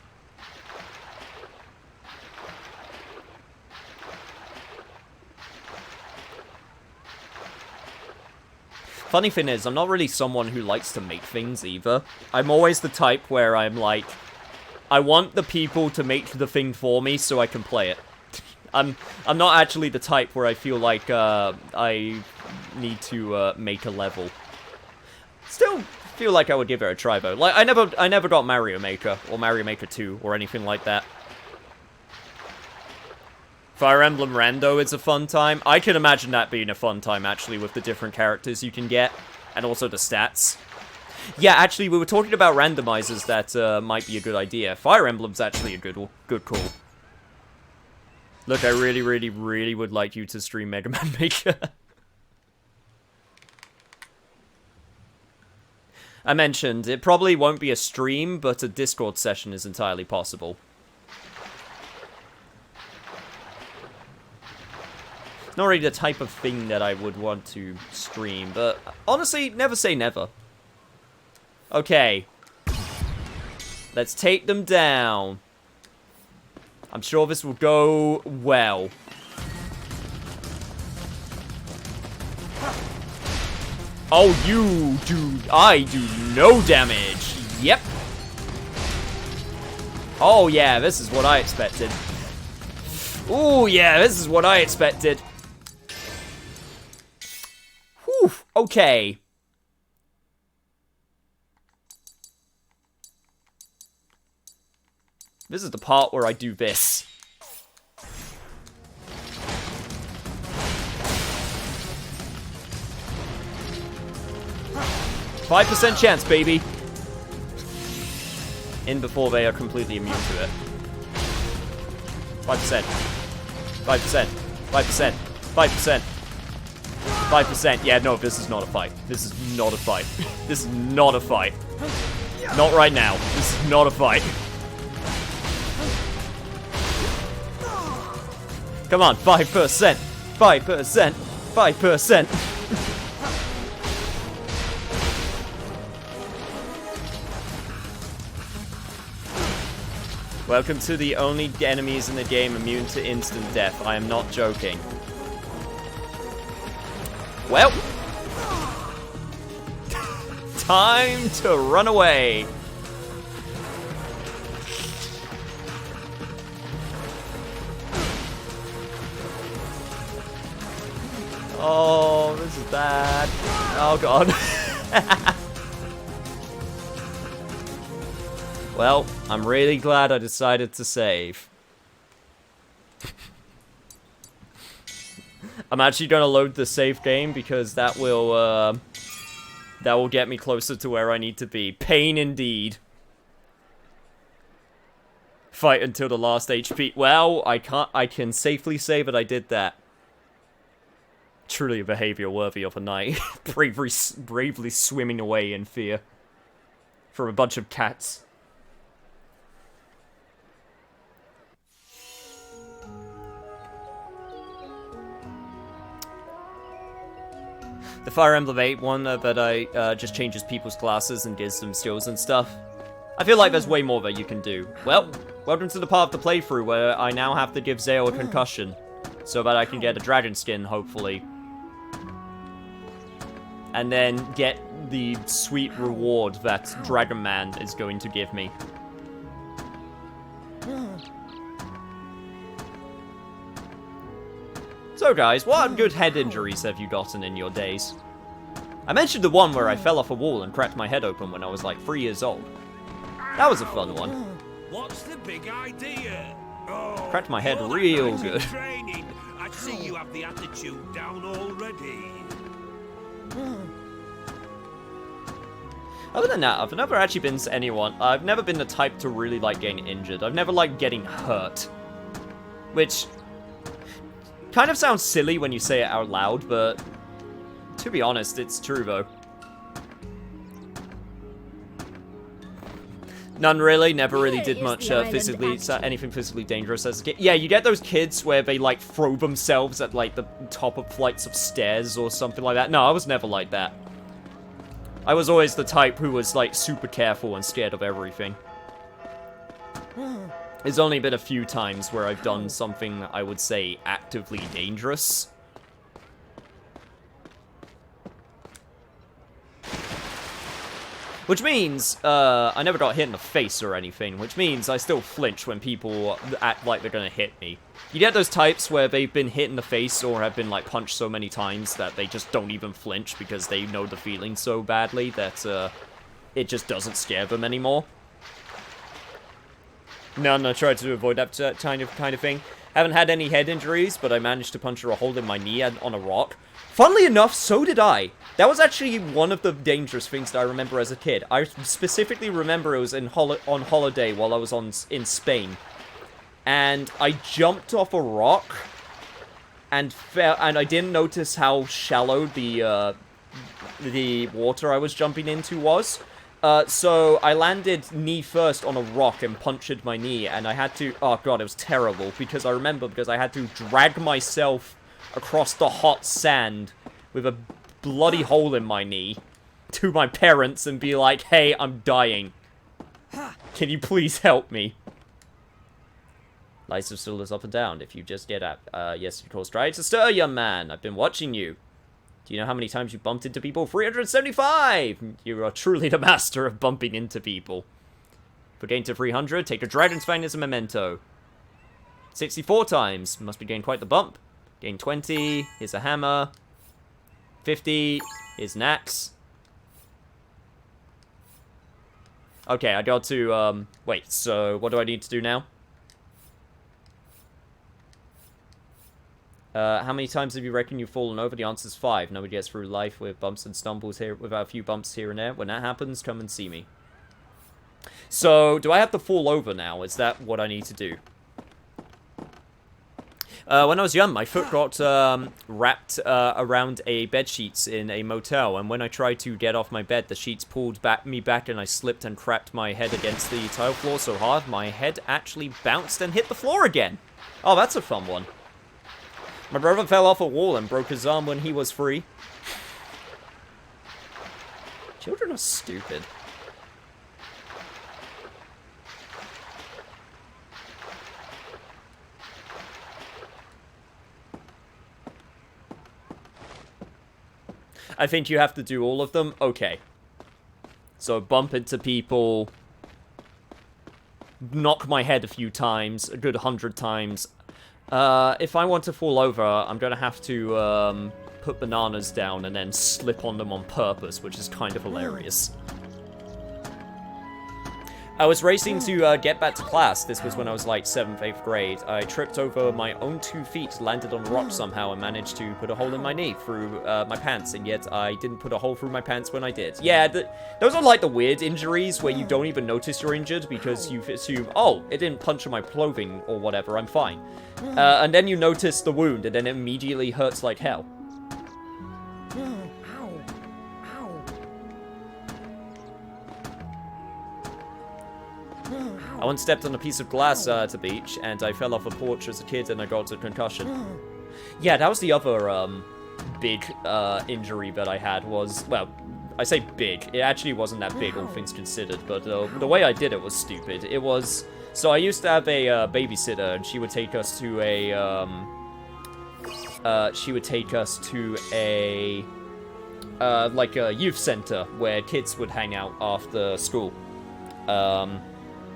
Funny thing is, I'm not really someone who likes to make things either. I'm always the type where I'm like, I want the people to make the thing for me so I can play it. I'm not actually the type where I feel like I need to make a level. Still feel like I would give it a try though. Like I never got Mario Maker or Mario Maker 2 or anything like that. Fire Emblem Rando is a fun time. I can imagine that being a fun time, actually, with the different characters you can get, and also the stats. Yeah, actually, we were talking about randomizers that might be a good idea. Fire Emblem's actually a good call. Look, I really, really, really would like you to stream Mega Man Maker. I mentioned, it probably won't be a stream, but a Discord session is entirely possible. Not really the type of thing that I would want to stream, but honestly, never say never. Okay. Let's take them down. I'm sure this will go well. Oh, you do... I do no damage. Yep. Oh, yeah, this is what I expected. Ooh, yeah, this is what I expected. Whew, okay. This is the part where I do this. 5% chance, baby. In before they are completely immune to it. 5%. 5%. 5%. 5%. 5%. Yeah, no, this is not a fight. This is not a fight. This is not a fight. Not right now. This is not a fight. Come on, 5%. 5%. 5%. Welcome to the only enemies in the game immune to instant death. I am not joking. Well. Time to run away. Oh, this is bad. Oh, God. Well, I'm really glad I decided to save. I'm actually gonna load the save game because that will get me closer to where I need to be. Pain indeed. Fight until the last HP. Well, I can safely say that I did that. Truly a behavior worthy of a knight. Bravely swimming away in fear from a bunch of cats. The Fire Emblem 8 one that I just changes people's classes and gives them skills and stuff. I feel like there's way more that you can do. Well, welcome to the part of the playthrough where I now have to give Zale a concussion. So that I can get a dragon skin, hopefully. And then get the sweet reward that Dragon Man is going to give me. So guys, what good head injuries have you gotten in your days? I mentioned the one where I fell off a wall and cracked my head open when I was like 3 years old. That was a fun one. What's the big idea? Oh, cracked my head real good. Training. I see you have the attitude down already. Other than that, I've never actually been to anyone. I've never been the type to really like getting injured. I've never liked getting hurt. Which kind of sounds silly when you say it out loud, but to be honest, it's true though. None really, never really did much anything physically dangerous as a kid. Yeah, you get those kids where they like throw themselves at like the top of flights of stairs or something like that. No, I was never like that. I was always the type who was like super careful and scared of everything. There's only been a few times where I've done something I would say actively dangerous. Which means, I never got hit in the face or anything, which means I still flinch when people act like they're gonna hit me. You get those types where they've been hit in the face or have been, like, punched so many times that they just don't even flinch because they know the feeling so badly that, it just doesn't scare them anymore. No, I tried to avoid that kind of thing. Haven't had any head injuries, but I managed to puncture a hole in my knee on a rock. Funnily enough, so did I. That was actually one of the dangerous things that I remember as a kid. I specifically remember it was on holiday while I was in Spain. And I jumped off a rock and fell, and I didn't notice how shallow the water I was jumping into was. So I landed knee first on a rock and punctured my knee, and I had to, oh god, it was terrible, because I had to drag myself across the hot sand with a bloody hole in my knee to my parents and be like, hey, I'm dying. Can you please help me? Lights of still is up and down if you just get up. Yes, of course, try to stir, young man. I've been watching you. Do you know how many times you bumped into people? 375! You are truly the master of bumping into people. For getting to 300, take a Dragon's Fang as a memento. 64 times. Must be getting quite the bump. Gain 20. Here's a hammer. 50. Here's an axe. Okay, I got to, wait, so what do I need to do now? How many times have you reckon you've fallen over? The answer's 5. Nobody gets through life with bumps and stumbles here, without a few bumps here and there. When that happens, come and see me. So, do I have to fall over now? Is that what I need to do? When I was young, my foot got wrapped around a bed sheets in a motel, and when I tried to get off my bed, the sheets pulled me back, and I slipped and cracked my head against the tile floor so hard, my head actually bounced and hit the floor again. Oh, that's a fun one. My brother fell off a wall and broke his arm when he was 3. Children are stupid. I think you have to do all of them? Okay. So bump into people, knock my head a few times, a good 100 times. If I want to fall over, I'm gonna have to put bananas down and then slip on them on purpose, which is kind of hilarious. I was racing to get back to class. This was when I was like 7th, 8th grade. I tripped over my own 2 feet, landed on a rock somehow, and managed to put a hole in my knee through my pants, and yet I didn't put a hole through my pants when I did. Yeah, those are like the weird injuries where you don't even notice you're injured because you assume, oh, it didn't puncture my clothing or whatever, I'm fine. And then you notice the wound, and then it immediately hurts like hell. I once stepped on a piece of glass at the beach, and I fell off a porch as a kid, and I got a concussion. Yeah, that was the other, big, injury that I had was, well, I say big. It actually wasn't that big, all things considered, but the way I did it was stupid. It was... So I used to have a, babysitter, and she would take us to a, like a youth center where kids would hang out after school.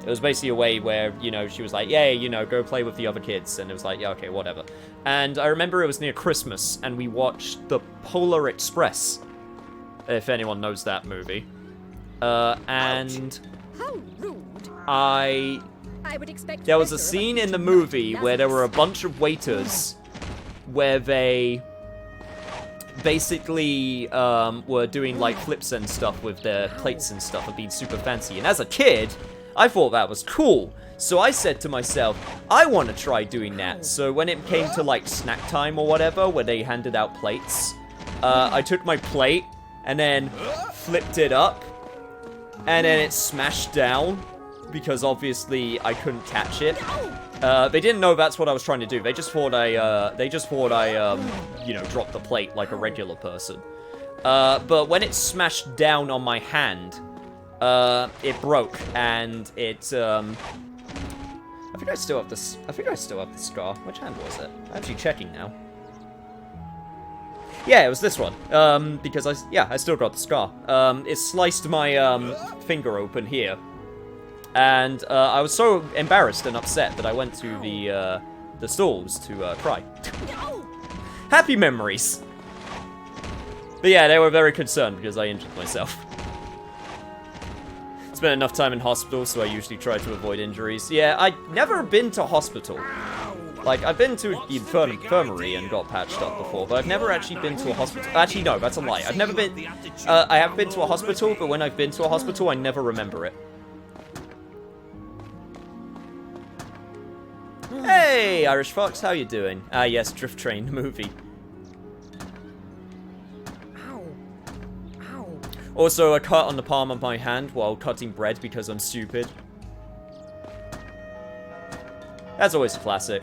It was basically a way where, you know, she was like, yay, you know, go play with the other kids. And it was like, yeah, okay, whatever. And I remember it was near Christmas, and we watched The Polar Express, if anyone knows that movie. And How rude. I would expect there was a scene in the movie where there were a bunch of waiters where they basically were doing like flips and stuff with their plates and stuff and being super fancy. And as a kid, I thought that was cool. So I said to myself, I want to try doing that. So when it came to like snack time or whatever, where they handed out plates, I took my plate and then flipped it up, and then it smashed down because obviously I couldn't catch it. They didn't know that's what I was trying to do. They just thought I, you know, dropped the plate like a regular person. But when it smashed down on my hand, it broke, and it, I think I still have this, I think I still have the scar. Which hand was it? I'm actually checking now. Yeah, it was this one, because I still got the scar. It sliced my, finger open here. And, I was so embarrassed and upset that I went to the stalls to, cry. Happy memories! But yeah, they were very concerned because I injured myself. Spent enough time in hospital, so I usually try to avoid injuries. Yeah, I've never been to hospital. Like, I've been to the infirmary and got patched up before, but I've never actually been to a hospital. Actually, no, that's a lie. I've never been... I have been to a hospital, but when I've been to a hospital, I never remember it. Hey, Irish Fox, how you doing? Ah, yes, Drift Train, the movie. Also, a cut on the palm of my hand while cutting bread because I'm stupid. That's always a classic.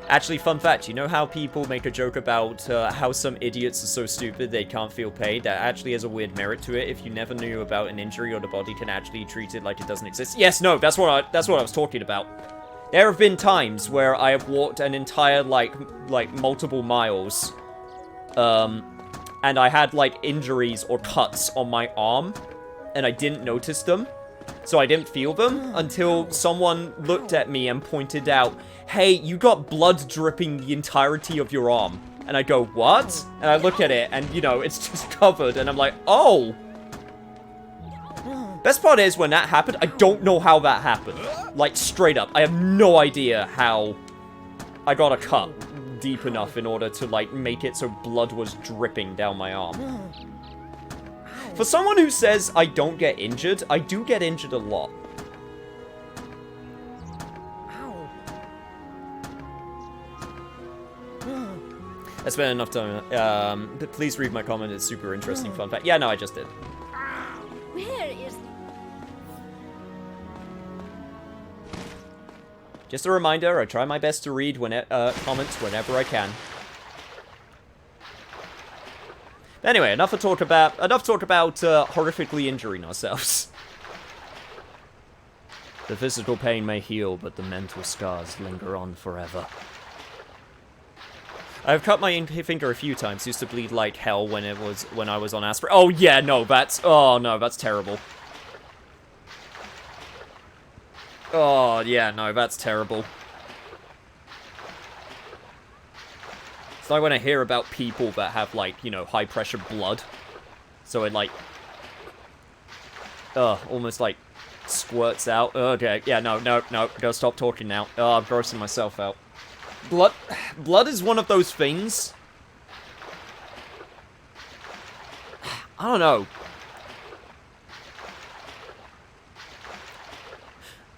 Actually, fun fact, you know how people make a joke about how some idiots are so stupid they can't feel pain? That actually has a weird merit to it. If you never knew about an injury or the body can actually treat it like it doesn't exist. Yes, no, that's what I was talking about. There have been times where I have walked an entire, like multiple miles, and I had, like, injuries or cuts on my arm, and I didn't notice them, so I didn't feel them until someone looked at me and pointed out, hey, you got blood dripping the entirety of your arm. And I go, what? And I look at it, and, you know, it's just covered, and I'm like, oh! Best part is, when that happened, I don't know how that happened. Like, straight up. I have no idea how I got a cut deep enough in order to, like, make it so blood was dripping down my arm. For someone who says I don't get injured, I do get injured a lot. I spent enough time. Please read my comment, it's super interesting fun fact. Yeah, no, I just did. Where is... Just a reminder, I try my best to read comments whenever I can. Anyway, enough talk about horrifically injuring ourselves. The physical pain may heal, but the mental scars linger on forever. I've cut my finger a few times. Used to bleed like hell when I was on aspirin. Oh yeah, no, that's terrible. Oh yeah, no, that's terrible. It's like when I hear about people that have, like, you know, high pressure blood. So it, like, almost, like, squirts out. Okay, yeah, no, gotta stop talking now. I'm grossing myself out. Blood is one of those things. I don't know.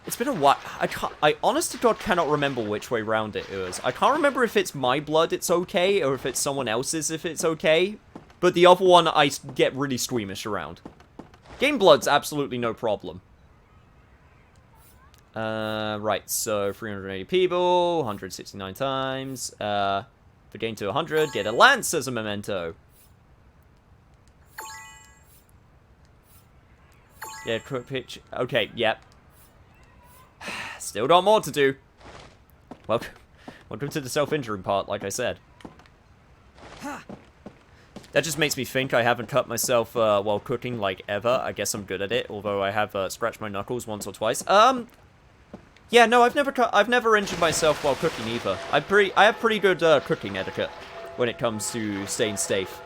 It's been a while. I honest to God cannot remember which way round it is. I can't remember if it's my blood it's okay, or if it's someone else's if it's okay. But the other one I get really squeamish around. Game blood's absolutely no problem. Right, so 380 people, 169 times. For gain to 100, get a lance as a memento. Yeah, quick pitch. Okay, yep. Still got more to do. Welcome to the self-injuring part, like I said. That just makes me think I haven't cut myself while cooking, like, ever. I guess I'm good at it, although I have scratched my knuckles once or twice. Yeah, no, I've never injured myself while cooking either. I have pretty good cooking etiquette when it comes to staying safe.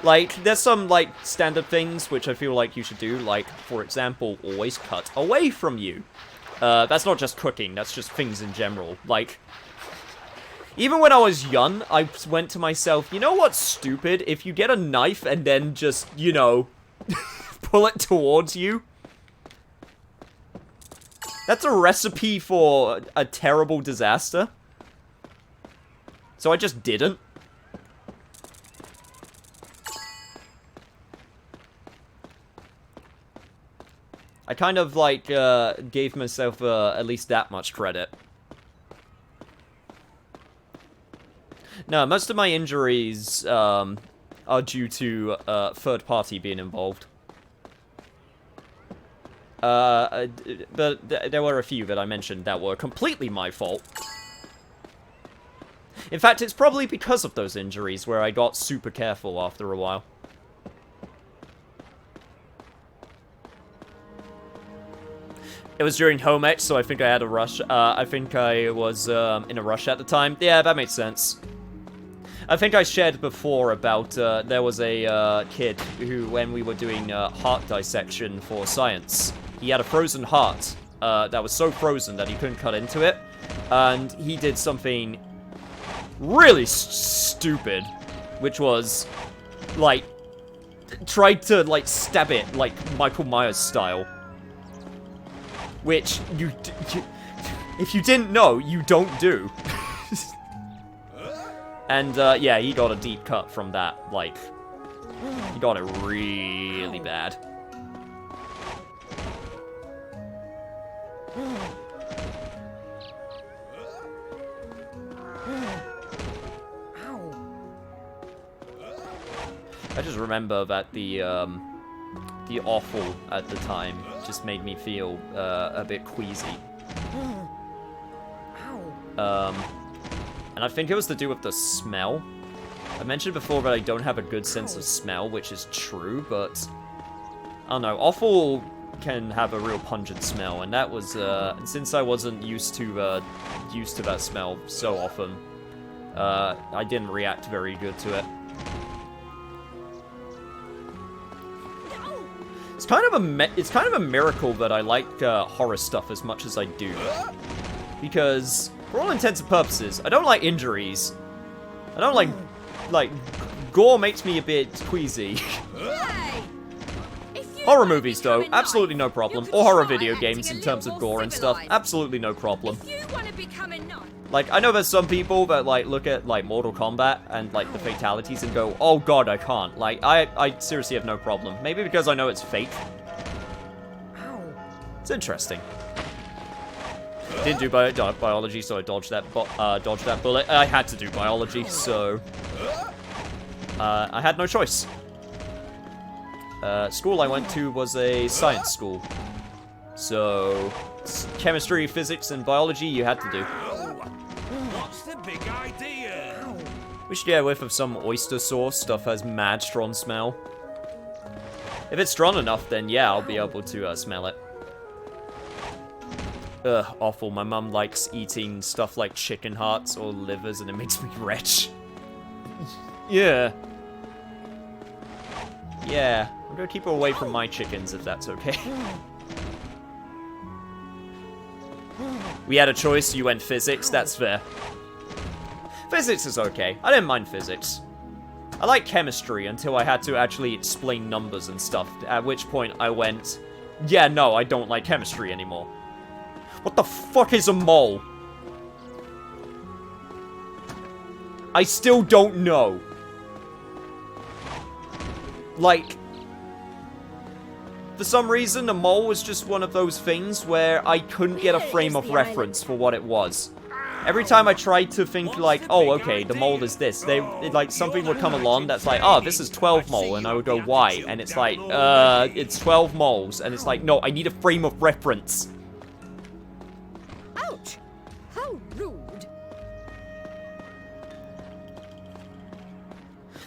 Like, there's some, like, standard things which I feel like you should do, like, for example, always cut away from you. That's not just cooking, that's just things in general. Like, even when I was young, I went to myself, you know what's stupid? If you get a knife and then just, you know, pull it towards you. That's a recipe for a terrible disaster. So I just didn't. I kind of, like, gave myself at least that much credit. No, most of my injuries are due to third party being involved. But there were a few that I mentioned that were completely my fault. In fact, it's probably because of those injuries where I got super careful after a while. It was during home ec, so I think I had a rush. I think I was in a rush at the time. Yeah, that makes sense. I think I shared before about there was a kid who, when we were doing heart dissection for science, he had a frozen heart that was so frozen that he couldn't cut into it, and he did something really stupid, which was, like, tried to, like, stab it, like, Michael Myers style. Which, if you didn't know, you don't do. And, yeah, he got a deep cut from that, like, he got it really bad. I just remember that the awful at the time just made me feel a bit queasy. And I think it was to do with the smell. I mentioned before that I don't have a good sense of smell, which is true, but I don't know, awful can have a real pungent smell, and that was since I wasn't used to that smell so often, I didn't react very good to it. It's kind of a miracle that I like horror stuff as much as I do, because for all intents and purposes, I don't like injuries. I don't like gore makes me a bit queasy. Horror movies, though, absolutely no problem. Or horror video games in terms of gore and stuff, absolutely no problem. Like, I know there's some people that, like, look at, like, Mortal Kombat and, like, the fatalities and go, oh god, I can't. Like, I seriously have no problem. Maybe because I know it's fake. It's interesting. Didn't do biology, so I dodged that bullet. I had to do biology, so I had no choice. School I went to was a science school, so chemistry, physics, and biology you had to do. What's the big idea? We should get a whiff of some oyster sauce. Stuff has mad strong smell. If it's strong enough, then yeah, I'll be able to smell it. Ugh, awful. My mum likes eating stuff like chicken hearts or livers, and it makes me retch. Yeah. Yeah, I'm gonna keep her away from my chickens, if that's okay. We had a choice, you went physics, that's fair. Physics is okay. I didn't mind physics. I like chemistry until I had to actually explain numbers and stuff, at which point I went, yeah, no, I don't like chemistry anymore. What the fuck is a mole? I still don't know. Like, for some reason, a mole was just one of those things where I couldn't get a frame of reference for what it was. Every time I tried to think like, oh, okay, the mole is this, like, something would come along that's like, oh, this is 12 mole, and I would go, why? And it's like, it's 12 moles, and it's like, no, I need a frame of reference. Ouch! How rude.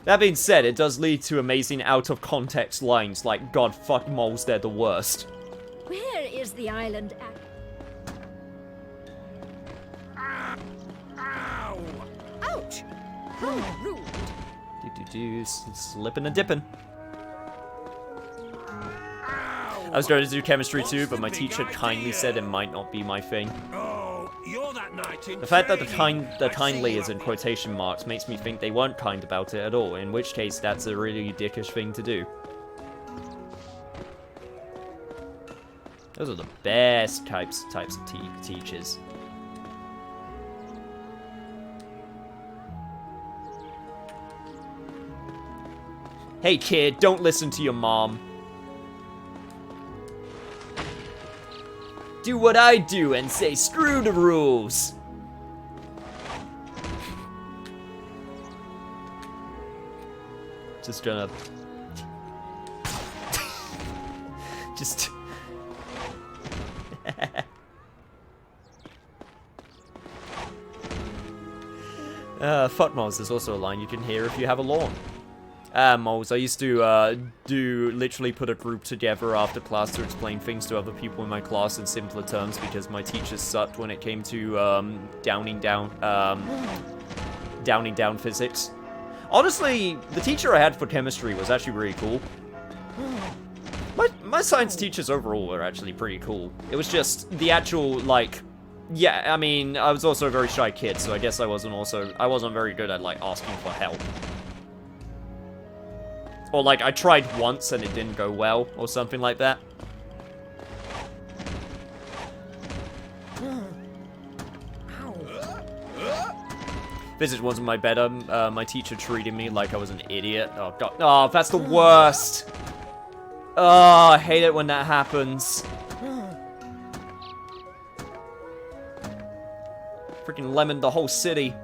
That being said, it does lead to amazing out-of-context lines like, God, fuck moles, they're the worst. Where is the island at? Ouch! How rude. Slipping and dipping. I was going to do chemistry too, but my teacher kindly said it might not be my thing. The fact that the kindly is in quotation marks makes me think they weren't kind about it at all, in which case that's a really dickish thing to do. Those are the best types of teachers. Hey kid, don't listen to your mom. Do what I do and say screw the rules. Just gonna... Just... Fuck moles is also a line you can hear if you have a lawn. Moles, I used to, literally put a group together after class to explain things to other people in my class in simpler terms because my teachers sucked when it came to, downing down physics. Honestly, the teacher I had for chemistry was actually really cool. My science teachers overall were actually pretty cool. It was just the actual, like... Yeah, I mean, I was also a very shy kid, so I guess I wasn't very good at, like, asking for help. Or, like, I tried once and it didn't go well, or something like that. Physics wasn't my better. My teacher treated me like I was an idiot. Oh, God. Oh, that's the worst. Oh, I hate it when that happens. Freaking lemon the whole city.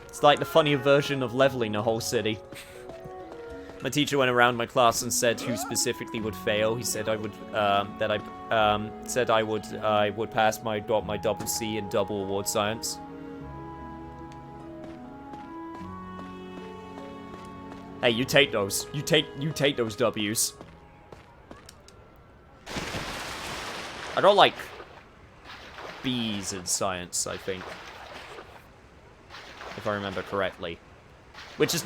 It's like the funnier version of leveling a whole city. My teacher went around my class and said who specifically would fail. He said I would, I would pass got my double C in double award science. Hey, you take those. You take those W's. I got like B's in science, I think, if I remember correctly. Which is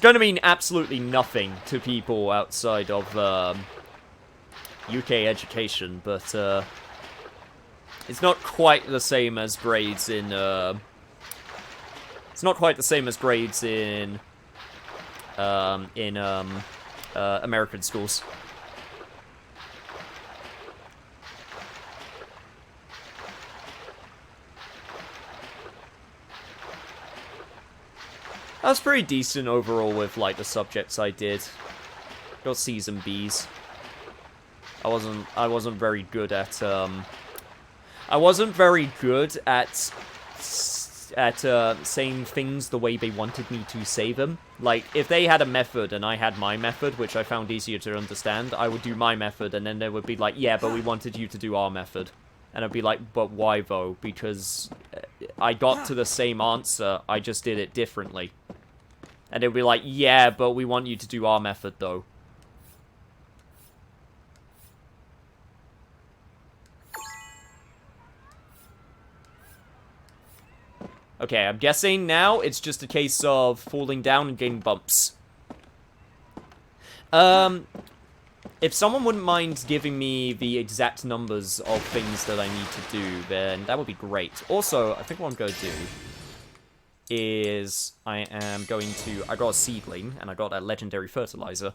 going to mean absolutely nothing to people outside of UK education, but it's not quite the same as grades in American schools. I was pretty decent overall with, like, the subjects I did. Got C's and B's. I wasn't very good at, I wasn't very good at saying things the way they wanted me to say them. Like, if they had a method and I had my method, which I found easier to understand, I would do my method, and then they would be like, yeah, but we wanted you to do our method. And I'd be like, but why, though? Because I got to the same answer, I just did it differently. And they'd be like, yeah, but we want you to do our method, though. Okay, I'm guessing now it's just a case of falling down and getting bumps. If someone wouldn't mind giving me the exact numbers of things that I need to do, then that would be great. Also, I think what I'm going to do is I got a seedling, and I got a legendary fertilizer.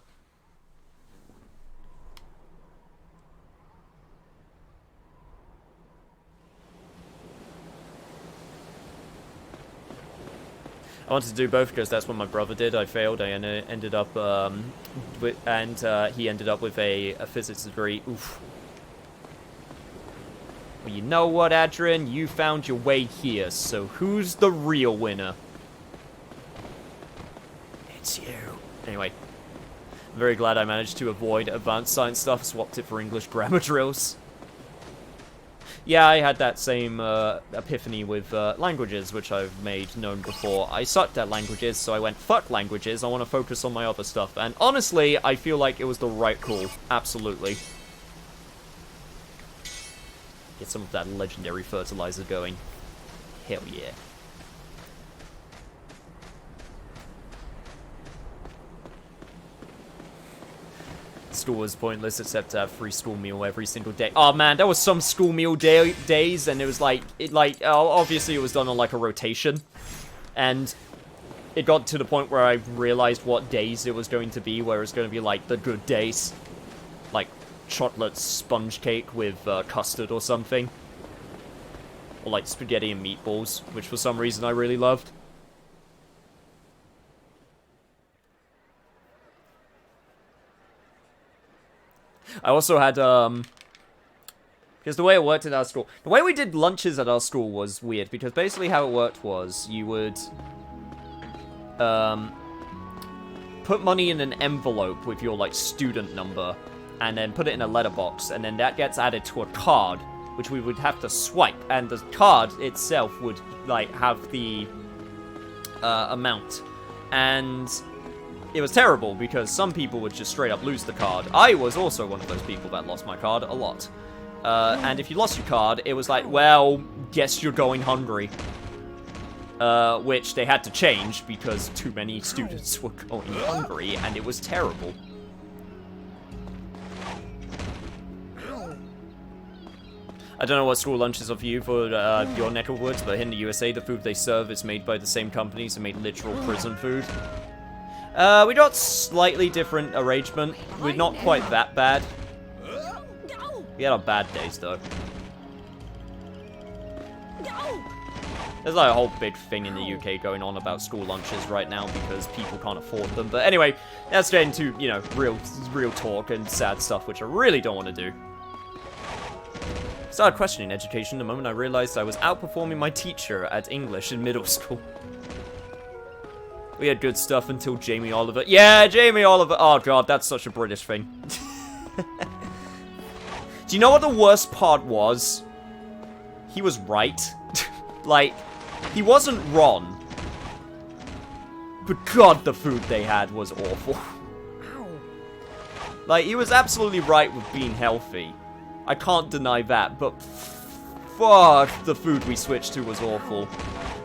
I wanted to do both because that's what my brother did. I failed. I ended up, he ended up with a physics degree. Oof. Well, you know what, Adrian? You found your way here, so who's the real winner? It's you. Anyway, I'm very glad I managed to avoid advanced science stuff, swapped it for English grammar drills. Yeah, I had that same epiphany with languages, which I've made known before. I sucked at languages, so I went, fuck languages, I want to focus on my other stuff. And honestly, I feel like it was the right call. Absolutely. Get some of that legendary fertilizer going. Hell yeah. School was pointless except to have free school meal every single day. Oh man, there was some school meal days, and it was like, obviously it was done on like a rotation, and it got to the point where I realized what days it was going to be, where it's going to be like the good days, like chocolate sponge cake with custard or something, or like spaghetti and meatballs, which for some reason I really loved. I also had, because the way it worked at our school, the way we did lunches at our school was weird, because basically how it worked was, you would, put money in an envelope with your, like, student number, and then put it in a letterbox, and then that gets added to a card, which we would have to swipe, and the card itself would, like, have the, amount, and it was terrible, because some people would just straight up lose the card. I was also one of those people that lost my card a lot. And if you lost your card, it was like, well, guess you're going hungry. Which they had to change, because too many students were going hungry, and it was terrible. I don't know what school lunches are for you for your neck of woods, but in the USA, the food they serve is made by the same companies that made literal prison food. We got slightly different arrangement. We're not quite that bad. We had our bad days, though. There's like a whole big thing in the UK going on about school lunches right now because people can't afford them. But anyway, let's get into, you know, real talk and sad stuff, which I really don't want to do. Started questioning education the moment I realized I was outperforming my teacher at English in middle school. We had good stuff until Jamie Oliver. Yeah, Jamie Oliver. Oh god, that's such a British thing. Do you know what the worst part was? He was right. Like, he wasn't wrong. But god, the food they had was awful. Like, he was absolutely right with being healthy. I can't deny that, but fuck, the food we switched to was awful.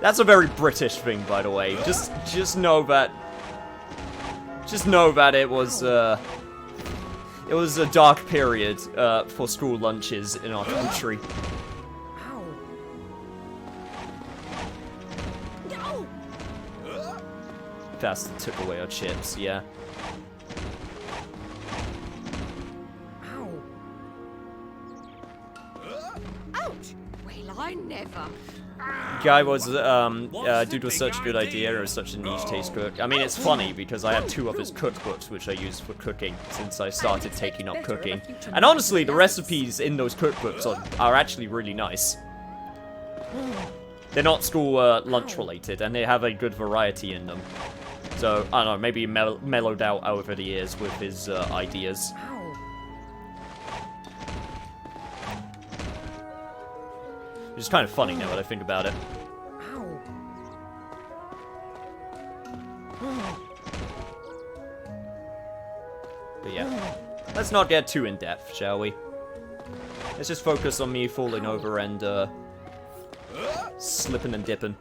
That's a very British thing, by the way. Just know that. Just know that it was a dark period for school lunches in our country. Bastard took away our chips, yeah. Ouch! Well, I never. Guy was, dude was such a good idea, or such a niche taste cook. I mean, it's funny, because I have 2 of his cookbooks, which I use for cooking, since I started taking up cooking. And honestly, the recipes in those cookbooks are actually really nice. They're not school lunch related, and they have a good variety in them. So, I don't know, maybe he mellowed out over the years with his ideas. Which is kind of funny now that I think about it. But yeah, let's not get too in-depth, shall we? Let's just focus on me falling over and, slipping and dipping.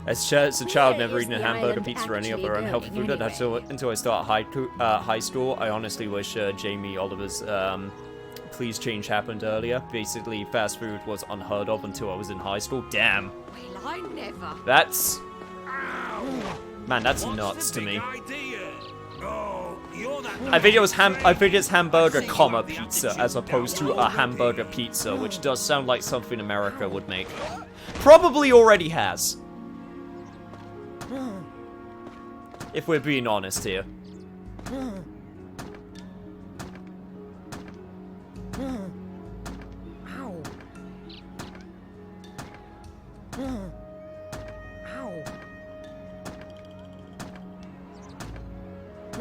As a child, never eaten a hamburger, pizza, or any other unhealthy food until I start high school. I honestly wish Jamie Oliver's Please Change happened earlier. Basically, fast food was unheard of until I was in high school. Damn. Well, I never. That's... Man, that's nuts to me. I think it's hamburger, comma, pizza, as opposed to a hamburger pizza, which does sound like something America would make. Probably already has. If we're being honest here.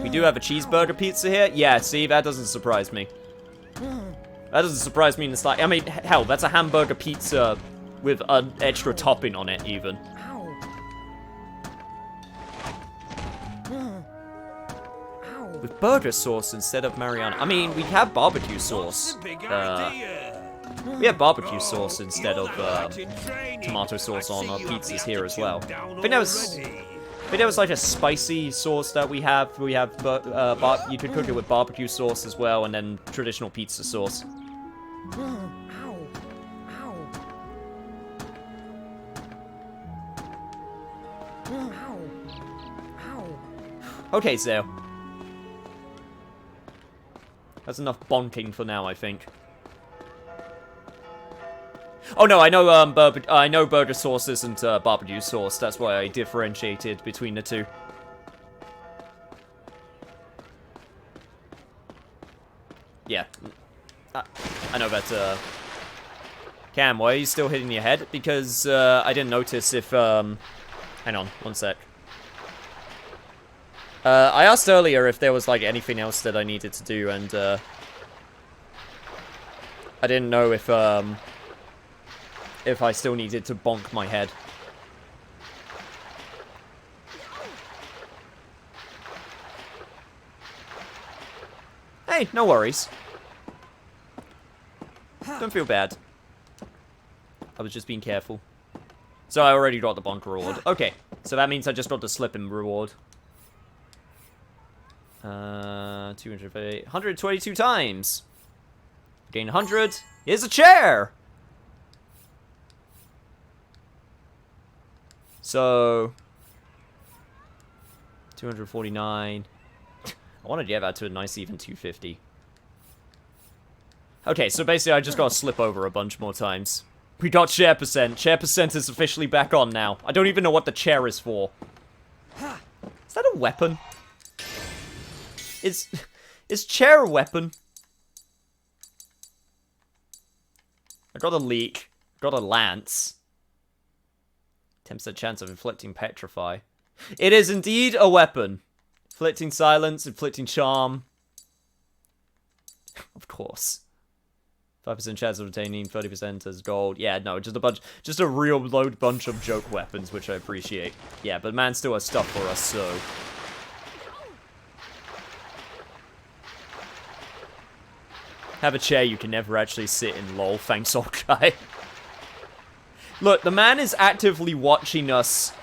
We do have a cheeseburger pizza here? Yeah, see, that doesn't surprise me. That doesn't surprise me in the slightest. I mean, hell, that's a hamburger pizza with an extra topping on it, even. With burger sauce instead of Mariana. I mean, we have barbecue sauce. We have barbecue sauce instead of tomato sauce on our pizzas here as well. I think that was like a spicy sauce that we have. We have, you could cook it with barbecue sauce as well, and then traditional pizza sauce. Okay, so that's enough bonking for now, I think. Oh no, I know burger sauce isn't barbecue sauce. That's why I differentiated between the two. Yeah, I know that. Cam, why are you still hitting your head? Because I didn't notice if. Hang on, one sec. I asked earlier if there was like anything else that I needed to do, and I didn't know if I still needed to bonk my head. Hey, no worries. Don't feel bad. I was just being careful. So I already got the bonk reward. Okay, so that means I just got the slipping reward. 258, 122 times. Gain 100. Here's a chair! So 249. I want to get that to a nice even 250. Okay, so basically I just gotta slip over a bunch more times. We got chair percent. Chair percent is officially back on now. I don't even know what the chair is for. Is that a weapon? Is chair a weapon? I got a leek. Got a lance. 10% chance of inflicting petrify. It is indeed a weapon. Inflicting silence, inflicting charm. Of course. 5% chance of obtaining 30% as gold. Yeah, no, just a real load bunch of joke weapons, which I appreciate. Yeah, but man still has stuff for us, so. Have a chair you can never actually sit in, lol. Thanks, old guy. Look, the man is actively watching us,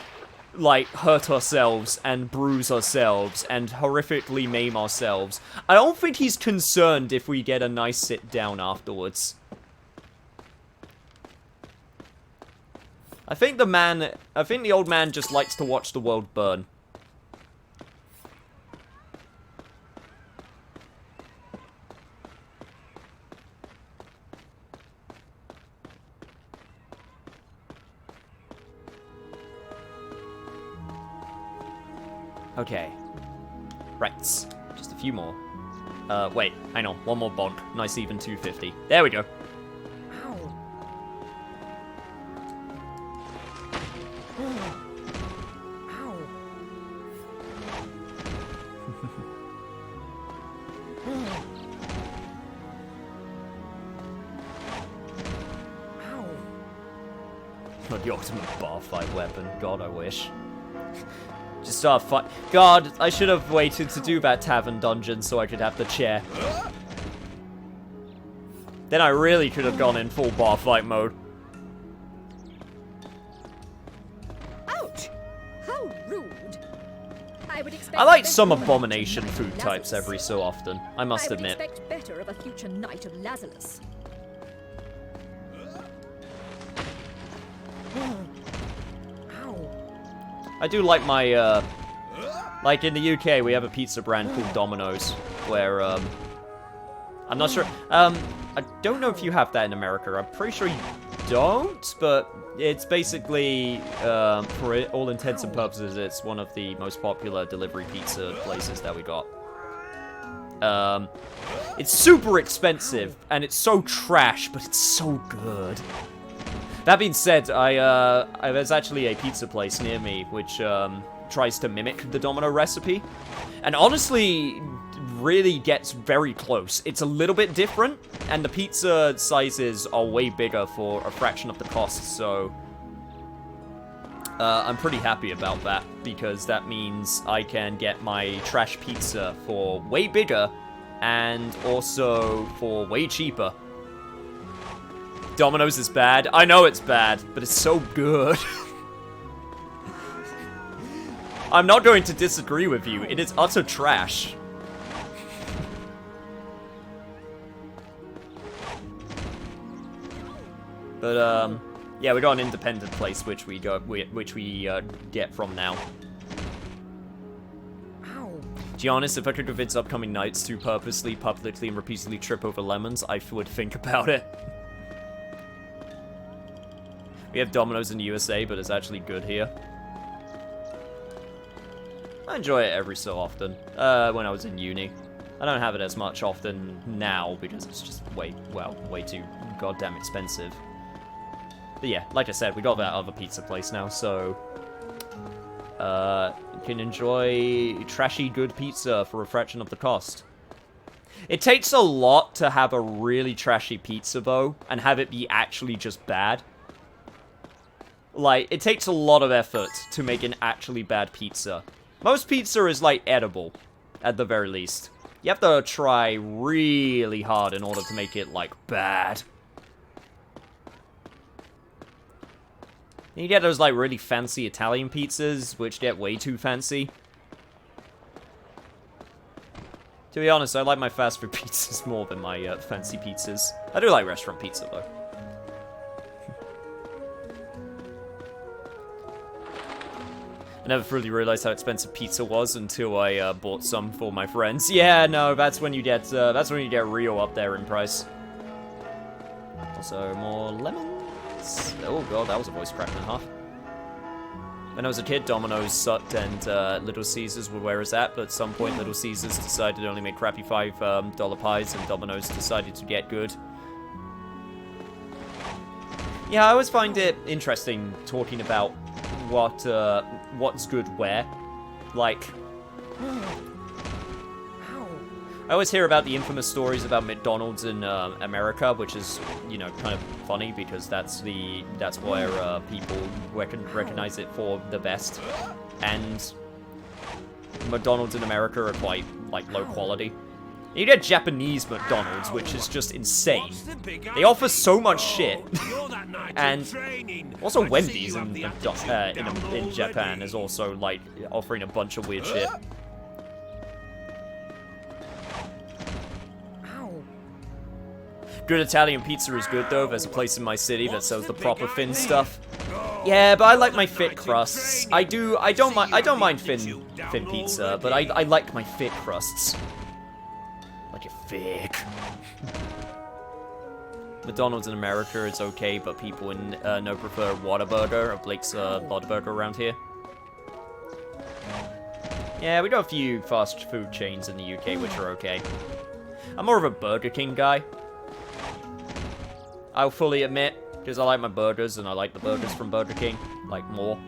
like, hurt ourselves and bruise ourselves and horrifically maim ourselves. I don't think he's concerned if we get a nice sit down afterwards. I think the old man just likes to watch the world burn. Okay. Right. Just a few more. Wait, hang on. One more bonk. Nice even 250. There we go. Ow. Ow. Ow. Not the ultimate bar fight weapon. God, I wish. Just start fight. God, I should have waited to do that tavern dungeon so I could have the chair. Then I really could have gone in full bar fight mode. Ouch! How rude. I would expect I like better some of a abomination knight of food types Lazarus. every so often, I must I would admit. expect better of a future knight of Lazarus. I do like my, like in the UK, we have a pizza brand called Domino's, where, I'm not sure, I don't know if you have that in America, I'm pretty sure you don't, but it's basically, for all intents and purposes, it's one of the most popular delivery pizza places that we got. It's super expensive, and it's so trash, but it's so good. That being said, there's actually a pizza place near me which tries to mimic the Domino recipe, and honestly, really gets very close. It's a little bit different, and the pizza sizes are way bigger for a fraction of the cost, so I'm pretty happy about that, because that means I can get my trash pizza for way bigger, and also for way cheaper. Domino's is bad. I know it's bad, but it's so good. I'm not going to disagree with you. It is utter trash. But, yeah, we got an independent place which we get from now. To be honest, if I could convince upcoming knights to purposely, publicly, and repeatedly trip over lemons, I would think about it. We have Domino's in the USA, but it's actually good here. I enjoy it every so often, when I was in uni. I don't have it as much often now, because it's just way too goddamn expensive. But yeah, like I said, we got that other pizza place now, so... you can enjoy trashy good pizza for a fraction of the cost. It takes a lot to have a really trashy pizza, though, and have it be actually just bad. Like, it takes a lot of effort to make an actually bad pizza. Most pizza is, like, edible, at the very least. You have to try really hard in order to make it, like, bad. You get those, like, really fancy Italian pizzas, which get way too fancy. To be honest, I like my fast food pizzas more than my fancy pizzas. I do like restaurant pizza, though. I never fully realized how expensive pizza was until I bought some for my friends. Yeah, no, that's when you get real up there in price. Also, more lemons. Oh god, that was a voice crack and a half. When I was a kid, Domino's sucked and Little Caesars were where it's at, but at some point Little Caesars decided to only make crappy $5 pies and Domino's decided to get good. Yeah, I always find it interesting talking about what's good where. Like, I always hear about the infamous stories about McDonald's in America, which is, you know, kind of funny because that's where people recognize it for the best. And McDonald's in America are quite, like, low quality. You get Japanese McDonald's, which is just insane. They offer so much shit. And also Wendy's in Japan is also, like, offering a bunch of weird shit. Good Italian pizza is good though. There's a place in my city that sells the proper thin stuff. Yeah, but I like my thick crusts. I don't mind thin pizza, but I like my thick crusts. Like it thick. McDonald's in America is okay, but people in no prefer Whataburger or Blake's Whataburger around here. Yeah, we got a few fast food chains in the UK which are okay. I'm more of a Burger King guy. I'll fully admit, because I like my burgers and I like the burgers from Burger King, like, more.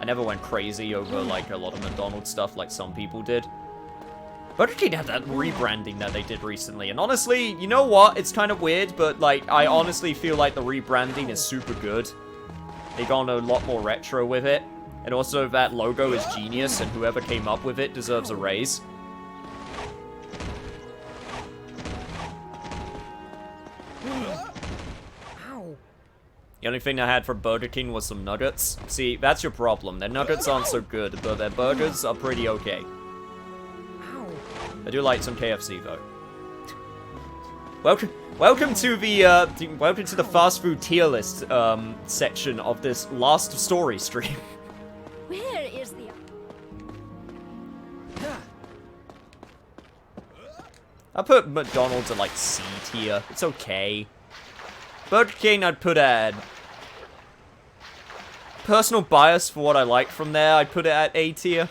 I never went crazy over, like, a lot of McDonald's stuff like some people did. Burger King had that rebranding that they did recently, and honestly, you know what? It's kind of weird, but, like, I honestly feel like the rebranding is super good. They gone a lot more retro with it, and also that logo is genius, and whoever came up with it deserves a raise. The only thing I had for Burger King was some nuggets. See, that's your problem. Their nuggets aren't so good, but their burgers are pretty okay. I do like some KFC though. Welcome to the fast food tier list section of this last story stream. Where is the... I put McDonald's at like C tier. It's okay. Burger King I'd put at... Personal bias for what I like from there, I'd put it at A tier.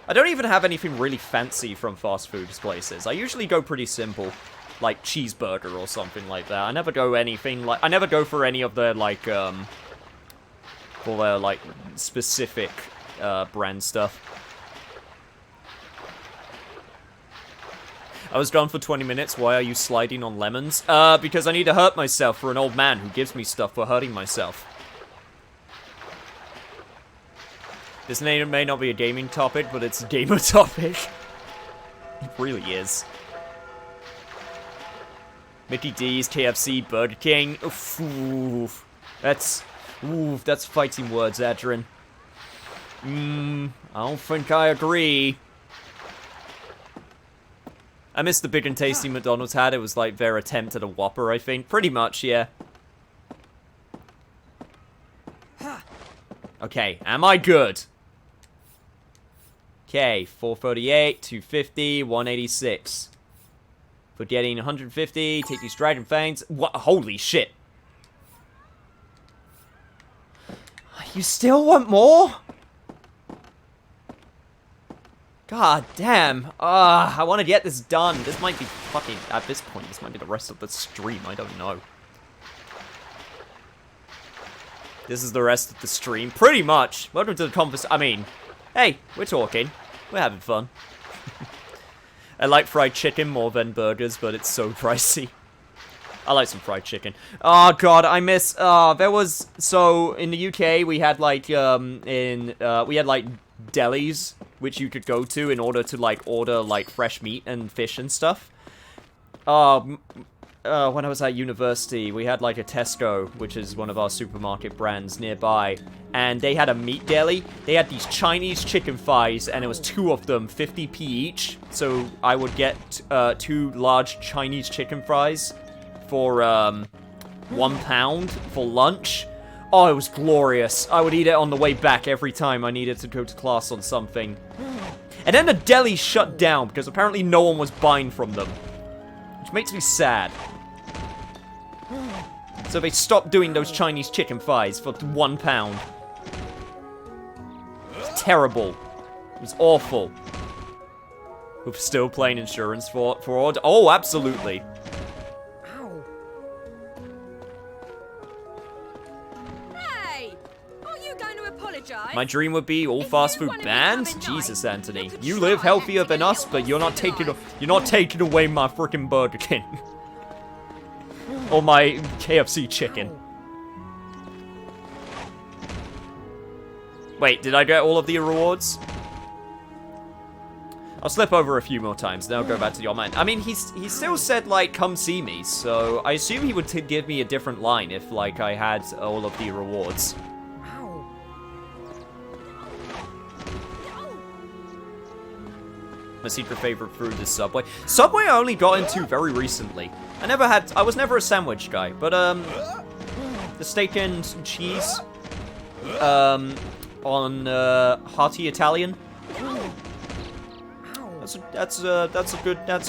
I don't even have anything really fancy from fast food places. I usually go pretty simple. Like cheeseburger or something like that. I never go anything like... I never go for any of their like, for their like specific brand stuff. I was gone for 20 minutes. Why are you sliding on lemons? Because I need to hurt myself for an old man who gives me stuff for hurting myself. This name may not be a gaming topic, but it's a gamer topic. It really is. Mickey D's, KFC, Burger King. Oof. That's fighting words, Adrian. I don't think I agree. I missed the big and tasty McDonald's had. It was like their attempt at a Whopper, I think. Pretty much, yeah. Okay, am I good? Okay, 438, 250, 186. For getting 150, take these dragon fangs. What? Holy shit. You still want more? God damn. I want to get this done. This might be fucking, at this point, this might be the rest of the stream. I don't know. This is the rest of the stream. Pretty much. Welcome to the conversation. I mean, hey, we're talking. We're having fun. I like fried chicken more than burgers, but it's so pricey. I like some fried chicken. Oh god, I miss, there was, so, in the UK, we had like, we had like delis, which you could go to in order to like order like fresh meat and fish and stuff. When I was at university, we had like a Tesco, which is one of our supermarket brands nearby, and they had a meat deli. They had these Chinese chicken thighs, and it was 2 of them, 50p each. So I would get 2 large Chinese chicken thighs for £1 for lunch. Oh, it was glorious. I would eat it on the way back every time I needed to go to class on something. And then the deli shut down because apparently no one was buying from them, which makes me sad. So they stopped doing those Chinese chicken thighs for £1. It was terrible. It was awful. We're still playing insurance fraud. Oh, absolutely. Ow. Hey! Aren't you going to apologize? My dream would be all fast food banned? Jesus, Anthony. You live healthier than us, but you're not taking away my freaking Burger King. Or my KFC chicken. Wait, did I get all of the rewards? I'll slip over a few more times, then I'll go back to the old man. I mean, he still said, like, come see me, so I assume he would give me a different line if, like, I had all of the rewards. My secret favorite food is Subway. Subway I only got into very recently. I was never a sandwich guy, but, the steak and cheese, on, Hearty Italian. That's a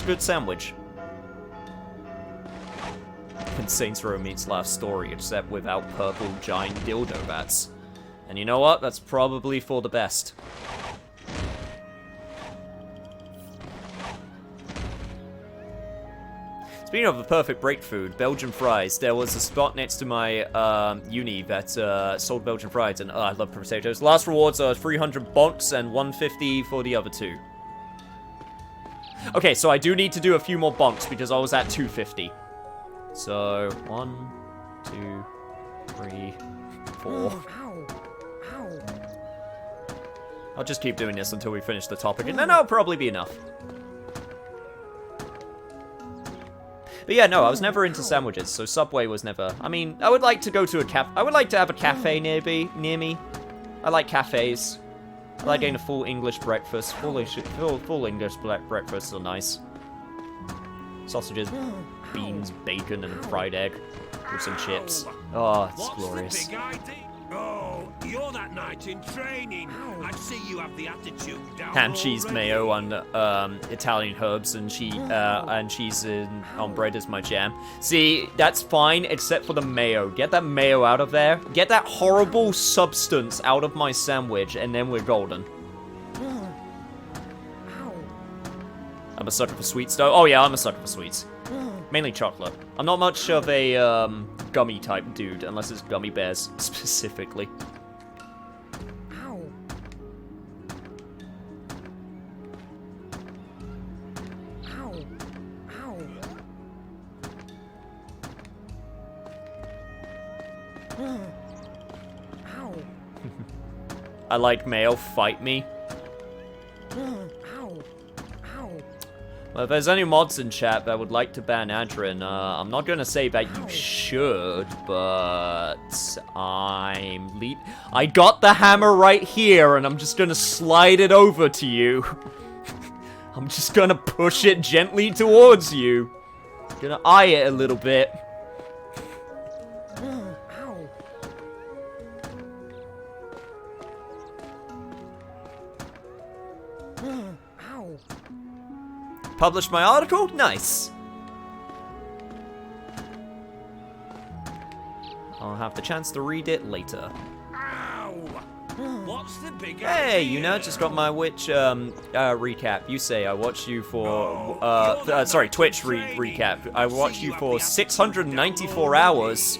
good sandwich. And Saints Row meets Last Story, except without purple giant dildo bats. And you know what? That's probably for the best. Speaking of the perfect break food, Belgian fries. There was a spot next to my uni that sold Belgian fries, and I love potatoes. Last rewards are 300 bonks and 150 for the other two. Okay, so I do need to do a few more bonks because I was at 250. So 1, 2, 3, 4. I'll just keep doing this until we finish the topic, and then that'll probably be enough. But yeah, no, I was never into sandwiches, so Subway was never... I mean, I would like to go to a cafe... I would like to have a cafe near me. I like cafes. I like getting a full English breakfast. Full English breakfasts are nice. Sausages, beans, bacon, and fried egg. With some chips. Oh, it's glorious. Oh, you're that knight in training. I see you have the attitude down. Ham, cheese, mayo on Italian herbs and cheese on bread is my jam. See, that's fine except for the mayo. Get that mayo out of there. Get that horrible substance out of my sandwich, and then we're golden. I'm a sucker for sweets, though. Oh yeah, I'm a sucker for sweets. Mainly chocolate. I'm not much of a gummy type dude, unless it's gummy bears specifically. I like mayo, fight me. Well, if there's any mods in chat that would like to ban Adrian, I'm not gonna say that you should, but I got the hammer right here, and I'm just gonna slide it over to you. I'm just gonna push it gently towards you. Gonna eye it a little bit. Published my article? Nice. I'll have the chance to read it later. Ow! What's the big Hey, idea? you know, just got my Witch recap. You say I watched you for sorry, Twitch recap. I watched you for 694 hours.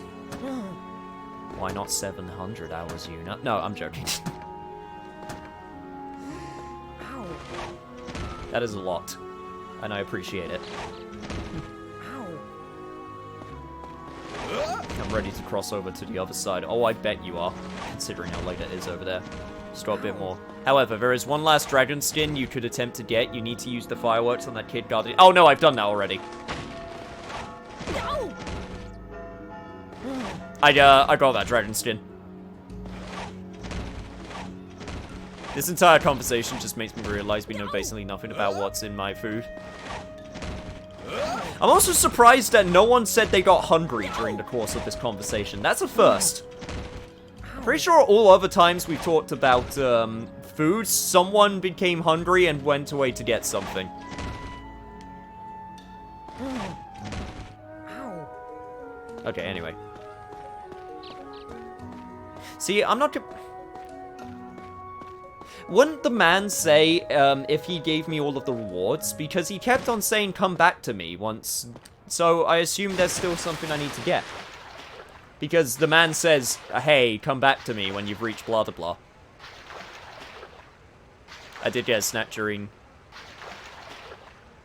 Why not 700 hours, you know? No, I'm joking. That is a lot. And I appreciate it. I'm ready to cross over to the other side. Oh, I bet you are, considering how late it is over there. Just got a bit more. However, there is one last dragon skin you could attempt to get. You need to use the fireworks on that kid guardian. Oh no, I've done that already. No! I got that dragon skin. This entire conversation just makes me realize we know basically nothing about what's in my food. I'm also surprised that no one said they got hungry during the course of this conversation. That's a first. I'm pretty sure all other times we've talked about food, someone became hungry and went away to get something. Okay, anyway. See, I'm not... Wouldn't the man say, if he gave me all of the rewards? Because he kept on saying, come back to me once. So I assume there's still something I need to get. Because the man says, hey, come back to me when you've reached blah blah blah. I did get a snack during...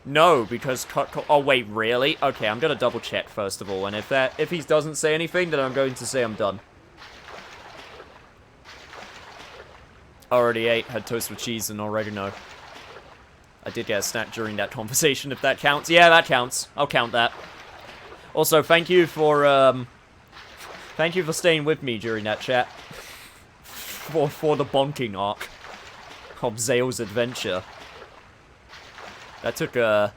No, because... Oh, wait, really? Okay, I'm gonna double check first of all. And if he doesn't say anything, then I'm going to say I'm done. Already ate, had toast with cheese and oregano. I did get a snack during that conversation, if that counts. Yeah, that counts. I'll count that. Also, thank you for staying with me during that chat. For the bonking arc of Zale's adventure. That took a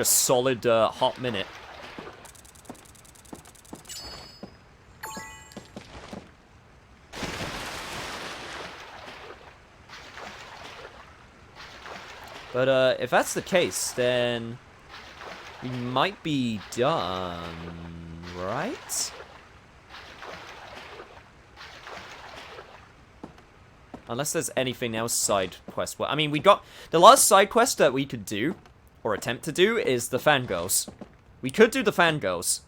solid hot minute. But if that's the case, then we might be done, right? Unless there's anything else side quest. Well, I mean, we got the last side quest that we could do, or attempt to do, is the fangirls. We could do the fangirls.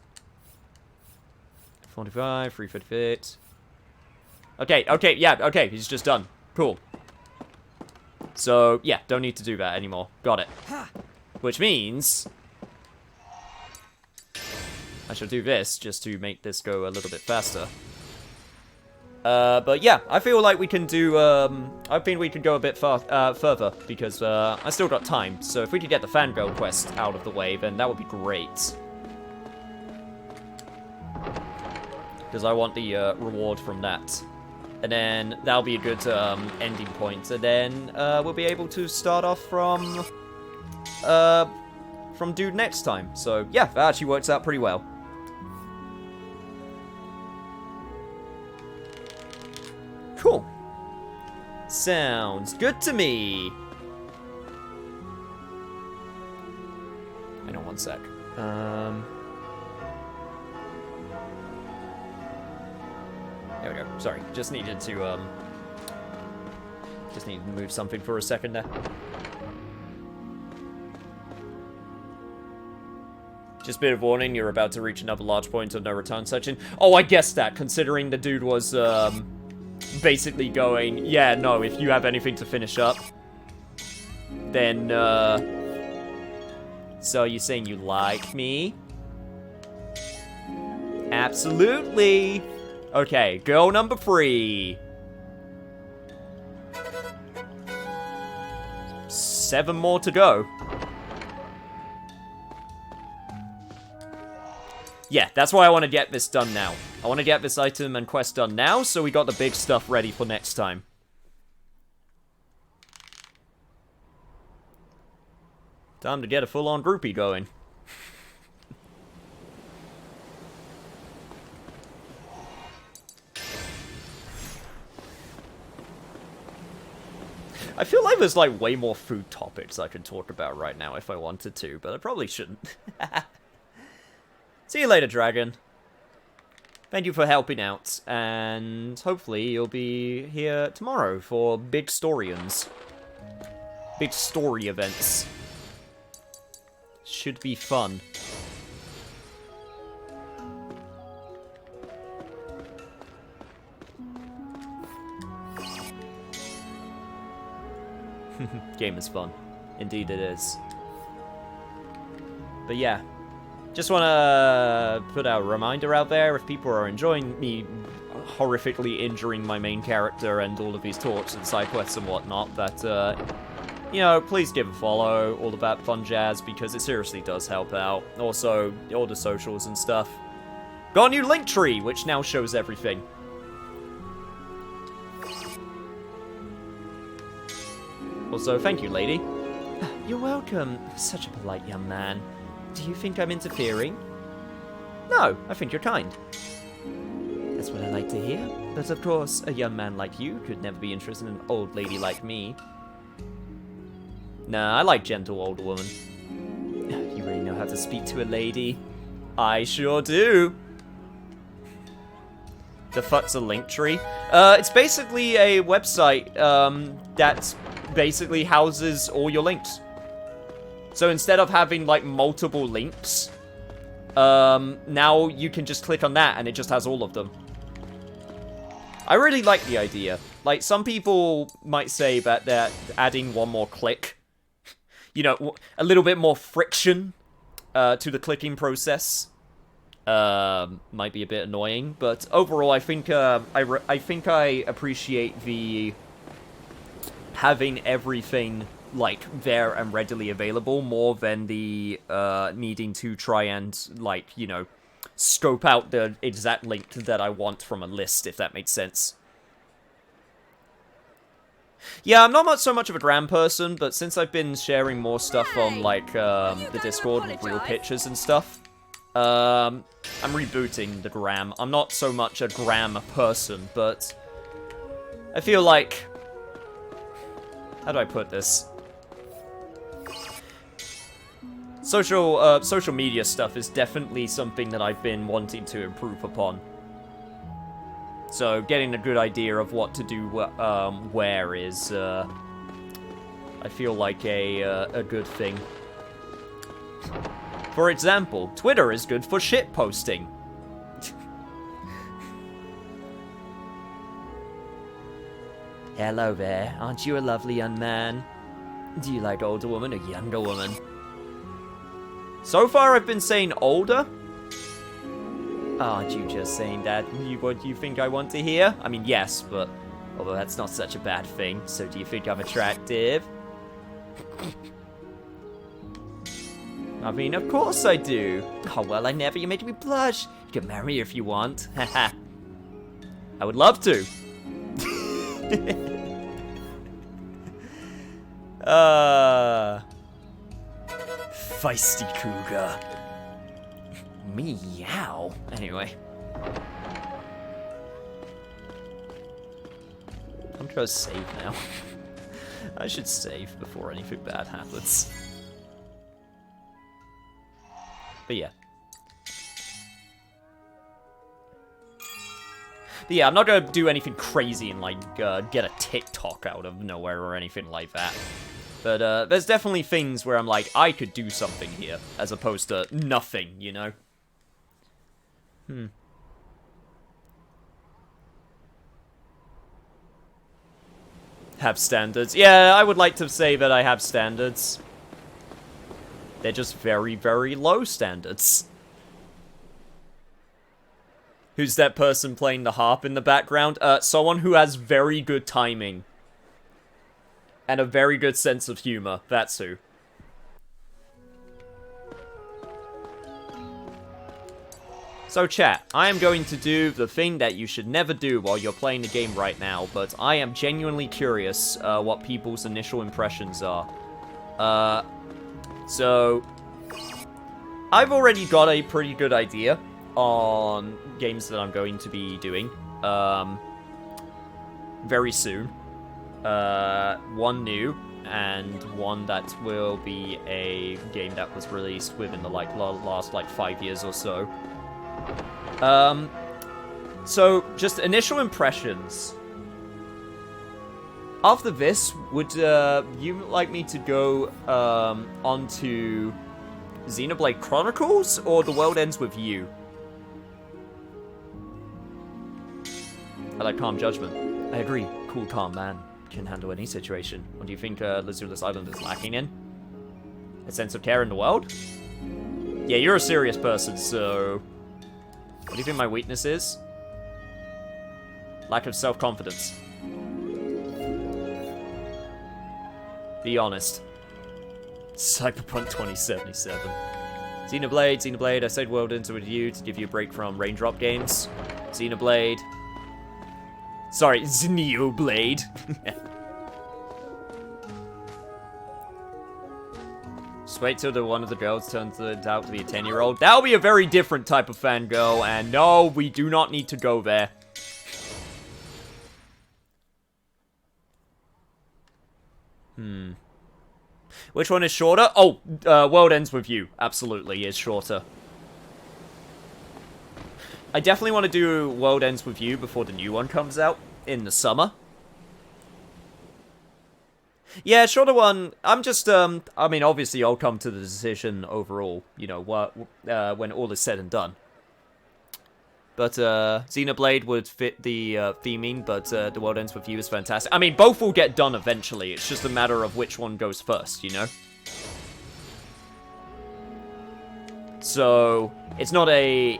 45, 358. Okay, yeah, okay, he's just done. Cool. So, yeah, don't need to do that anymore. Got it. Which means I shall do this just to make this go a little bit faster. But yeah, I feel like we can do, I think we could go a bit further, because, I still got time. So if we could get the fangirl quest out of the way, then that would be great. Because I want the, reward from that. And then that'll be a good, ending point. And then, we'll be able to start off from Dude next time. So yeah, that actually works out pretty well. Cool. Sounds good to me. Hang on one sec. There we go. Sorry, just needed to move something for a second there. Just a bit of warning, you're about to reach another large point of no return section. Oh, I guessed that, considering the dude was, basically going, yeah, no, if you have anything to finish up, then, so you're saying you like me? Absolutely! Okay, girl number 3. 7 more to go. Yeah, that's why I want to get this done now. I want to get this item and quest done now, so we got the big stuff ready for next time. Time to get a full-on groupie going. I feel like there's, like, way more food topics I could talk about right now if I wanted to, but I probably shouldn't. See you later, dragon. Thank you for helping out, and hopefully you'll be here tomorrow for big storians. Big story events. Should be fun. Game is fun. Indeed it is. But yeah. Just want to put a reminder out there, if people are enjoying me horrifically injuring my main character and all of these talks and side quests and whatnot, that, you know, please give a follow, all of that fun jazz, because it seriously does help out. Also, all the socials and stuff. Got a new link tree, which now shows everything. Also, thank you, lady. You're welcome. Such a polite young man. Do you think I'm interfering? No, I think you're kind. That's what I like to hear. But of course, a young man like you could never be interested in an old lady like me. Nah, I like gentle old woman. You really know how to speak to a lady. I sure do. The fuck's a link tree? It's basically a website, that basically houses all your links. So instead of having, like, multiple links, now you can just click on that and it just has all of them. I really like the idea. Like, some people might say that they're adding one more click. You know, a little bit more friction to the clicking process. Might be a bit annoying, but overall I think I appreciate the having everything, like, there and readily available more than the needing to try and, like, you know, scope out the exact link that I want from a list, if that makes sense. Yeah, I'm not so much of a gram person, but since I've been sharing more stuff on, like, the Discord with real pictures and stuff, I'm rebooting the gram. I'm not so much a gram person, but I feel like... How do I put this? Social media stuff is definitely something that I've been wanting to improve upon. So, getting a good idea of what to do where is, I feel like a good thing. For example, Twitter is good for shit posting. Hello there, aren't you a lovely young man? Do you like older woman or younger woman? So far I've been saying older. Aren't you just saying that? What do you think I want to hear? I mean, yes, but... Although that's not such a bad thing. So do you think I'm attractive? I mean, of course I do. Oh, well, I never. You made me blush. You can marry me if you want. Haha. I would love to. Feisty cougar. Meow. Anyway. I'm trying to save now. I should save before anything bad happens. But yeah. But yeah, I'm not gonna do anything crazy and like get a TikTok out of nowhere or anything like that. But there's definitely things where I'm like, I could do something here, as opposed to nothing, you know? Have standards. Yeah, I would like to say that I have standards. They're just very, very low standards. Who's that person playing the harp in the background? Someone who has very good timing. And a very good sense of humor. That's who. So chat, I am going to do the thing that you should never do while you're playing the game right now, but I am genuinely curious what people's initial impressions are. So, I've already got a pretty good idea on games that I'm going to be doing very soon. One new, and one that will be a game that was released within the last 5 years or so. So, just initial impressions. After this, would you like me to go onto Xenoblade Chronicles, or The World Ends With You? I like calm judgment. I agree. Cool, calm man can handle any situation. What do you think Lazulus Island is lacking in? A sense of care in the world? Yeah, you're a serious person, so... What do you think my weakness is? Lack of self-confidence. Be honest. Cyberpunk 2077. Xenoblade, I said World Ends With You to give you a break from raindrop games. Xenoblade. Sorry, Xenoblade. Just wait till one of the girls turns out to be a 10-year-old. That'll be a very different type of fangirl, and no, we do not need to go there. Which one is shorter? Oh, World Ends With You. Absolutely is shorter. I definitely want to do World Ends With You before the new one comes out in the summer. Yeah, shorter one. I'm just, I mean, obviously I'll come to the decision overall, you know, when all is said and done. But, Xenoblade would fit the theming, but The World Ends With You is fantastic. I mean, both will get done eventually. It's just a matter of which one goes first, you know? So, it's not a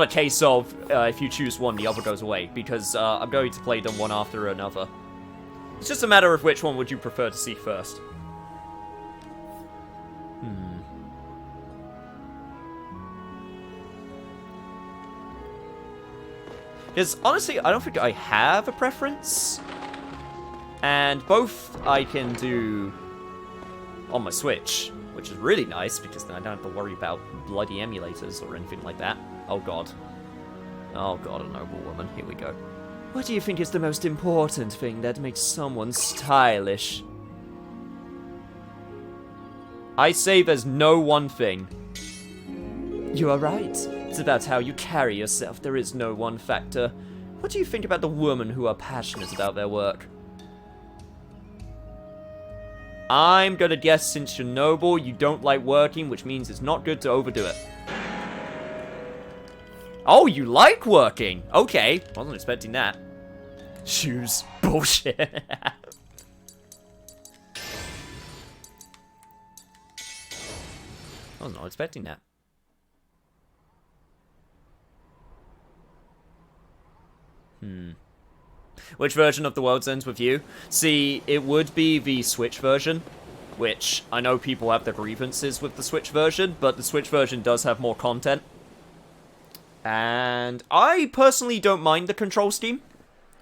case of, if you choose one, the other goes away, because I'm going to play them one after another. It's just a matter of which one would you prefer to see first. Because, honestly, I don't think I have a preference. And both I can do on my Switch, which is really nice, because then I don't have to worry about bloody emulators or anything like that. Oh god. Oh god, a noble woman. Here we go. What do you think is the most important thing that makes someone stylish? I say there's no one thing. You are right. It's about how you carry yourself. There is no one factor. What do you think about the women who are passionate about their work? I'm gonna guess since you're noble, you don't like working, which means it's not good to overdo it. Oh, you like working? Okay, wasn't expecting that. Shoes. Bullshit. I was not expecting that. Which version of The World's Ends with You? See, it would be the Switch version, which I know people have their grievances with the Switch version, but the Switch version does have more content. And I personally don't mind the control scheme.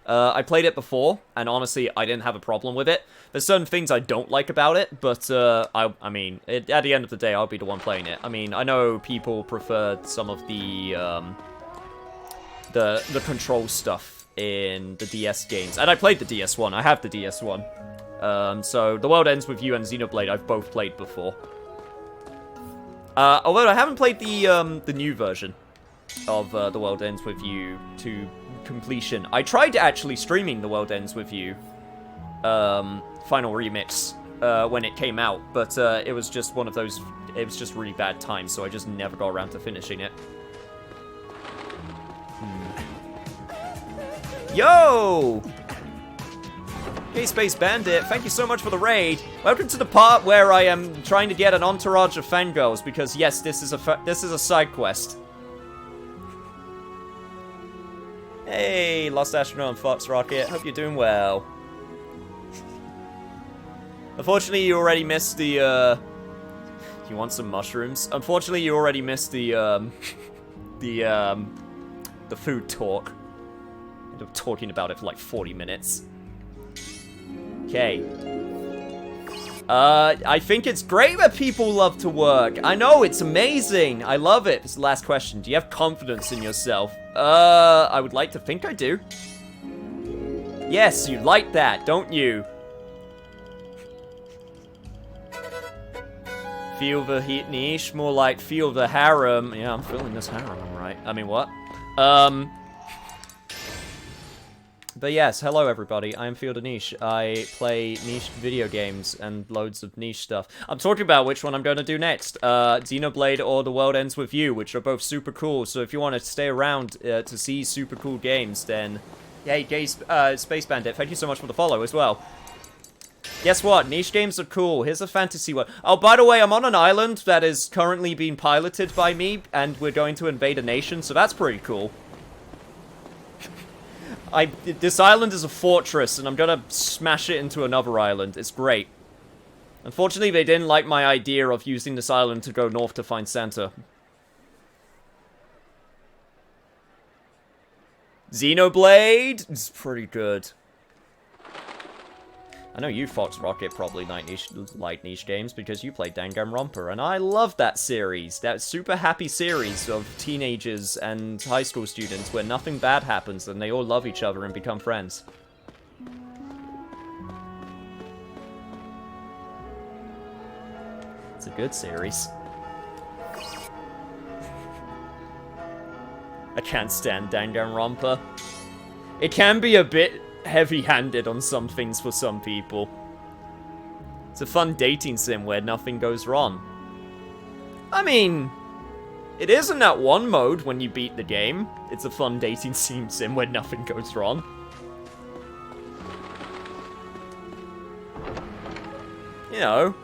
I played it before, and honestly, I didn't have a problem with it. There's certain things I don't like about it, but I mean, at the end of the day, I'll be the one playing it. I mean, I know people preferred some of the control stuff in the DS games, and I played the DS one. I have the DS one. So The World Ends with You and Xenoblade I've both played before. Although I haven't played the new version of The World Ends with You to completion. I tried actually streaming The World Ends with You Final Remix when it came out, but it was just one of those, it was just really bad times, so I just never got around to finishing it. Yo! Hey, Space Bandit, thank you so much for the raid. Welcome to the part where I am trying to get an entourage of fangirls, because yes, this is a side quest. Hey, Lost Astronaut and Fox Rocket, hope you're doing well. Unfortunately, you already missed the, You want some mushrooms? Unfortunately, you already missed the food talk. I ended up talking about it for like 40 minutes. Okay. I think it's great that people love to work. I know, it's amazing. I love it. This is the last question. Do you have confidence in yourself? I would like to think I do. Yes, you like that, don't you? Feel the heat niche, more like feel the harem. Yeah, I'm feeling this harem, alright. I mean, what? But yes, hello everybody, I am Field of Niche. I play niche video games and loads of niche stuff. I'm talking about which one I'm going to do next. Xenoblade or The World Ends With You, which are both super cool. So if you want to stay around to see super cool games, then... Hey, Space Bandit, thank you so much for the follow as well. Guess what? Niche games are cool. Here's a fantasy one. Oh, by the way, I'm on an island that is currently being piloted by me, and we're going to invade a nation, so that's pretty cool. This island is a fortress, and I'm gonna smash it into another island. It's great. Unfortunately, they didn't like my idea of using this island to go north to find Santa. Xenoblade? It's pretty good. I know you, Fox Rocket, probably like niche games because you played Danganronpa, and I love that series. That super happy series of teenagers and high school students where nothing bad happens and they all love each other and become friends. It's a good series. I can't stand Danganronpa. It can be a bit heavy-handed on some things for some people. It's a fun dating sim where nothing goes wrong. I mean, it isn't that one mode when you beat the game. It's a fun dating sim where nothing goes wrong. You know.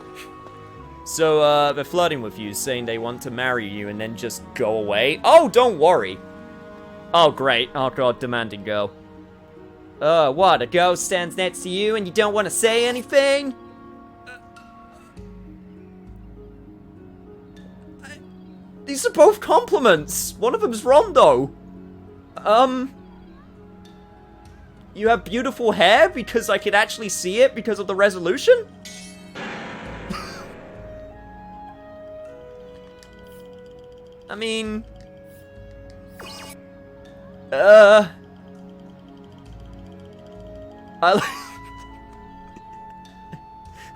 So, they're flirting with you, saying they want to marry you and then just go away. Oh, don't worry. Oh, great. Oh, God, demanding girl. What? A girl stands next to you and you don't want to say anything? These are both compliments. One of them's wrong, though. You have beautiful hair because I could actually see it because of the resolution? I mean...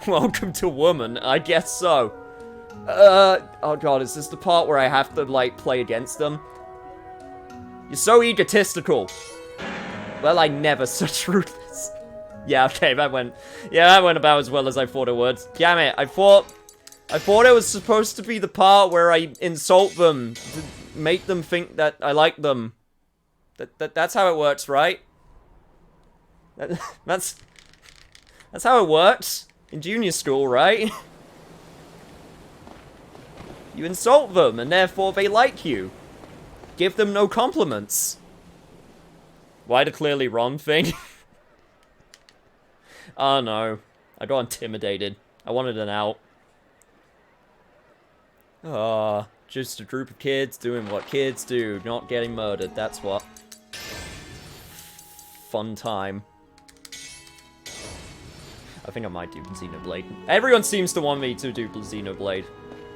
Welcome to woman, I guess so. Oh god, is this the part where I have to, like, play against them? You're so egotistical. Well, I never such ruthless. Yeah, okay, that went about as well as I thought it would. Damn it, I thought it was supposed to be the part where I insult them to make them think that I like them. That's how it works, right? That's how it works in junior school, right? You insult them, and therefore they like you. Give them no compliments. Why the clearly wrong thing? Oh no. I got intimidated. I wanted an out. Just a group of kids doing what kids do, not getting murdered, that's what. Fun time. I think I might do Xenoblade. Everyone seems to want me to do Xenoblade.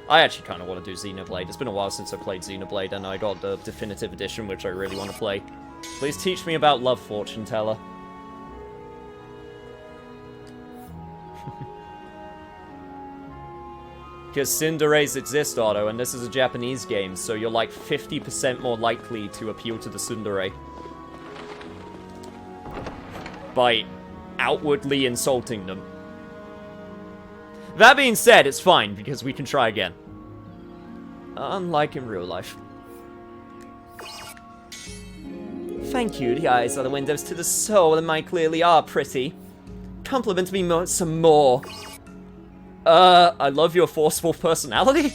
I actually kind of want to do Xenoblade. It's been a while since I played Xenoblade, and I got the definitive edition, which I really want to play. Please teach me about love, fortune teller. Because tsunderes exist, Otto, and this is a Japanese game, so you're like 50% more likely to appeal to the tsundere. By outwardly insulting them. That being said, it's fine, because we can try again. Unlike in real life. Thank you, the eyes are the windows to the soul, and mine clearly are pretty. Compliment me some more. I love your forceful personality.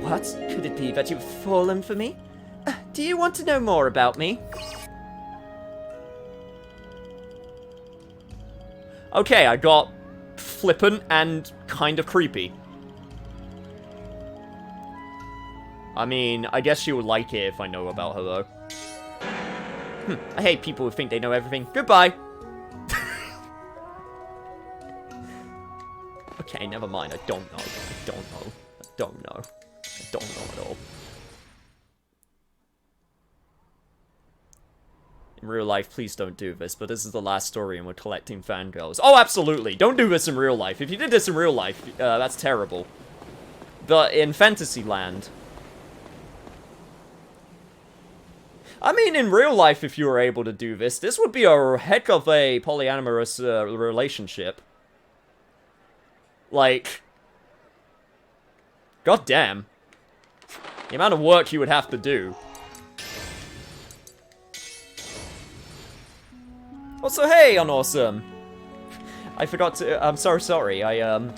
What? Could it be that you've fallen for me? Do you want to know more about me? Okay, I got flippant and kind of creepy. I mean, I guess she would like it if I know about her, though. I hate people who think they know everything. Goodbye! Okay, never mind. I don't know. I don't know. I don't know. I don't know at all. In real life, please don't do this, but this is the last story and we're collecting fangirls. Oh, absolutely! Don't do this in real life. If you did this in real life, that's terrible. But in Fantasyland... I mean, in real life, if you were able to do this, this would be a heck of a polyamorous relationship. Like... God damn. The amount of work you would have to do. Also, hey, Unawesome! I forgot to... I'm so sorry. I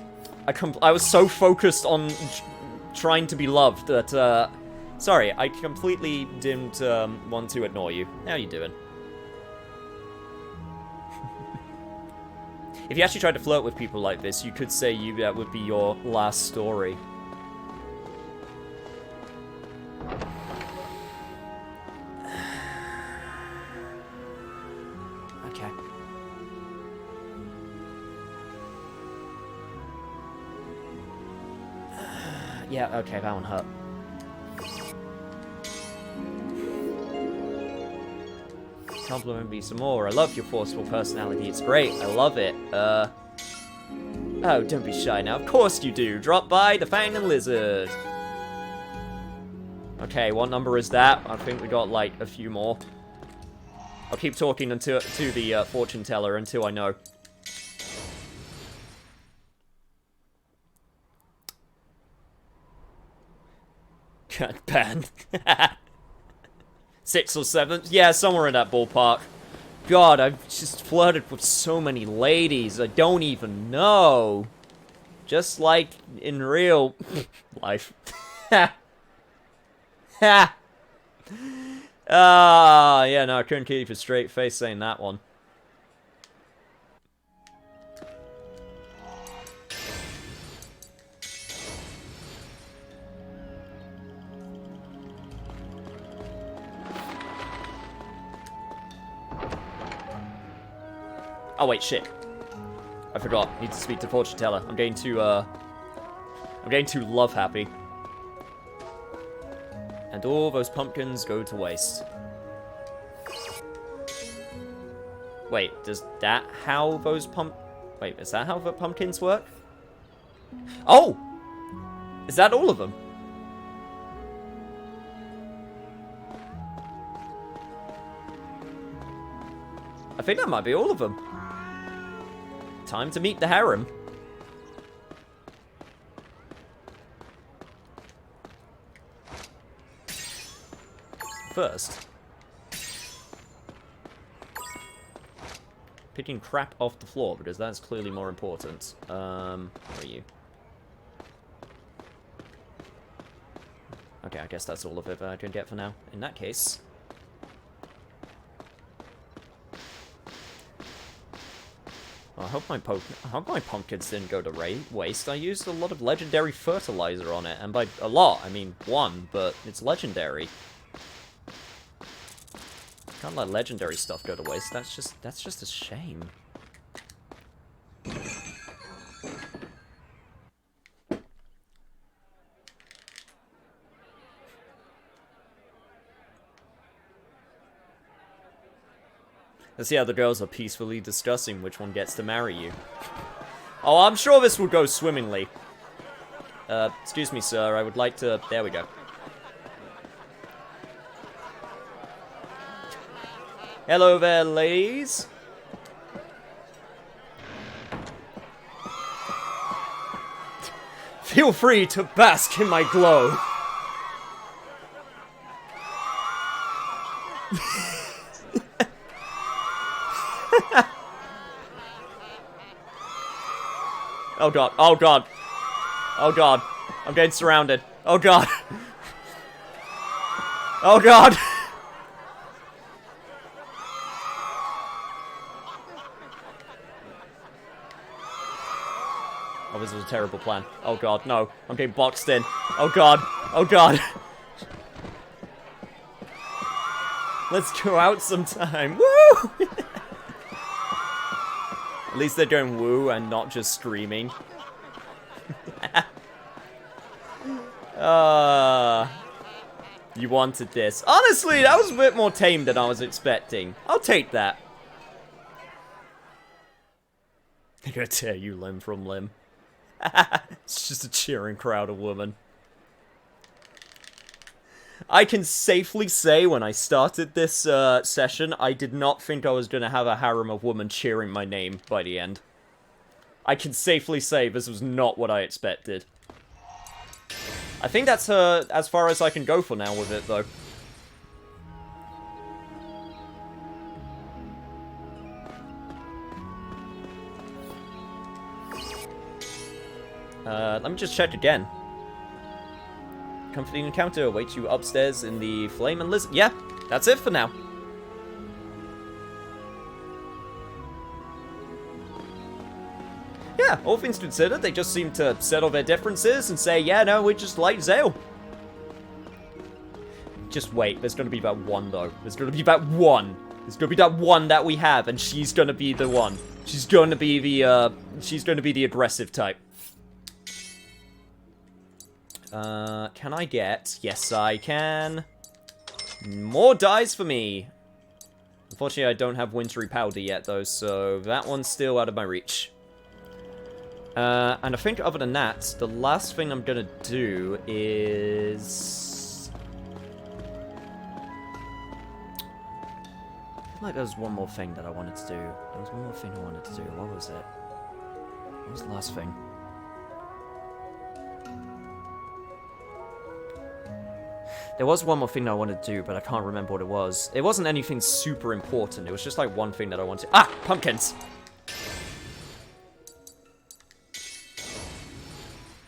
was so focused on trying to be loved that, sorry, I completely didn't, want to ignore you. How you doing? If you actually tried to flirt with people like this, you could say that would be your last story. Okay. Yeah, okay, that one hurt. Compliment me some more. I love your forceful personality. It's great. I love it. Oh, don't be shy now. Of course you do. Drop by the Fang and Lizard. Okay, what number is that? I think we got, like, a few more. I'll keep talking to the fortune teller until I know. God, banned. 6 or 7? Yeah, somewhere in that ballpark. God, I've just flirted with so many ladies, I don't even know. Just like in real life. Ha! Ha! Yeah, no, I couldn't keep a straight face saying that one. Oh, wait, shit. I forgot. Need to speak to fortune teller. I'm getting too love happy. And all those pumpkins go to waste. Wait, is that how those Wait, is that how the pumpkins work? Oh! Is that all of them? I think that might be all of them. Time to meet the harem. First, picking crap off the floor, because that's clearly more important. Where are you? Okay, I guess that's all of it that I can get for now. In that case... Well, I hope my pumpkins didn't go to waste. I used a lot of legendary fertilizer on it, and by a lot, I mean one, but it's legendary. Can't let legendary stuff go to waste. That's just a shame. Let's see how the girls are peacefully discussing which one gets to marry you. Oh, I'm sure this will go swimmingly. Excuse me, sir. I would like to... There we go. Hello there, ladies. Feel free to bask in my glow. Oh god, oh god. Oh god. I'm getting surrounded. Oh god. Oh god. Oh, this was a terrible plan. Oh god, no. I'm getting boxed in. Oh god. Oh god. Let's go out sometime. Woo! At least they're going woo and not just screaming. You wanted this. Honestly, that was a bit more tame than I was expecting. I'll take that. They're gonna tear you limb from limb. It's just a cheering crowd of women. I can safely say when I started this session, I did not think I was going to have a harem of women cheering my name by the end. I can safely say this was not what I expected. I think that's as far as I can go for now with it, though. Let me just check again. Comforting encounter awaits you upstairs in the Flame and Lizard. Yeah, that's it for now. Yeah, all things considered, they just seem to settle their differences and say, yeah, no, we just like Zale. Just wait, there's gonna be that one, though. There's gonna be that one. There's gonna be that one that we have, and she's gonna be the one. She's gonna be the aggressive type. Can I get... Yes, I can. More dies for me. Unfortunately, I don't have wintry powder yet, though, so that one's still out of my reach. And I think other than that, the last thing I'm gonna do is... I feel like there was one more thing that I wanted to do. There was one more thing I wanted to do. What was it? What was the last thing? There was one more thing that I wanted to do, but I can't remember what it was. It wasn't anything super important. It was just like one thing that I wanted. Ah! Pumpkins!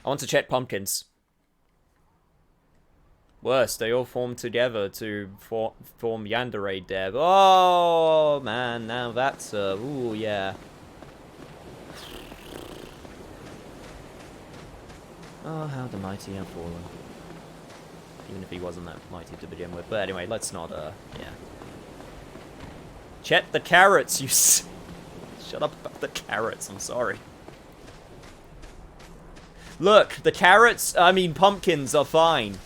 I want to check pumpkins. Worse, they all form together to form Yandere Dev. Oh, man, now that's, ooh, yeah. Oh, how the mighty have fallen. Even if he wasn't that mighty to begin with. But anyway, let's not, yeah. Check the carrots, you Shut up about the carrots, I'm sorry. Look, the carrots, I mean pumpkins are fine.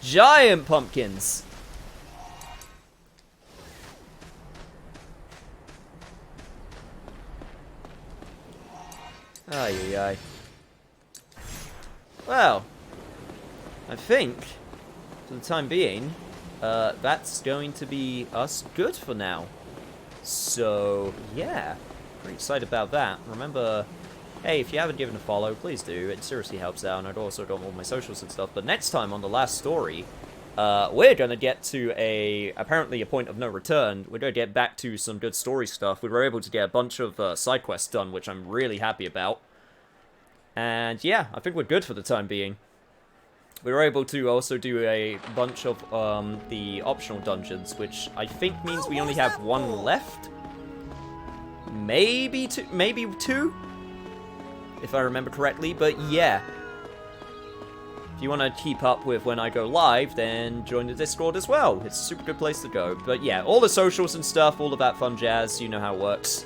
Giant pumpkins. Ay, ay, ay. Well, I think, for the time being, that's going to be us good for now. So, yeah, pretty excited about that. Remember, hey, if you haven't given a follow, please do. It seriously helps out, and I'd also got all my socials and stuff. But next time on the last story, we're going to get to apparently a point of no return. We're going to get back to some good story stuff. We were able to get a bunch of side quests done, which I'm really happy about. And yeah, I think we're good for the time being. We were able to also do a bunch of the optional dungeons, which I think means we only have one left. Maybe two, if I remember correctly, but yeah. If you want to keep up with when I go live, then join the Discord as well. It's a super good place to go. But yeah, all the socials and stuff, all of that fun jazz, you know how it works.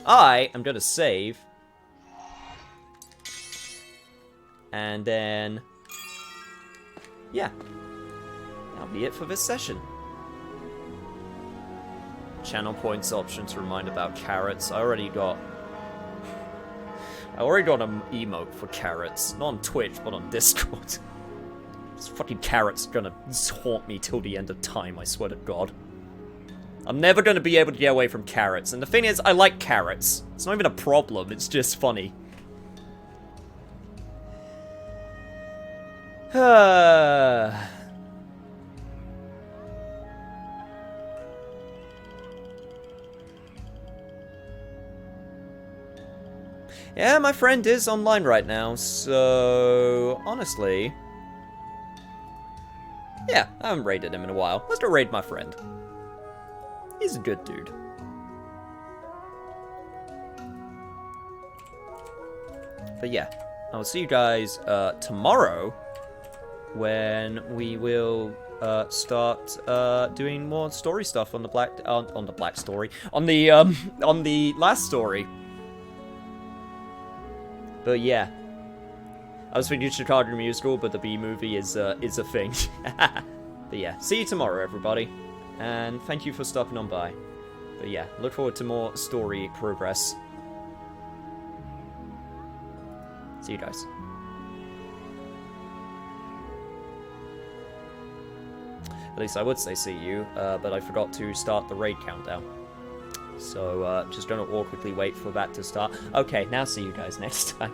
I am going to save. And then, yeah, that'll be it for this session. Channel points option to remind about carrots. I already got an emote for carrots. Not on Twitch, but on Discord. This fucking carrot's gonna haunt me till the end of time, I swear to God. I'm never gonna be able to get away from carrots. And the thing is, I like carrots. It's not even a problem, it's just funny. Yeah, my friend is online right now, so honestly, yeah, I haven't raided him in a while. Let's go raid my friend. He's a good dude. But yeah, I'll see you guys tomorrow, when we will start doing more story stuff on the on the last story. But yeah, I was thinking Chicago Musical, but the B movie is a thing. But yeah, see you tomorrow, everybody, and thank you for stopping on by. But yeah, look forward to more story progress. See you guys. At least I would say see you, but I forgot to start the raid countdown. So, just gonna awkwardly wait for that to start. Okay, now see you guys next time.